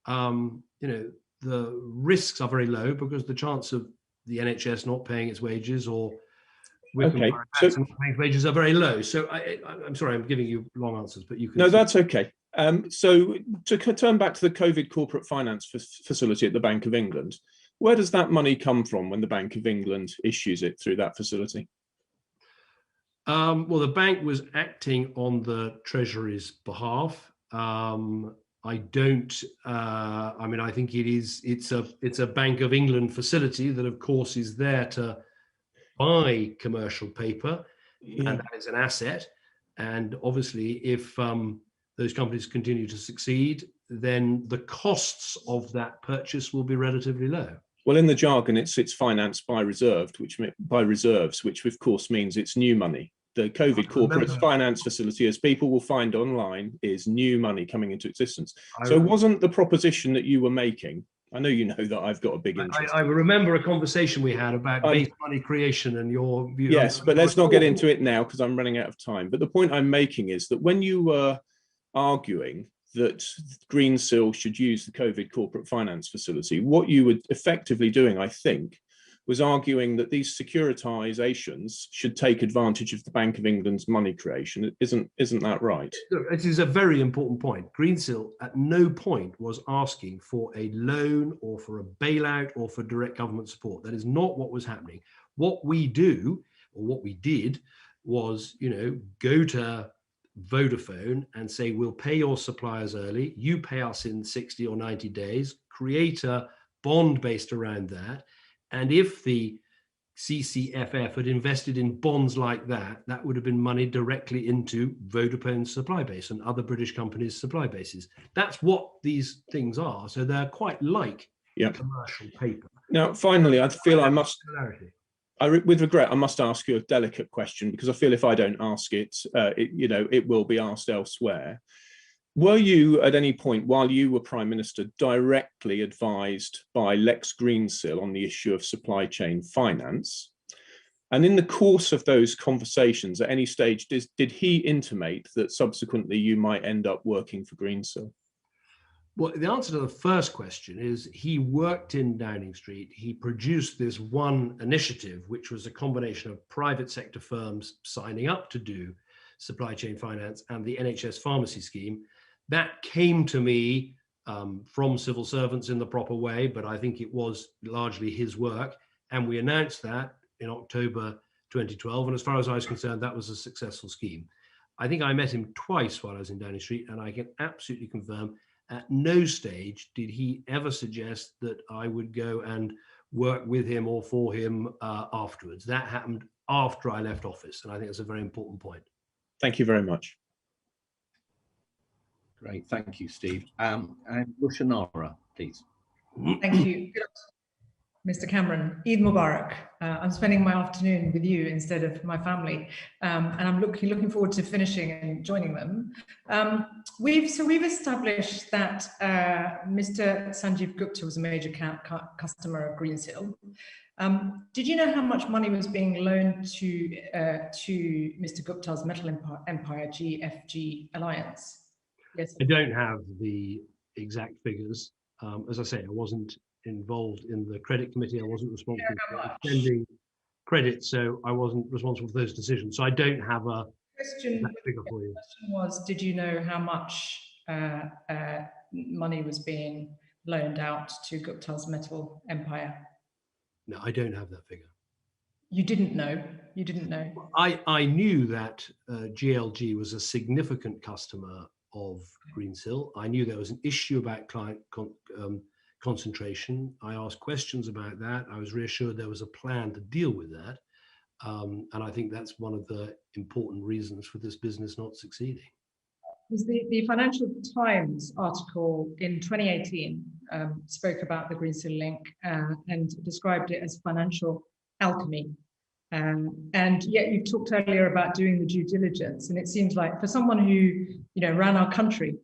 the risks are very low, because the chance of the NHS not paying its wages or not paying its wages are very low. So I'm sorry, I'm giving you long answers, but you can. No, that's okay. So to turn back to the COVID corporate finance facility at the Bank of England, where does that money come from when the Bank of England issues it through that facility? Well, the bank was acting on the Treasury's behalf. I don't. I mean, I think it's a Bank of England facility that, of course, is there to buy commercial paper, and that is an asset. And obviously, if those companies continue to succeed, then the costs of that purchase will be relatively low. Well, in the jargon, it's financed by reserves, which of course means it's new money. The COVID corporate finance facility, as people will find online, is new money coming into existence. So wasn't the proposition that you were making, I know you know that I've got a big interest. I remember a conversation we had about base money creation and your view. Yes, but let's not get into it now because I'm running out of time. But the point I'm making is that when you were arguing that Greensill should use the COVID corporate finance facility, what you were effectively doing, I think, was arguing that these securitizations should take advantage of the Bank of England's money creation. Isn't that right? It is a very important point. Greensill at no point was asking for a loan or for a bailout or for direct government support. That is not what was happening. What we do, or what we did, was, go to Vodafone and say, we'll pay your suppliers early, you pay us in 60 or 90 days, create a bond based around that. And if the CCFF had invested in bonds like that, that would have been money directly into Vodafone's supply base and other British companies' supply bases. That's what these things are. So they're quite like commercial paper. Now, finally, I feel I must, with regret, I must ask you a delicate question, because I feel if I don't ask it, it will be asked elsewhere. Were you at any point while you were Prime Minister directly advised by Lex Greensill on the issue of supply chain finance? And in the course of those conversations, at any stage, did he intimate that subsequently you might end up working for Greensill? Well, the answer to the first question is he worked in Downing Street. He produced this one initiative, which was a combination of private sector firms signing up to do supply chain finance and the NHS pharmacy scheme. That came to me from civil servants in the proper way, but I think it was largely his work. And we announced that in October 2012. And as far as I was concerned, that was a successful scheme. I think I met him twice while I was in Downing Street, and I can absolutely confirm at no stage did he ever suggest that I would go and work with him or for him afterwards. That happened after I left office, and I think that's a very important point. Thank you very much. Great, thank you, Steve. And Lushanara, please. Thank you. Good Mr. Cameron, Eid Mubarak. I'm spending my afternoon with you instead of my family, and I'm looking forward to finishing and joining them. We've established that Mr. Sanjeev Gupta was a major customer of Greensill. Did you know how much money was being loaned to Mr. Gupta's Metal Empire GFG Alliance? Yes. I don't have the exact figures. As I say, I wasn't involved in the credit committee. I wasn't responsible for extending credit, so I wasn't responsible for those decisions. So I don't have a figure for you. The question was, did you know how much money was being loaned out to Gupta's Metal Empire? No, I don't have that figure. You didn't know? You didn't know? I knew that GLG was a significant customer of Greensill. I knew there was an issue about client concentration. I asked questions about that. I was reassured there was a plan to deal with that. And I think that's one of the important reasons for this business not succeeding. The Financial Times article in 2018 spoke about the Greensill link and described it as financial alchemy. And yet you talked earlier about doing the due diligence, and it seems like for someone who ran our country,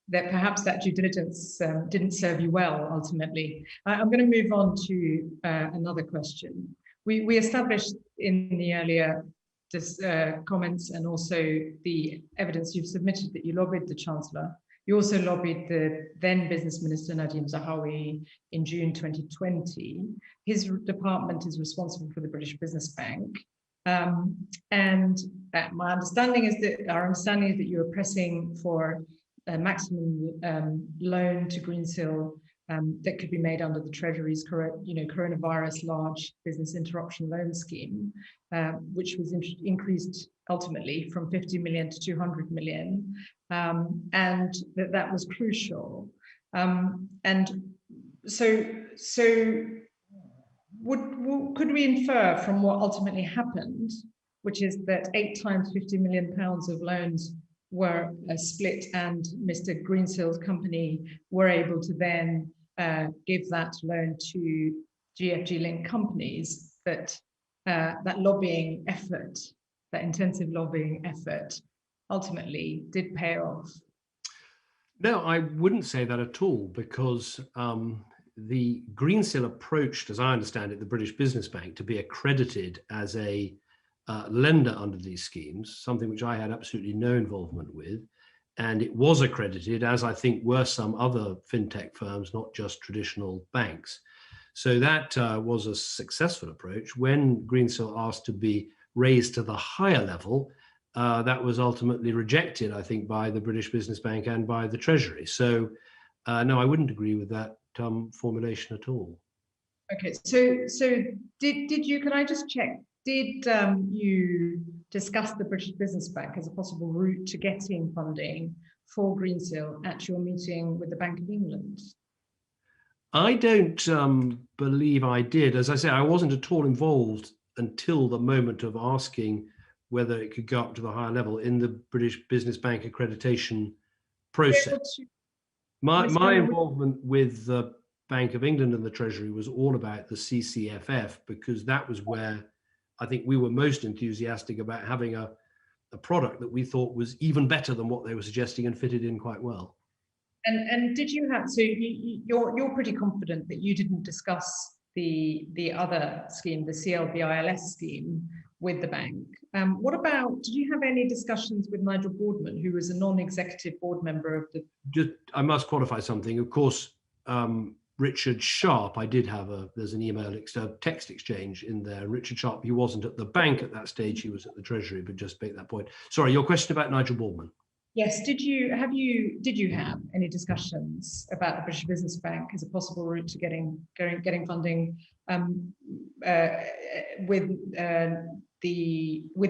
that perhaps that due diligence didn't serve you well ultimately. I'm going to move on to another question. We established in the earlier comments and also the evidence you've submitted that you lobbied the Chancellor. You also lobbied the then Business Minister Nadeem Zahawi in June 2020. His department is responsible for the British Business Bank. And my understanding is that you are pressing for a maximum loan to Greensill that could be made under the Treasury's coronavirus large business interruption loan scheme, which was increased ultimately from 50 million to 200 million, and that was crucial. And so could we infer from what ultimately happened, which is that 8 times 50 million pounds of loans were split, and Mr. Greensill's company were able to then give that loan to GFG linked companies, that lobbying effort, that intensive lobbying effort ultimately did pay off? No, I wouldn't say that at all, because the Greensill approached, as I understand it, the British Business Bank to be accredited as a lender under these schemes, something which I had absolutely no involvement with. And it was accredited, as I think were some other fintech firms, not just traditional banks. So that was a successful approach. When Greensill asked to be raised to the higher level, that was ultimately rejected, I think, by the British Business Bank and by the Treasury. So no, I wouldn't agree with that formulation at all. Okay, so did you, can I just check, did you discuss the British Business Bank as a possible route to getting funding for Greensill at your meeting with the Bank of England? I don't believe I did. As I say, I wasn't at all involved until the moment of asking whether it could go up to the higher level in the British Business Bank accreditation process. My involvement with the Bank of England and the Treasury was all about the CCFF, because that was where I think we were most enthusiastic about having a product that we thought was even better than what they were suggesting and fitted in quite well. And did you have, so you're pretty confident that you didn't discuss the other scheme, the CLBILS scheme, with the bank? What about, did you have any discussions with Nigel Boardman, who was a non-executive board member of the... I must qualify something. Of course, Richard Sharp, I did have there's an email, text exchange in there. Richard Sharp, he wasn't at the bank at that stage, he was at the Treasury, but just make that point. Sorry, your question about Nigel Boardman. Yes, did you have any discussions about the British Business Bank as a possible route to getting funding with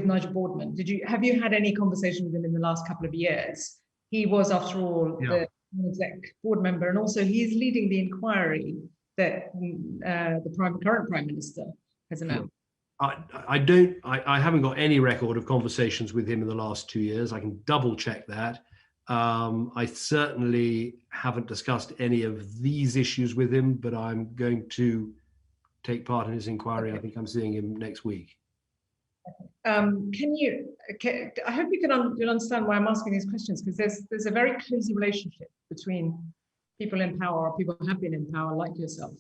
Nigel Boardman? Have you had any conversation with him in the last couple of years? He was, after all, the exec board member, and also he is leading the inquiry that the current Prime Minister has announced. I haven't got any record of conversations with him in the last 2 years. I can double check that. I certainly haven't discussed any of these issues with him, but I'm going to take part in his inquiry. I think I'm seeing him next week. I hope you can understand why I'm asking these questions, because there's a very close relationship between people in power, or people who have been in power like yourself,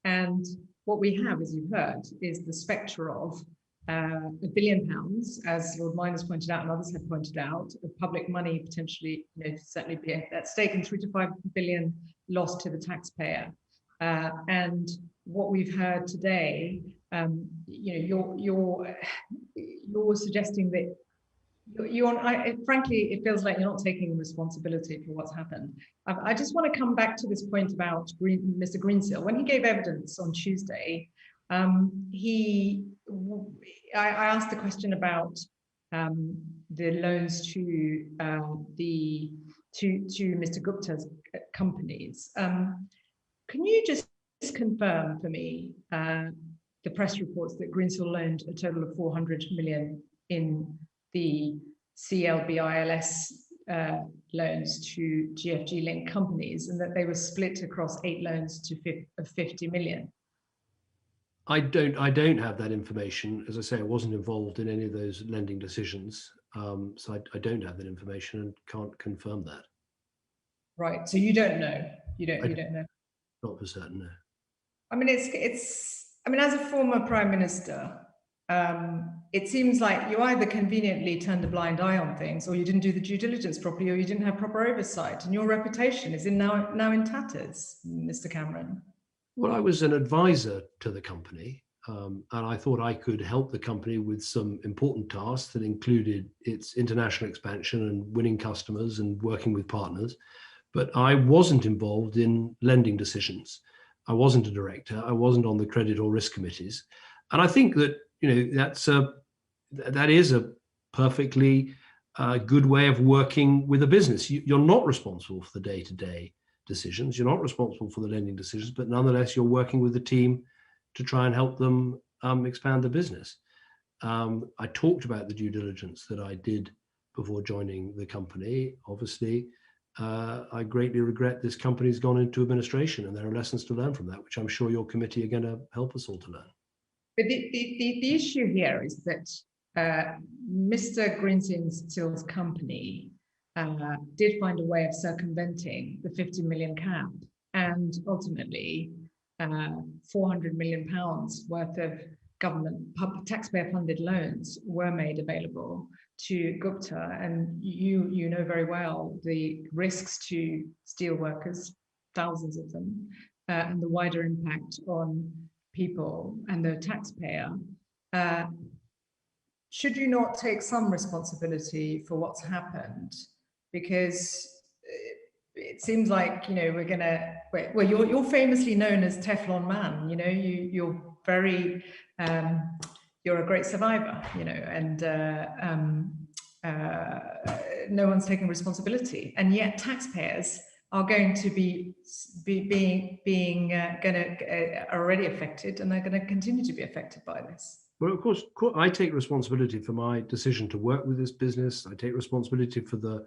and what we have, as you've heard, is the spectre of £1 billion, as Lord Miners pointed out and others have pointed out, of public money potentially, certainly be at stake, in 3 to 5 billion lost to the taxpayer. And what we've heard today, you're suggesting that frankly, it feels like you're not taking responsibility for what's happened. I just want to come back to this point about Mr. Greensill. When he gave evidence on Tuesday, I asked the question about the loans to Mr. Gupta's companies. Can you just confirm for me the press reports that Greensill loaned a total of 400 million in the CLBILS loans to GFG linked companies, and that they were split across 8 loans of 50 million? I don't have that information. As I say, I wasn't involved in any of those lending decisions, so I don't have that information and can't confirm that. Right. So you don't know. You don't know. Not for certain, no. I mean, I mean, as a former Prime Minister, it seems like you either conveniently turned a blind eye on things, or you didn't do the due diligence properly, or you didn't have proper oversight, and your reputation is now in tatters, Mr. Cameron. Well, I was an advisor to the company, and I thought I could help the company with some important tasks that included its international expansion and winning customers and working with partners. But I wasn't involved in lending decisions. I wasn't a director. I wasn't on the credit or risk committees. And I think that, that is a perfectly good way of working with a business. You're not responsible for the day-to-day decisions. You're not responsible for the lending decisions, but nonetheless, you're working with the team to try and help them expand the business. I talked about the due diligence that I did before joining the company. Obviously, I greatly regret this company's gone into administration, and there are lessons to learn from that, which I'm sure your committee are going to help us all to learn. But the issue here is that Mr. Greensill's company did find a way of circumventing the 50 million cap, and ultimately 400 million pounds worth of government taxpayer-funded loans were made available to Gupta. And you know very well the risks to steel workers, thousands of them, and the wider impact on people and the taxpayer. Should you not take some responsibility for what's happened? Because it seems like, you're famously known as Teflon Man. You're very you're a great survivor, and no one's taking responsibility, and yet taxpayers are going to be already affected, and are going to continue to be affected by this. Well, of course, I take responsibility for my decision to work with this business. I take responsibility for the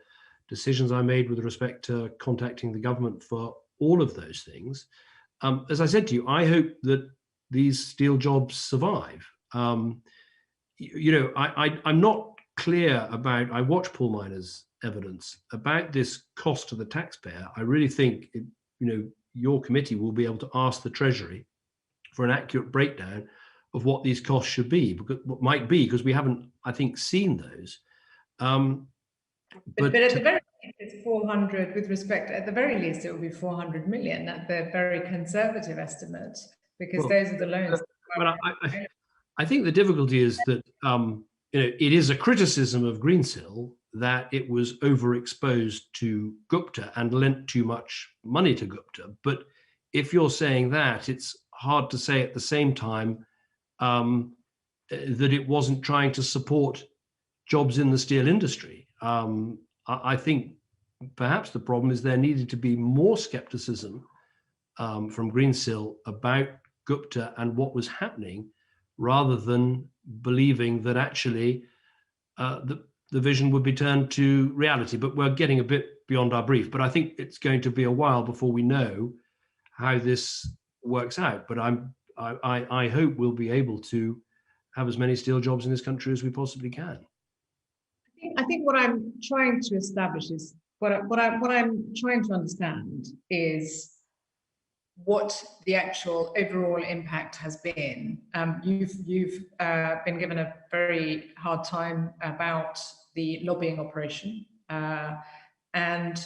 decisions I made with respect to contacting the government for all of those things. As I said to you, I hope that these steel jobs survive. I'm not clear about, I watch Paul Miner's evidence about this cost to the taxpayer. I really think, your committee will be able to ask the Treasury for an accurate breakdown of what these costs should be, because we haven't, I think, seen those. But at the very least, it's 400, with respect, at the very least, it will be 400 million at the very conservative estimate, because those are the loans. Well, I think the difficulty is that, it is a criticism of Greensill that it was overexposed to Gupta and lent too much money to Gupta. But if you're saying that, it's hard to say at the same time that it wasn't trying to support jobs in the steel industry. I think perhaps the problem is there needed to be more skepticism from Greensill about Gupta and what was happening, rather than believing that actually the vision would be turned to reality. But we're getting a bit beyond our brief. But I think it's going to be a while before we know how this works out. But I hope we'll be able to have as many steel jobs in this country as we possibly can. I think what I'm trying to establish is what I'm trying to understand is what the actual overall impact has been. You've been given a very hard time about the lobbying operation, and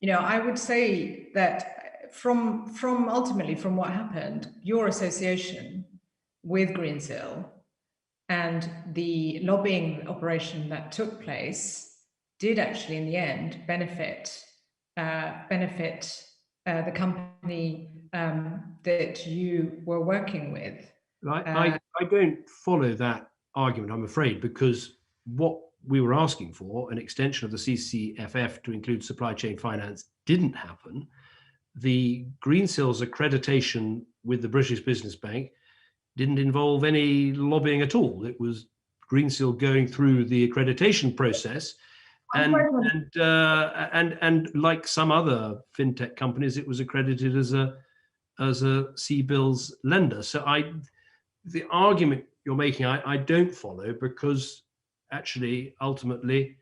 I would say that from ultimately from what happened, your association with Greensill and the lobbying operation that took place did actually in the end benefit the company that you were working with. I don't follow that argument, I'm afraid, because what we were asking for, an extension of the CCFF to include supply chain finance, didn't happen. The Greensill's accreditation with the British Business Bank didn't involve any lobbying at all. It was Greensill going through the accreditation process. And like some other fintech companies, it was accredited as a CBILS lender. So the argument you're making, I don't follow, because actually, ultimately,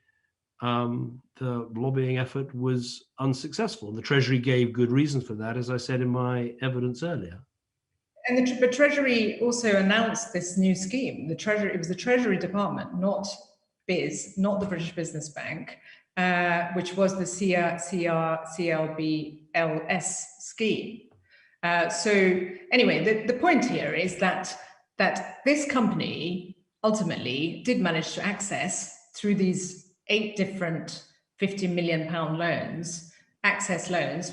the lobbying effort was unsuccessful. The Treasury gave good reasons for that, as I said in my evidence earlier. And the Treasury also announced this new scheme. It was the Treasury Department, not BIS, not the British Business Bank, which was the CLBLS scheme. So anyway, the point here is that this company ultimately did manage to access, through these 8 different £50 million loans,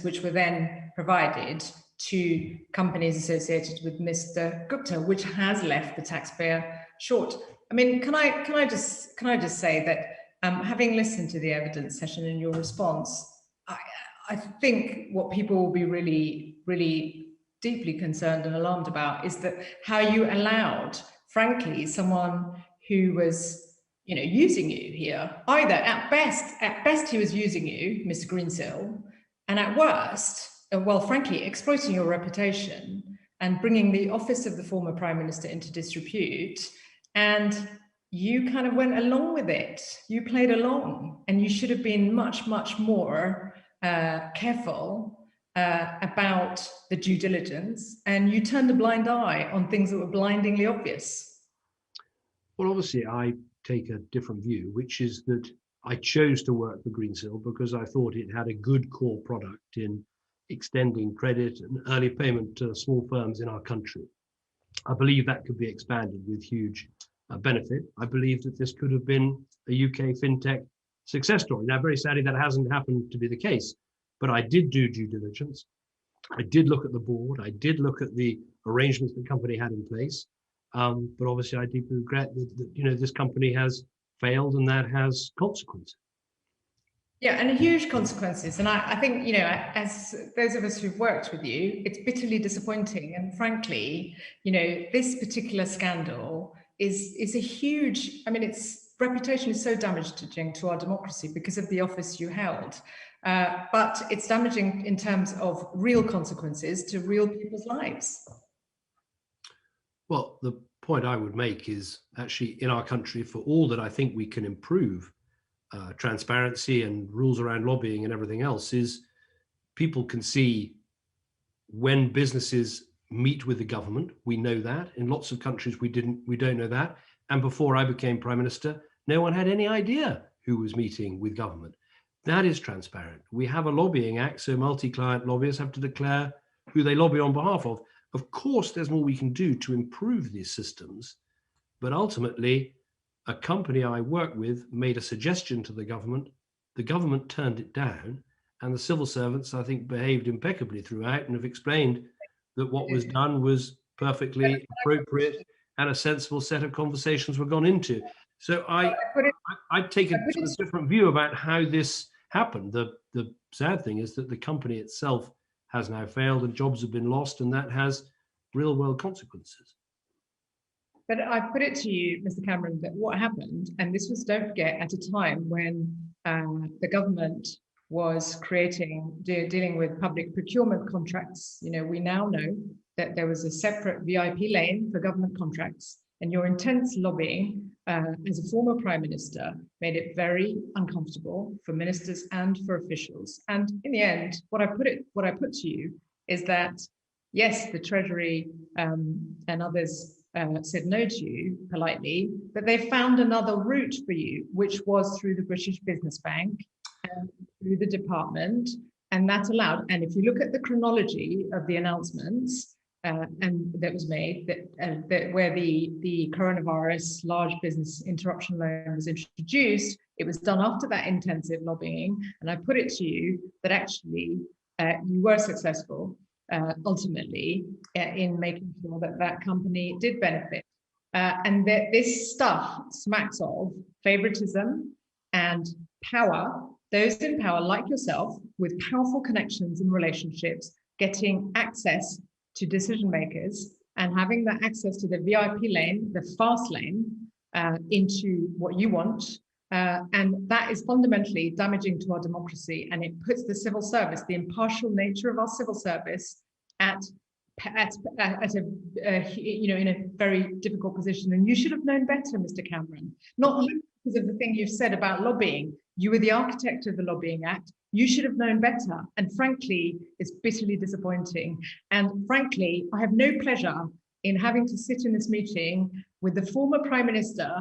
which were then provided to companies associated with Mr. Gupta, which has left the taxpayer short. I mean, can I just say that having listened to the evidence session and your response, I think what people will be really, really deeply concerned and alarmed about is that how you allowed, frankly, someone who was, using you here. Either at best he was using you, Mr. Greensill, and at worst, well, frankly, exploiting your reputation and bringing the office of the former Prime Minister into disrepute. And you kind of went along with it. You played along, and you should have been much, much more careful about the due diligence, and you turned a blind eye on things that were blindingly obvious. Well, obviously, I take a different view, which is that I chose to work for Greensill because I thought it had a good core product in extending credit and early payment to small firms in our country. I believe that could be expanded with huge benefit. I believe that this could have been a UK fintech success story. Now, very sadly, that hasn't happened to be the case, but I did do due diligence. I did look at the board. I did look at the arrangements the company had in place. But obviously, I deeply regret that this company has failed, and that has consequences. Yeah, and huge consequences. And I think, you know, as those of us who've worked with you, it's bitterly disappointing. And frankly, you know, this particular scandal is a huge, I mean, its reputation is so damaging to our democracy because of the office you held. But it's damaging in terms of real consequences to real people's lives. Well, the point I would make is actually in our country, for all that I think we can improve transparency and rules around lobbying and everything else, is people can see when businesses meet with the government. We know that. In lots of countries we don't know that. And before I became Prime Minister, no one had any idea who was meeting with government. That is transparent. We have a lobbying act, so multi-client lobbyists have to declare who they lobby on behalf of. Of course, there's more we can do to improve these systems, but ultimately, a company I work with made a suggestion to the government turned it down, and the civil servants, I think, behaved impeccably throughout and have explained that what was done was perfectly appropriate and a sensible set of conversations were gone into. So I'd take a different view about how this happened. The sad thing is that the company itself has now failed and jobs have been lost, and that has real world consequences. But I put it to you, Mr. Cameron, that what happened, and this was, don't forget, at a time when the government was dealing with public procurement contracts. You know, we now know that there was a separate VIP lane for government contracts, and your intense lobbying as a former Prime Minister made it very uncomfortable for ministers and for officials. And in the end, what I put to you is that, yes, the Treasury and others said no to you politely, but they found another route for you, which was through the British Business Bank and through the department, and that allowed. And if you look at the chronology of the announcements and that was made, that where the coronavirus large business interruption loan was introduced, it was done after that intensive lobbying. And I put it to you that actually you were successful ultimately in making sure that that company did benefit. And that this stuff smacks of favoritism and power. Those in power, like yourself, with powerful connections and relationships, getting access to decision makers and having that access to the VIP lane, the fast lane, into what you want. And that is fundamentally damaging to our democracy, and it puts the civil service, the impartial nature of our civil service, at a you know, in a very difficult position. And you should have known better, Mr. Cameron, not because of the thing you've said about lobbying. You were the architect of the Lobbying Act. You should have known better. And frankly, it's bitterly disappointing. And frankly, I have no pleasure in having to sit in this meeting with the former Prime Minister.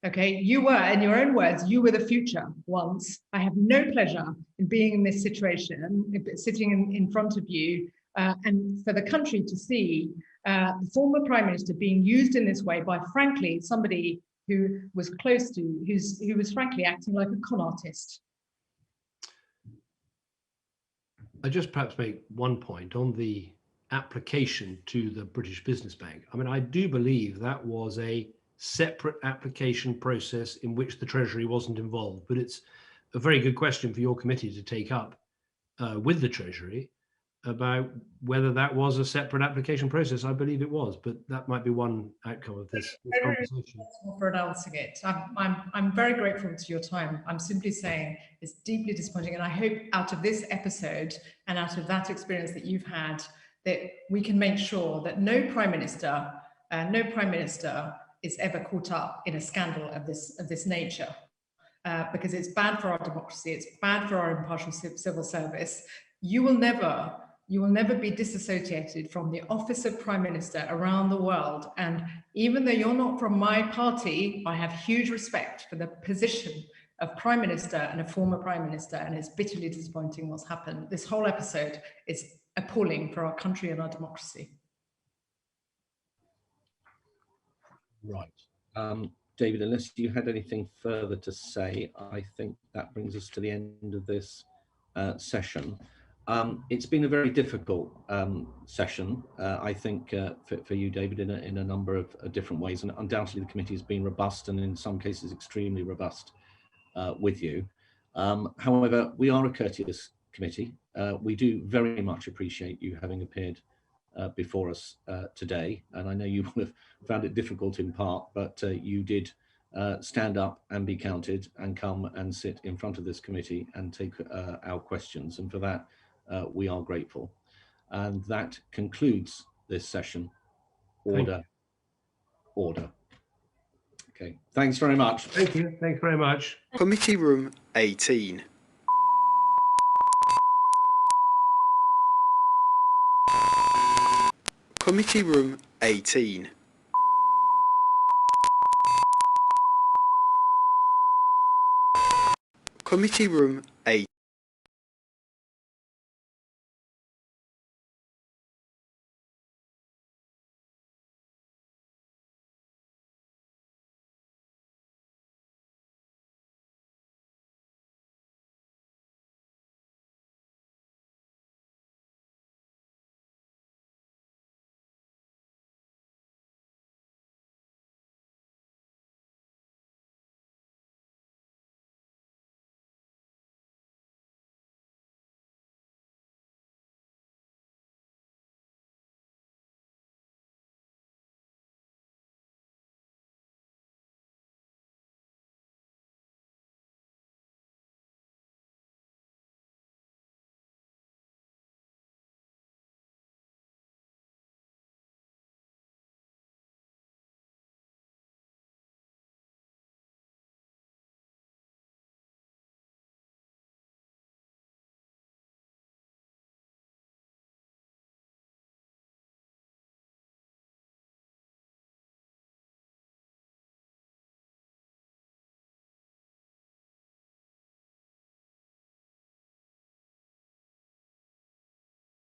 Okay, you were, in your own words, you were the future once. I have no pleasure in being in this situation, sitting in front of you, and for the country to see the former Prime Minister being used in this way by, frankly, somebody who was close to, who was frankly acting like a con artist. I just perhaps make one point on the application to the British Business Bank. I mean, I do believe that was a separate application process in which the Treasury wasn't involved, but it's a very good question for your committee to take up with the Treasury about whether that was a separate application process. I believe it was, but that might be one outcome of this conversation. For announcing it. I'm very grateful to your time. I'm simply saying it's deeply disappointing, and I hope out of this episode and out of that experience that you've had, that we can make sure that no Prime Minister is ever caught up in a scandal of this nature, because it's bad for our democracy. It's bad for our impartial civil service. You will never be disassociated from the office of Prime Minister around the world. And even though you're not from my party, I have huge respect for the position of Prime Minister and a former Prime Minister, and it's bitterly disappointing what's happened. This whole episode is appalling for our country and our democracy. Right. David, unless you had anything further to say, I think that brings us to the end of this session. It's been a very difficult session, I think, for you, David, in a number of different ways. And undoubtedly, the committee has been robust and in some cases extremely robust with you. However, we are a courteous committee. We do very much appreciate you having appeared before us today, and I know you would have found it difficult in part, but you did stand up and be counted and come and sit in front of this committee and take our questions, and for that we are grateful. And that concludes this session. Order. Okay, thanks very much. Thank you. Thanks very much. Committee room 18. Committee room 18. Committee room 8.